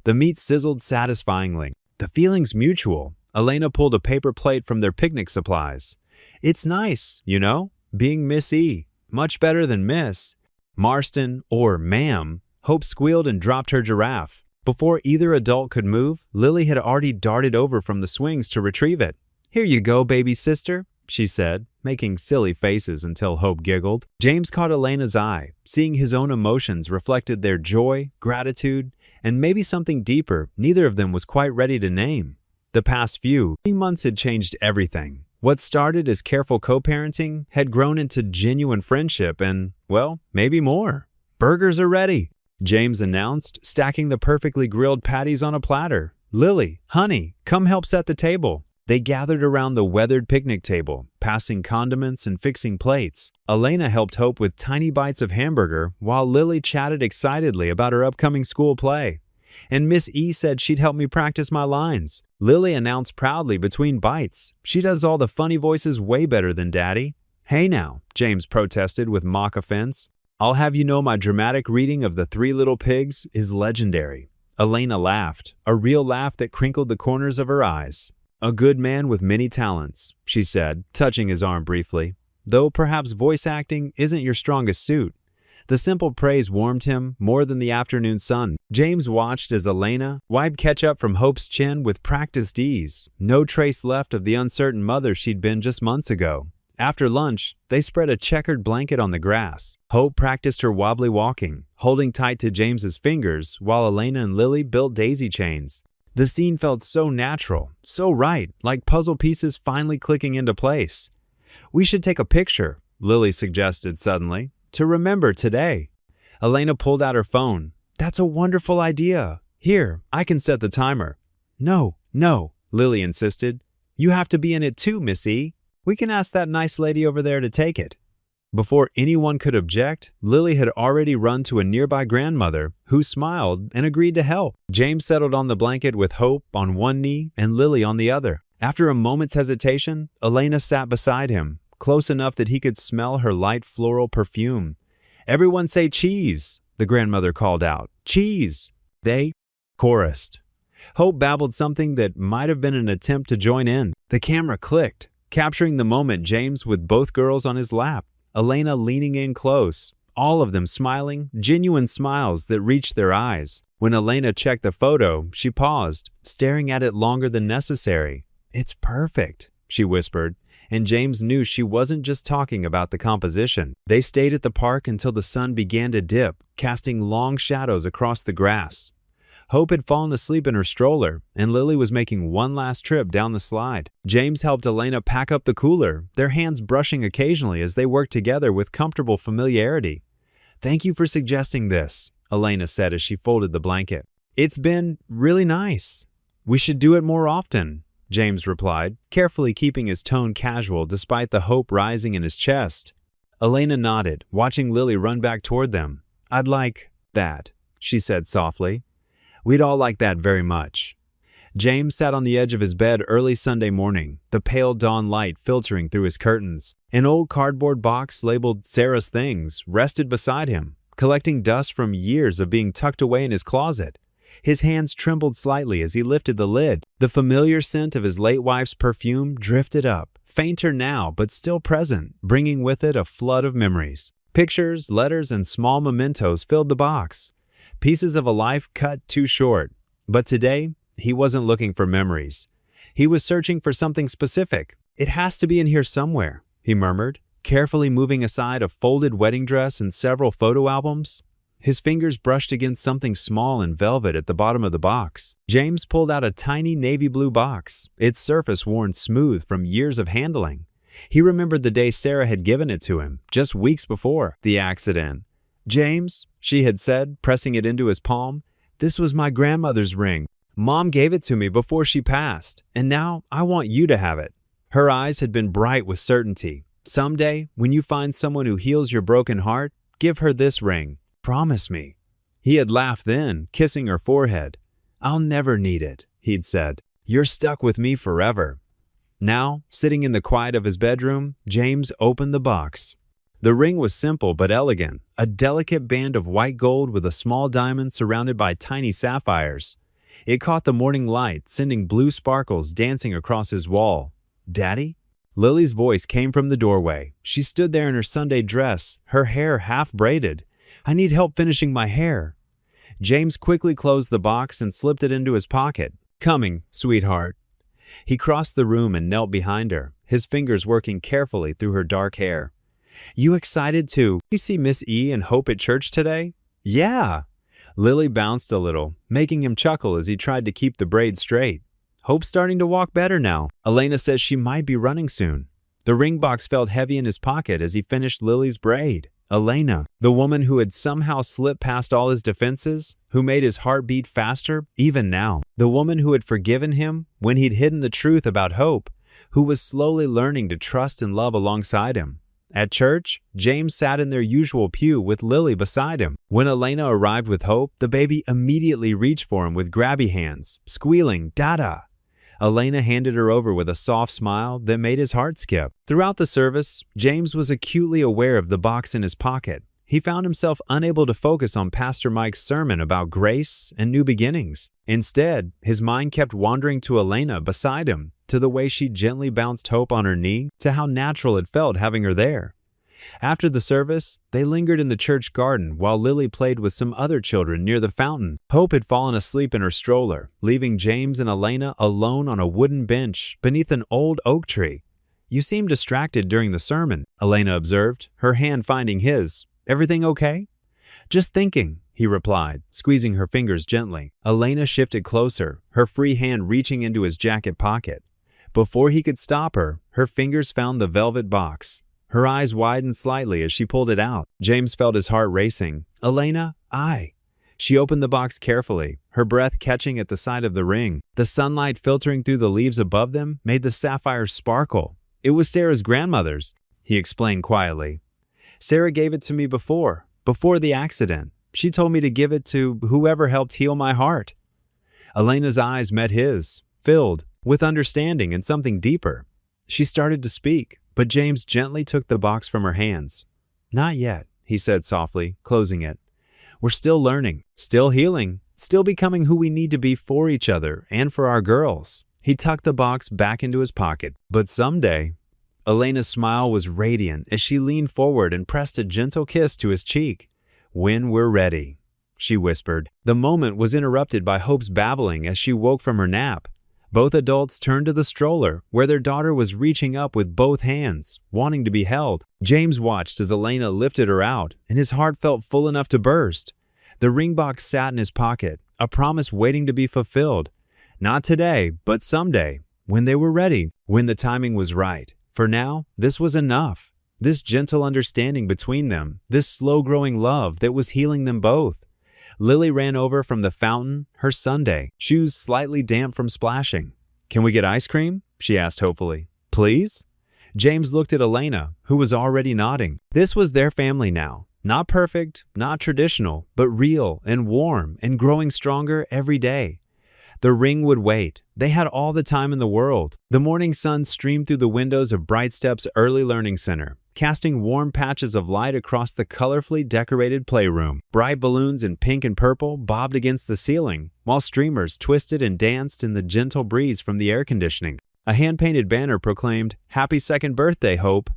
The meat sizzled satisfyingly. "The feeling's mutual." Elena pulled a paper plate from their picnic supplies. "It's nice, you know, being Miss E. Much better than Miss Marston or Ma'am." Hope squealed and dropped her giraffe. Before either adult could move, Lily had already darted over from the swings to retrieve it. "Here you go, baby sister," she said, making silly faces until Hope giggled. James caught Elena's eye, seeing his own emotions reflected their joy, gratitude, and maybe something deeper neither of them was quite ready to name. The past few months had changed everything. What started as careful co-parenting had grown into genuine friendship and, well, maybe more. "Burgers are ready," James announced, stacking the perfectly grilled patties on a platter. "Lily, honey, come help set the table." They gathered around the weathered picnic table, passing condiments and fixing plates. Elena helped Hope with tiny bites of hamburger, while Lily chatted excitedly about her upcoming school play. "And Miss E said she'd help me practice my lines," Lily announced proudly between bites. "She does all the funny voices way better than Daddy." "Hey now," James protested with mock offense. "I'll have you know my dramatic reading of The Three Little Pigs is legendary." Elena laughed, a real laugh that crinkled the corners of her eyes. "A good man with many talents," she said, touching his arm briefly. "Though perhaps voice acting isn't your strongest suit." The simple praise warmed him more than the afternoon sun. James watched as Elena wiped ketchup from Hope's chin with practiced ease, no trace left of the uncertain mother she'd been just months ago. After lunch, they spread a checkered blanket on the grass. Hope practiced her wobbly walking, holding tight to James's fingers, while Elena and Lily built daisy chains. The scene felt so natural, so right, like puzzle pieces finally clicking into place. "We should take a picture," Lily suggested suddenly, "to remember today." Elena pulled out her phone. "That's a wonderful idea. Here, I can set the timer." No, Lily insisted. "You have to be in it too, Miss E. We can ask that nice lady over there to take it." Before anyone could object, Lily had already run to a nearby grandmother, who smiled and agreed to help. James settled on the blanket with Hope on one knee and Lily on the other. After a moment's hesitation, Elena sat beside him, close enough that he could smell her light floral perfume. "Everyone say cheese," the grandmother called out. "Cheese!" They chorused. Hope babbled something that might have been an attempt to join in. The camera clicked, capturing the moment James with both girls on his lap, Elena leaning in close, all of them smiling, genuine smiles that reached their eyes. When Elena checked the photo, she paused, staring at it longer than necessary. "It's perfect," she whispered, and James knew she wasn't just talking about the composition. They stayed at the park until the sun began to dip, casting long shadows across the grass. Hope had fallen asleep in her stroller, and Lily was making one last trip down the slide. James helped Elena pack up the cooler, their hands brushing occasionally as they worked together with comfortable familiarity. "Thank you for suggesting this," Elena said as she folded the blanket. "It's been really nice." "We should do it more often," James replied, carefully keeping his tone casual despite the hope rising in his chest. Elena nodded, watching Lily run back toward them. "I'd like that," she said softly. "We'd all like that very much." James sat on the edge of his bed early Sunday morning, the pale dawn light filtering through his curtains. An old cardboard box labeled Sarah's Things rested beside him, collecting dust from years of being tucked away in his closet. His hands trembled slightly as he lifted the lid. The familiar scent of his late wife's perfume drifted up, fainter now but still present, bringing with it a flood of memories. Pictures, letters, and small mementos filled the box. Pieces of a life cut too short. But today, he wasn't looking for memories. He was searching for something specific. "It has to be in here somewhere," he murmured, carefully moving aside a folded wedding dress and several photo albums. His fingers brushed against something small in velvet at the bottom of the box. James pulled out a tiny navy blue box, its surface worn smooth from years of handling. He remembered the day Sarah had given it to him, just weeks before the accident. "James," she had said, pressing it into his palm, "this was my grandmother's ring. Mom gave it to me before she passed, and now I want you to have it." Her eyes had been bright with certainty. "Someday, when you find someone who heals your broken heart, give her this ring. Promise me." He had laughed then, kissing her forehead. "I'll never need it," he'd said. "You're stuck with me forever." Now, sitting in the quiet of his bedroom, James opened the box. The ring was simple but elegant, a delicate band of white gold with a small diamond surrounded by tiny sapphires. It caught the morning light, sending blue sparkles dancing across his wall. "Daddy?" Lily's voice came from the doorway. She stood there in her Sunday dress, her hair half braided. "I need help finishing my hair." James quickly closed the box and slipped it into his pocket. "Coming, sweetheart." He crossed the room and knelt behind her, his fingers working carefully through her dark hair. "You excited to see Miss E and Hope at church today?" "Yeah." Lily bounced a little, making him chuckle as he tried to keep the braid straight. "Hope's starting to walk better now. Elena says she might be running soon." The ring box felt heavy in his pocket as he finished Lily's braid. Elena, the woman who had somehow slipped past all his defenses, who made his heart beat faster, even now. The woman who had forgiven him when he'd hidden the truth about Hope, who was slowly learning to trust and love alongside him. At church, James sat in their usual pew with Lily beside him. When Elena arrived with Hope, the baby immediately reached for him with grabby hands, squealing, "Dada!" Elena handed her over with a soft smile that made his heart skip. Throughout the service, James was acutely aware of the box in his pocket. He found himself unable to focus on Pastor Mike's sermon about grace and new beginnings. Instead, his mind kept wandering to Elena beside him, to the way she gently bounced Hope on her knee, to how natural it felt having her there. After the service, they lingered in the church garden while Lily played with some other children near the fountain. Hope had fallen asleep in her stroller, leaving James and Elena alone on a wooden bench beneath an old oak tree. "You seemed distracted during the sermon," Elena observed, her hand finding his. "Everything okay?" "Just thinking," he replied, squeezing her fingers gently. Elena shifted closer, her free hand reaching into his jacket pocket. Before he could stop her, her fingers found the velvet box. Her eyes widened slightly as she pulled it out. James felt his heart racing. "Elena, I." She opened the box carefully, her breath catching at the side of the ring. The sunlight filtering through the leaves above them made the sapphires sparkle. "It was Sarah's grandmother's," he explained quietly. "Sarah gave it to me before the accident. She told me to give it to whoever helped heal my heart." Elena's eyes met his, filled with understanding and something deeper. She started to speak, but James gently took the box from her hands. "Not yet," he said softly, closing it. "We're still learning, still healing, still becoming who we need to be for each other and for our girls." He tucked the box back into his pocket. "But someday." Elena's smile was radiant as she leaned forward and pressed a gentle kiss to his cheek. "When we're ready," she whispered. The moment was interrupted by Hope's babbling as she woke from her nap. Both adults turned to the stroller, where their daughter was reaching up with both hands, wanting to be held. James watched as Elena lifted her out, and his heart felt full enough to burst. The ring box sat in his pocket, a promise waiting to be fulfilled. Not today, but someday, when they were ready, when the timing was right. For now, this was enough. This gentle understanding between them, this slow-growing love that was healing them both. Lily ran over from the fountain, her Sunday, shoes slightly damp from splashing. "Can we get ice cream?" she asked hopefully. "Please?" James looked at Elena, who was already nodding. This was their family now. Not perfect, not traditional, but real and warm and growing stronger every day. The ring would wait. They had all the time in the world. The morning sun streamed through the windows of Bright Steps Early Learning Center, casting warm patches of light across the colorfully decorated playroom. Bright balloons in pink and purple bobbed against the ceiling, while streamers twisted and danced in the gentle breeze from the air conditioning. A hand-painted banner proclaimed, "Happy Second Birthday, Hope."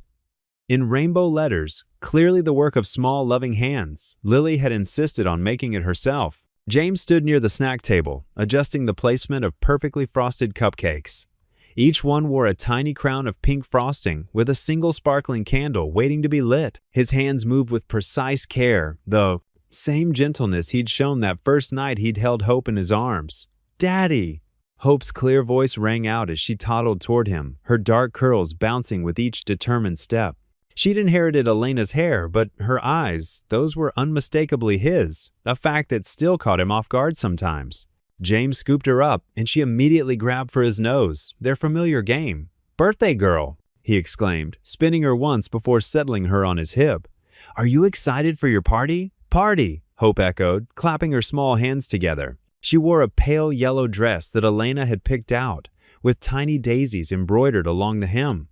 In rainbow letters, clearly the work of small, loving hands, Lily had insisted on making it herself. James stood near the snack table, adjusting the placement of perfectly frosted cupcakes. Each one wore a tiny crown of pink frosting with a single sparkling candle waiting to be lit. His hands moved with precise care, the Same gentleness he'd shown that first night he'd held Hope in his arms. "Daddy!" Hope's clear voice rang out as she toddled toward him, her dark curls bouncing with each determined step. She'd inherited Elena's hair, but her eyes, those were unmistakably his, a fact that still caught him off guard sometimes. James scooped her up, and she immediately grabbed for his nose, their familiar game. "Birthday girl!" he exclaimed, spinning her once before settling her on his hip. "Are you excited for your party?" "Party!" Hope echoed, clapping her small hands together. She wore a pale yellow dress that Elena had picked out, with tiny daisies embroidered along the hem.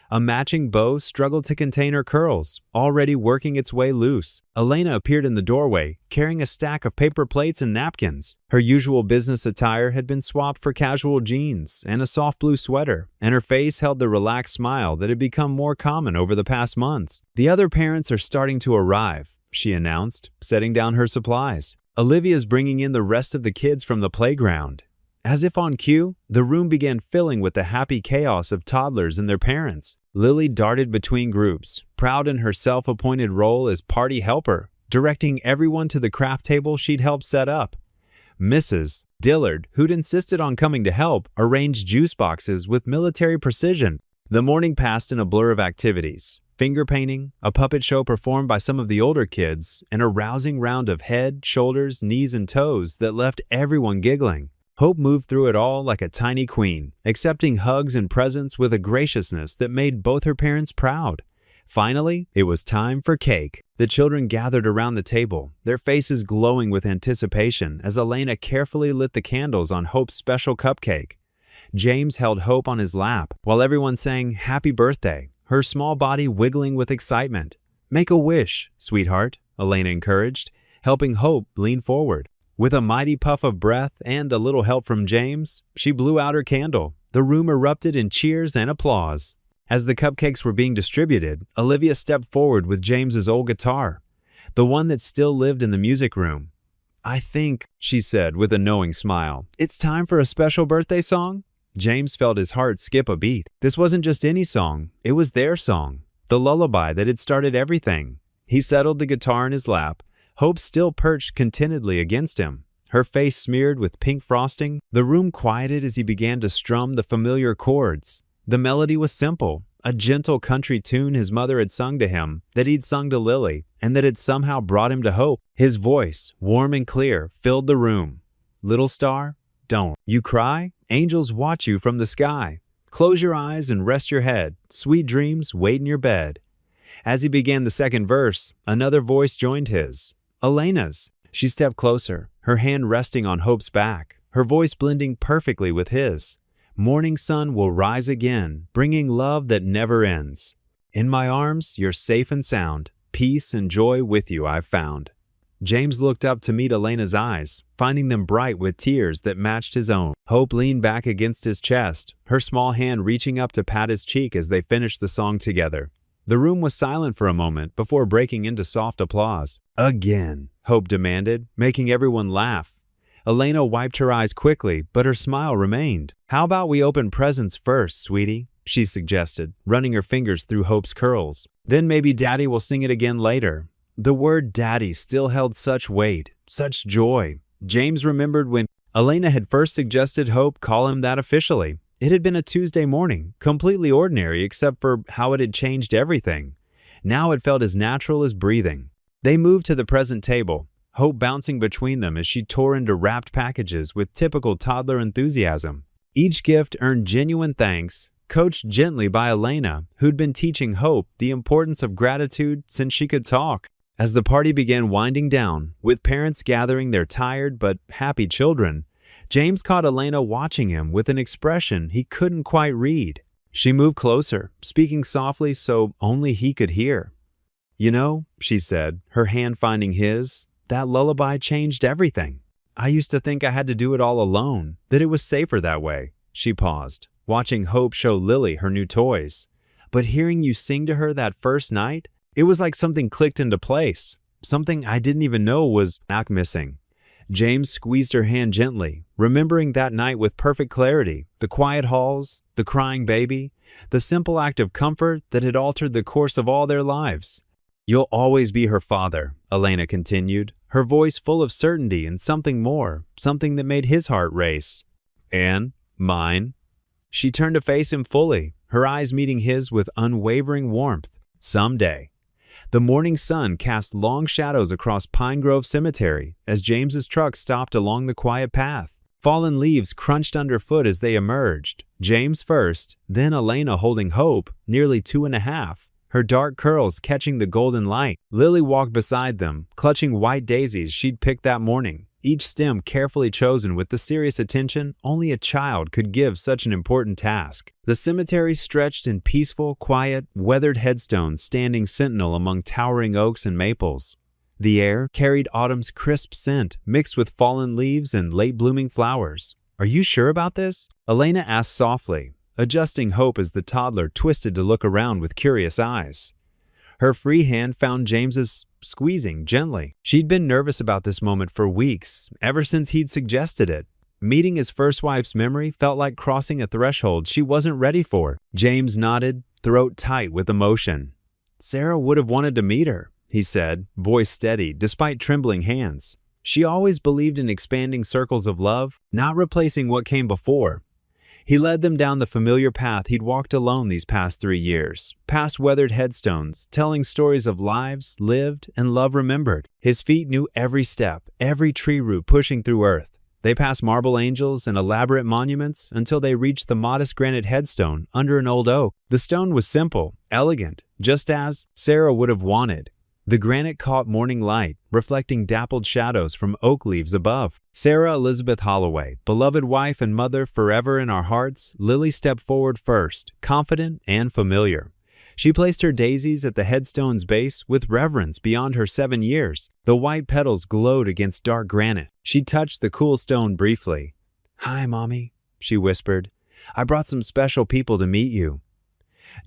A matching bow struggled to contain her curls, already working its way loose. Elena appeared in the doorway, carrying a stack of paper plates and napkins. Her usual business attire had been swapped for casual jeans and a soft blue sweater, and her face held the relaxed smile that had become more common over the past months. "The other parents are starting to arrive," she announced, setting down her supplies. "Olivia's bringing in the rest of the kids from the playground." As if on cue, the room began filling with the happy chaos of toddlers and their parents. Lily darted between groups, proud in her self-appointed role as party helper, directing everyone to the craft table she'd helped set up. Mrs. Dillard, who'd insisted on coming to help, arranged juice boxes with military precision. The morning passed in a blur of activities. Finger painting, a puppet show performed by some of the older kids, and a rousing round of head, shoulders, knees, and toes that left everyone giggling. Hope moved through it all like a tiny queen, accepting hugs and presents with a graciousness that made both her parents proud. Finally, it was time for cake. The children gathered around the table, their faces glowing with anticipation as Elena carefully lit the candles on Hope's special cupcake. James held Hope on his lap while everyone sang "Happy Birthday," her small body wiggling with excitement. "Make a wish, sweetheart," Elena encouraged, helping Hope lean forward. With a mighty puff of breath and a little help from James, she blew out her candle. The room erupted in cheers and applause. As the cupcakes were being distributed, Olivia stepped forward with James's old guitar, the one that still lived in the music room. "I think," she said with a knowing smile, "it's time for a special birthday song." James felt his heart skip a beat. This wasn't just any song, it was their song, the lullaby that had started everything. He settled the guitar in his lap, Hope still perched contentedly against him, her face smeared with pink frosting. The room quieted as he began to strum the familiar chords. The melody was simple, a gentle country tune his mother had sung to him, that he'd sung to Lily, and that had somehow brought him to Hope. His voice, warm and clear, filled the room. "Little star, don't you cry, angels watch you from the sky. Close your eyes and rest your head, sweet dreams wait in your bed." As he began the second verse, another voice joined his. Elena's. She stepped closer, her hand resting on Hope's back, her voice blending perfectly with his. "Morning sun will rise again, bringing love that never ends. In my arms, you're safe and sound. Peace and joy with you I've found." James looked up to meet Elena's eyes, finding them bright with tears that matched his own. Hope leaned back against his chest, her small hand reaching up to pat his cheek as they finished the song together. The room was silent for a moment before breaking into soft applause. "Again," Hope demanded, making everyone laugh. Elena wiped her eyes quickly, but her smile remained. "How about we open presents first, sweetie?" she suggested, running her fingers through Hope's curls. "Then maybe Daddy will sing it again later." The word Daddy still held such weight, such joy. James remembered when Elena had first suggested Hope call him that officially. It had been a Tuesday morning, completely ordinary except for how it had changed everything. Now it felt as natural as breathing. They moved to the present table, Hope bouncing between them as she tore into wrapped packages with typical toddler enthusiasm. Each gift earned genuine thanks, coached gently by Elena, who'd been teaching Hope the importance of gratitude since she could talk. As the party began winding down, with parents gathering their tired but happy children, James caught Elena watching him with an expression he couldn't quite read. She moved closer, speaking softly so only he could hear. "You know," she said, her hand finding his, "that lullaby changed everything. I used to think I had to do it all alone, that it was safer that way." She paused, watching Hope show Lily her new toys. "But hearing you sing to her that first night, it was like something clicked into place, something I didn't even know was not missing." James squeezed her hand gently, remembering that night with perfect clarity, the quiet halls, the crying baby, the simple act of comfort that had altered the course of all their lives. You'll always be her father, Elena continued, her voice full of certainty and something more, something that made his heart race. And mine. She turned to face him fully, her eyes meeting his with unwavering warmth. Someday. The morning sun cast long shadows across Pine Grove Cemetery as James's truck stopped along the quiet path. Fallen leaves crunched underfoot as they emerged. James first, then Elena holding Hope, nearly 2.5, her dark curls catching the golden light. Lily walked beside them, clutching white daisies she'd picked that morning, each stem carefully chosen with the serious attention only a child could give such an important task. The cemetery stretched in peaceful, quiet, weathered headstones standing sentinel among towering oaks and maples. The air carried autumn's crisp scent mixed with fallen leaves and late-blooming flowers. "Are you sure about this?" Elena asked softly, adjusting Hope as the toddler twisted to look around with curious eyes. Her free hand found James's, squeezing gently. She'd been nervous about this moment for weeks, ever since he'd suggested it. Meeting his first wife's memory felt like crossing a threshold she wasn't ready for. James nodded, throat tight with emotion. "Sarah would have wanted to meet her," he said, voice steady despite trembling hands. "She always believed in expanding circles of love, not replacing what came before." He led them down the familiar path he'd walked alone these past 3 years, past weathered headstones, telling stories of lives lived and love remembered. His feet knew every step, every tree root pushing through earth. They passed marble angels and elaborate monuments until they reached the modest granite headstone under an old oak. The stone was simple, elegant, just as Sarah would have wanted. The granite caught morning light, reflecting dappled shadows from oak leaves above. "Sarah Elizabeth Holloway, beloved wife and mother forever in our hearts," Lily stepped forward first, confident and familiar. She placed her daisies at the headstone's base with reverence beyond her 7 years. The white petals glowed against dark granite. She touched the cool stone briefly. "Hi, Mommy," she whispered. "I brought some special people to meet you."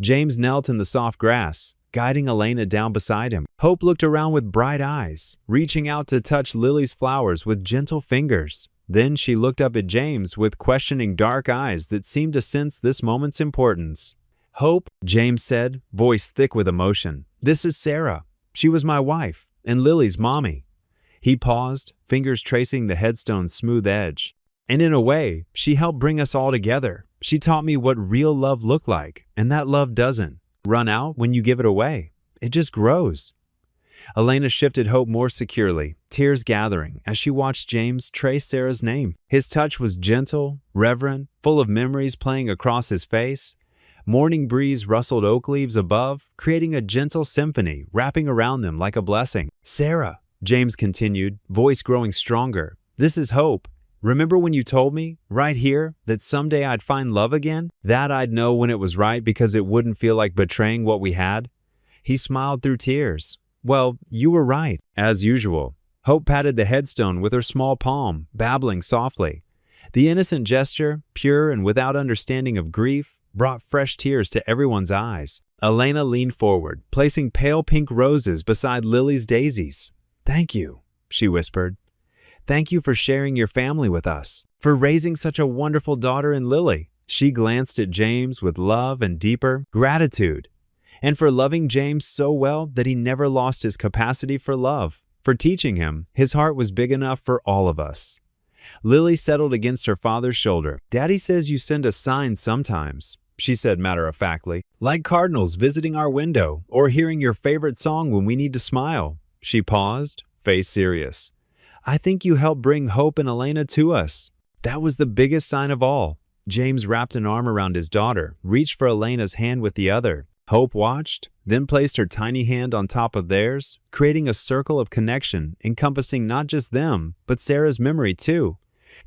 James knelt in the soft grass, guiding Elena down beside him. Hope looked around with bright eyes, reaching out to touch Lily's flowers with gentle fingers. Then she looked up at James with questioning dark eyes that seemed to sense this moment's importance. "Hope," James said, voice thick with emotion, "this is Sarah. She was my wife, and Lily's mommy." He paused, fingers tracing the headstone's smooth edge. "And in a way, she helped bring us all together. She taught me what real love looked like, and that love doesn't run out when you give it away. It just grows." Elena shifted Hope more securely, tears gathering as she watched James trace Sarah's name. His touch was gentle, reverent, full of memories playing across his face. Morning breeze rustled oak leaves above, creating a gentle symphony wrapping around them like a blessing. "Sarah," James continued, voice growing stronger, "this is Hope. Remember when you told me, right here, that someday I'd find love again? That I'd know when it was right because it wouldn't feel like betraying what we had?" He smiled through tears. "Well, you were right, as usual." Hope patted the headstone with her small palm, babbling softly. The innocent gesture, pure and without understanding of grief, brought fresh tears to everyone's eyes. Elena leaned forward, placing pale pink roses beside Lily's daisies. "Thank you," she whispered. "Thank you for sharing your family with us, for raising such a wonderful daughter in Lily." She glanced at James with love and deeper gratitude, and for loving James so well that he never lost his capacity for love. For teaching him, his heart was big enough for all of us. Lily settled against her father's shoulder. "Daddy says you send us signs sometimes," she said matter-of-factly, "like cardinals visiting our window or hearing your favorite song when we need to smile." She paused, face serious. "I think you helped bring Hope and Elena to us." That was the biggest sign of all. James wrapped an arm around his daughter, reached for Elena's hand with the other. Hope watched, then placed her tiny hand on top of theirs, creating a circle of connection encompassing not just them, but Sarah's memory too.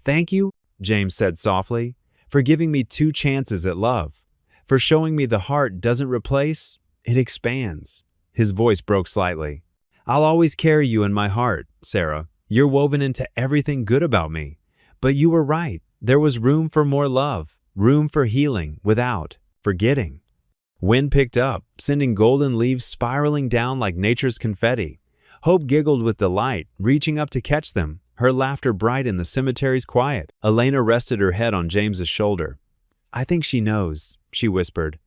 "Thank you," James said softly, "for giving me 2 chances at love, for showing me the heart doesn't replace, it expands." His voice broke slightly. "I'll always carry you in my heart, Sarah. You're woven into everything good about me. But you were right. There was room for more love, room for healing without forgetting." Wind picked up, sending golden leaves spiraling down like nature's confetti. Hope giggled with delight, reaching up to catch them, her laughter bright in the cemetery's quiet. Elena rested her head on James's shoulder. "I think she knows," she whispered.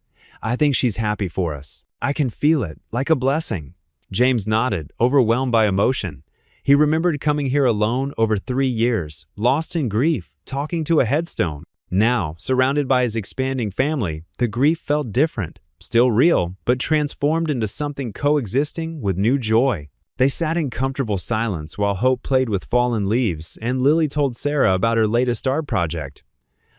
"I think she's happy for us. I can feel it, like a blessing." James nodded, overwhelmed by emotion. He remembered coming here alone over 3 years, lost in grief, talking to a headstone. Now, surrounded by his expanding family, the grief felt different, still real, but transformed into something coexisting with new joy. They sat in comfortable silence while Hope played with fallen leaves and Lily told Sarah about her latest art project.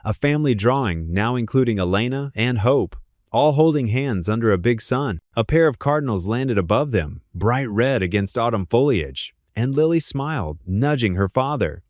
A family drawing, now including Elena and Hope, all holding hands under a big sun. A pair of cardinals landed above them, bright red against autumn foliage, and Lily smiled, nudging her father.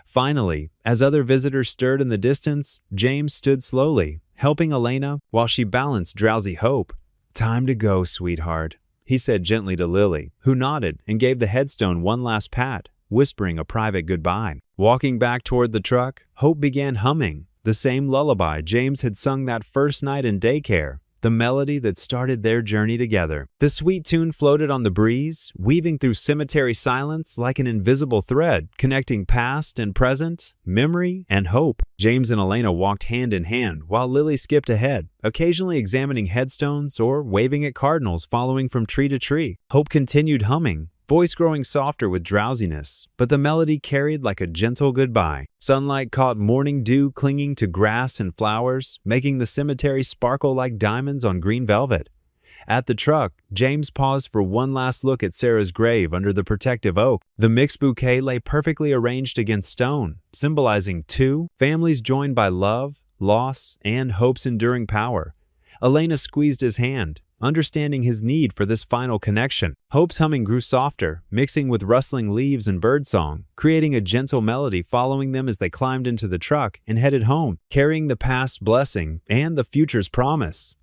Finally, as other visitors stirred in the distance, James stood slowly, helping Elena while she balanced drowsy Hope. "Time to go, sweetheart," he said gently to Lily, who nodded and gave the headstone one last pat, whispering a private goodbye. Walking back toward the truck, Hope began humming, the same lullaby James had sung that first night in daycare, the melody that started their journey together. The sweet tune floated on the breeze, weaving through cemetery silence like an invisible thread, connecting past and present, memory and hope. James and Elena walked hand in hand while Lily skipped ahead, occasionally examining headstones or waving at cardinals following from tree to tree. Hope continued humming, voice growing softer with drowsiness, but the melody carried like a gentle goodbye. Sunlight caught morning dew clinging to grass and flowers, making the cemetery sparkle like diamonds on green velvet. At the truck, James paused for one last look at Sarah's grave under the protective oak. The mixed bouquet lay perfectly arranged against stone, symbolizing two families joined by love, loss, and hope's enduring power. Elena squeezed his hand, understanding his need for this final connection. Hope's humming grew softer, mixing with rustling leaves and birdsong, creating a gentle melody following them as they climbed into the truck and headed home, carrying the past's blessing and the future's promise.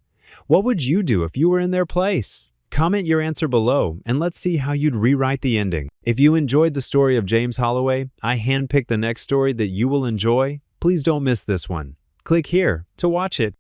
What would you do if you were in their place? Comment your answer below and let's see how you'd rewrite the ending. If you enjoyed the story of James Holloway, I handpicked the next story that you will enjoy. Please don't miss this one. Click here to watch it.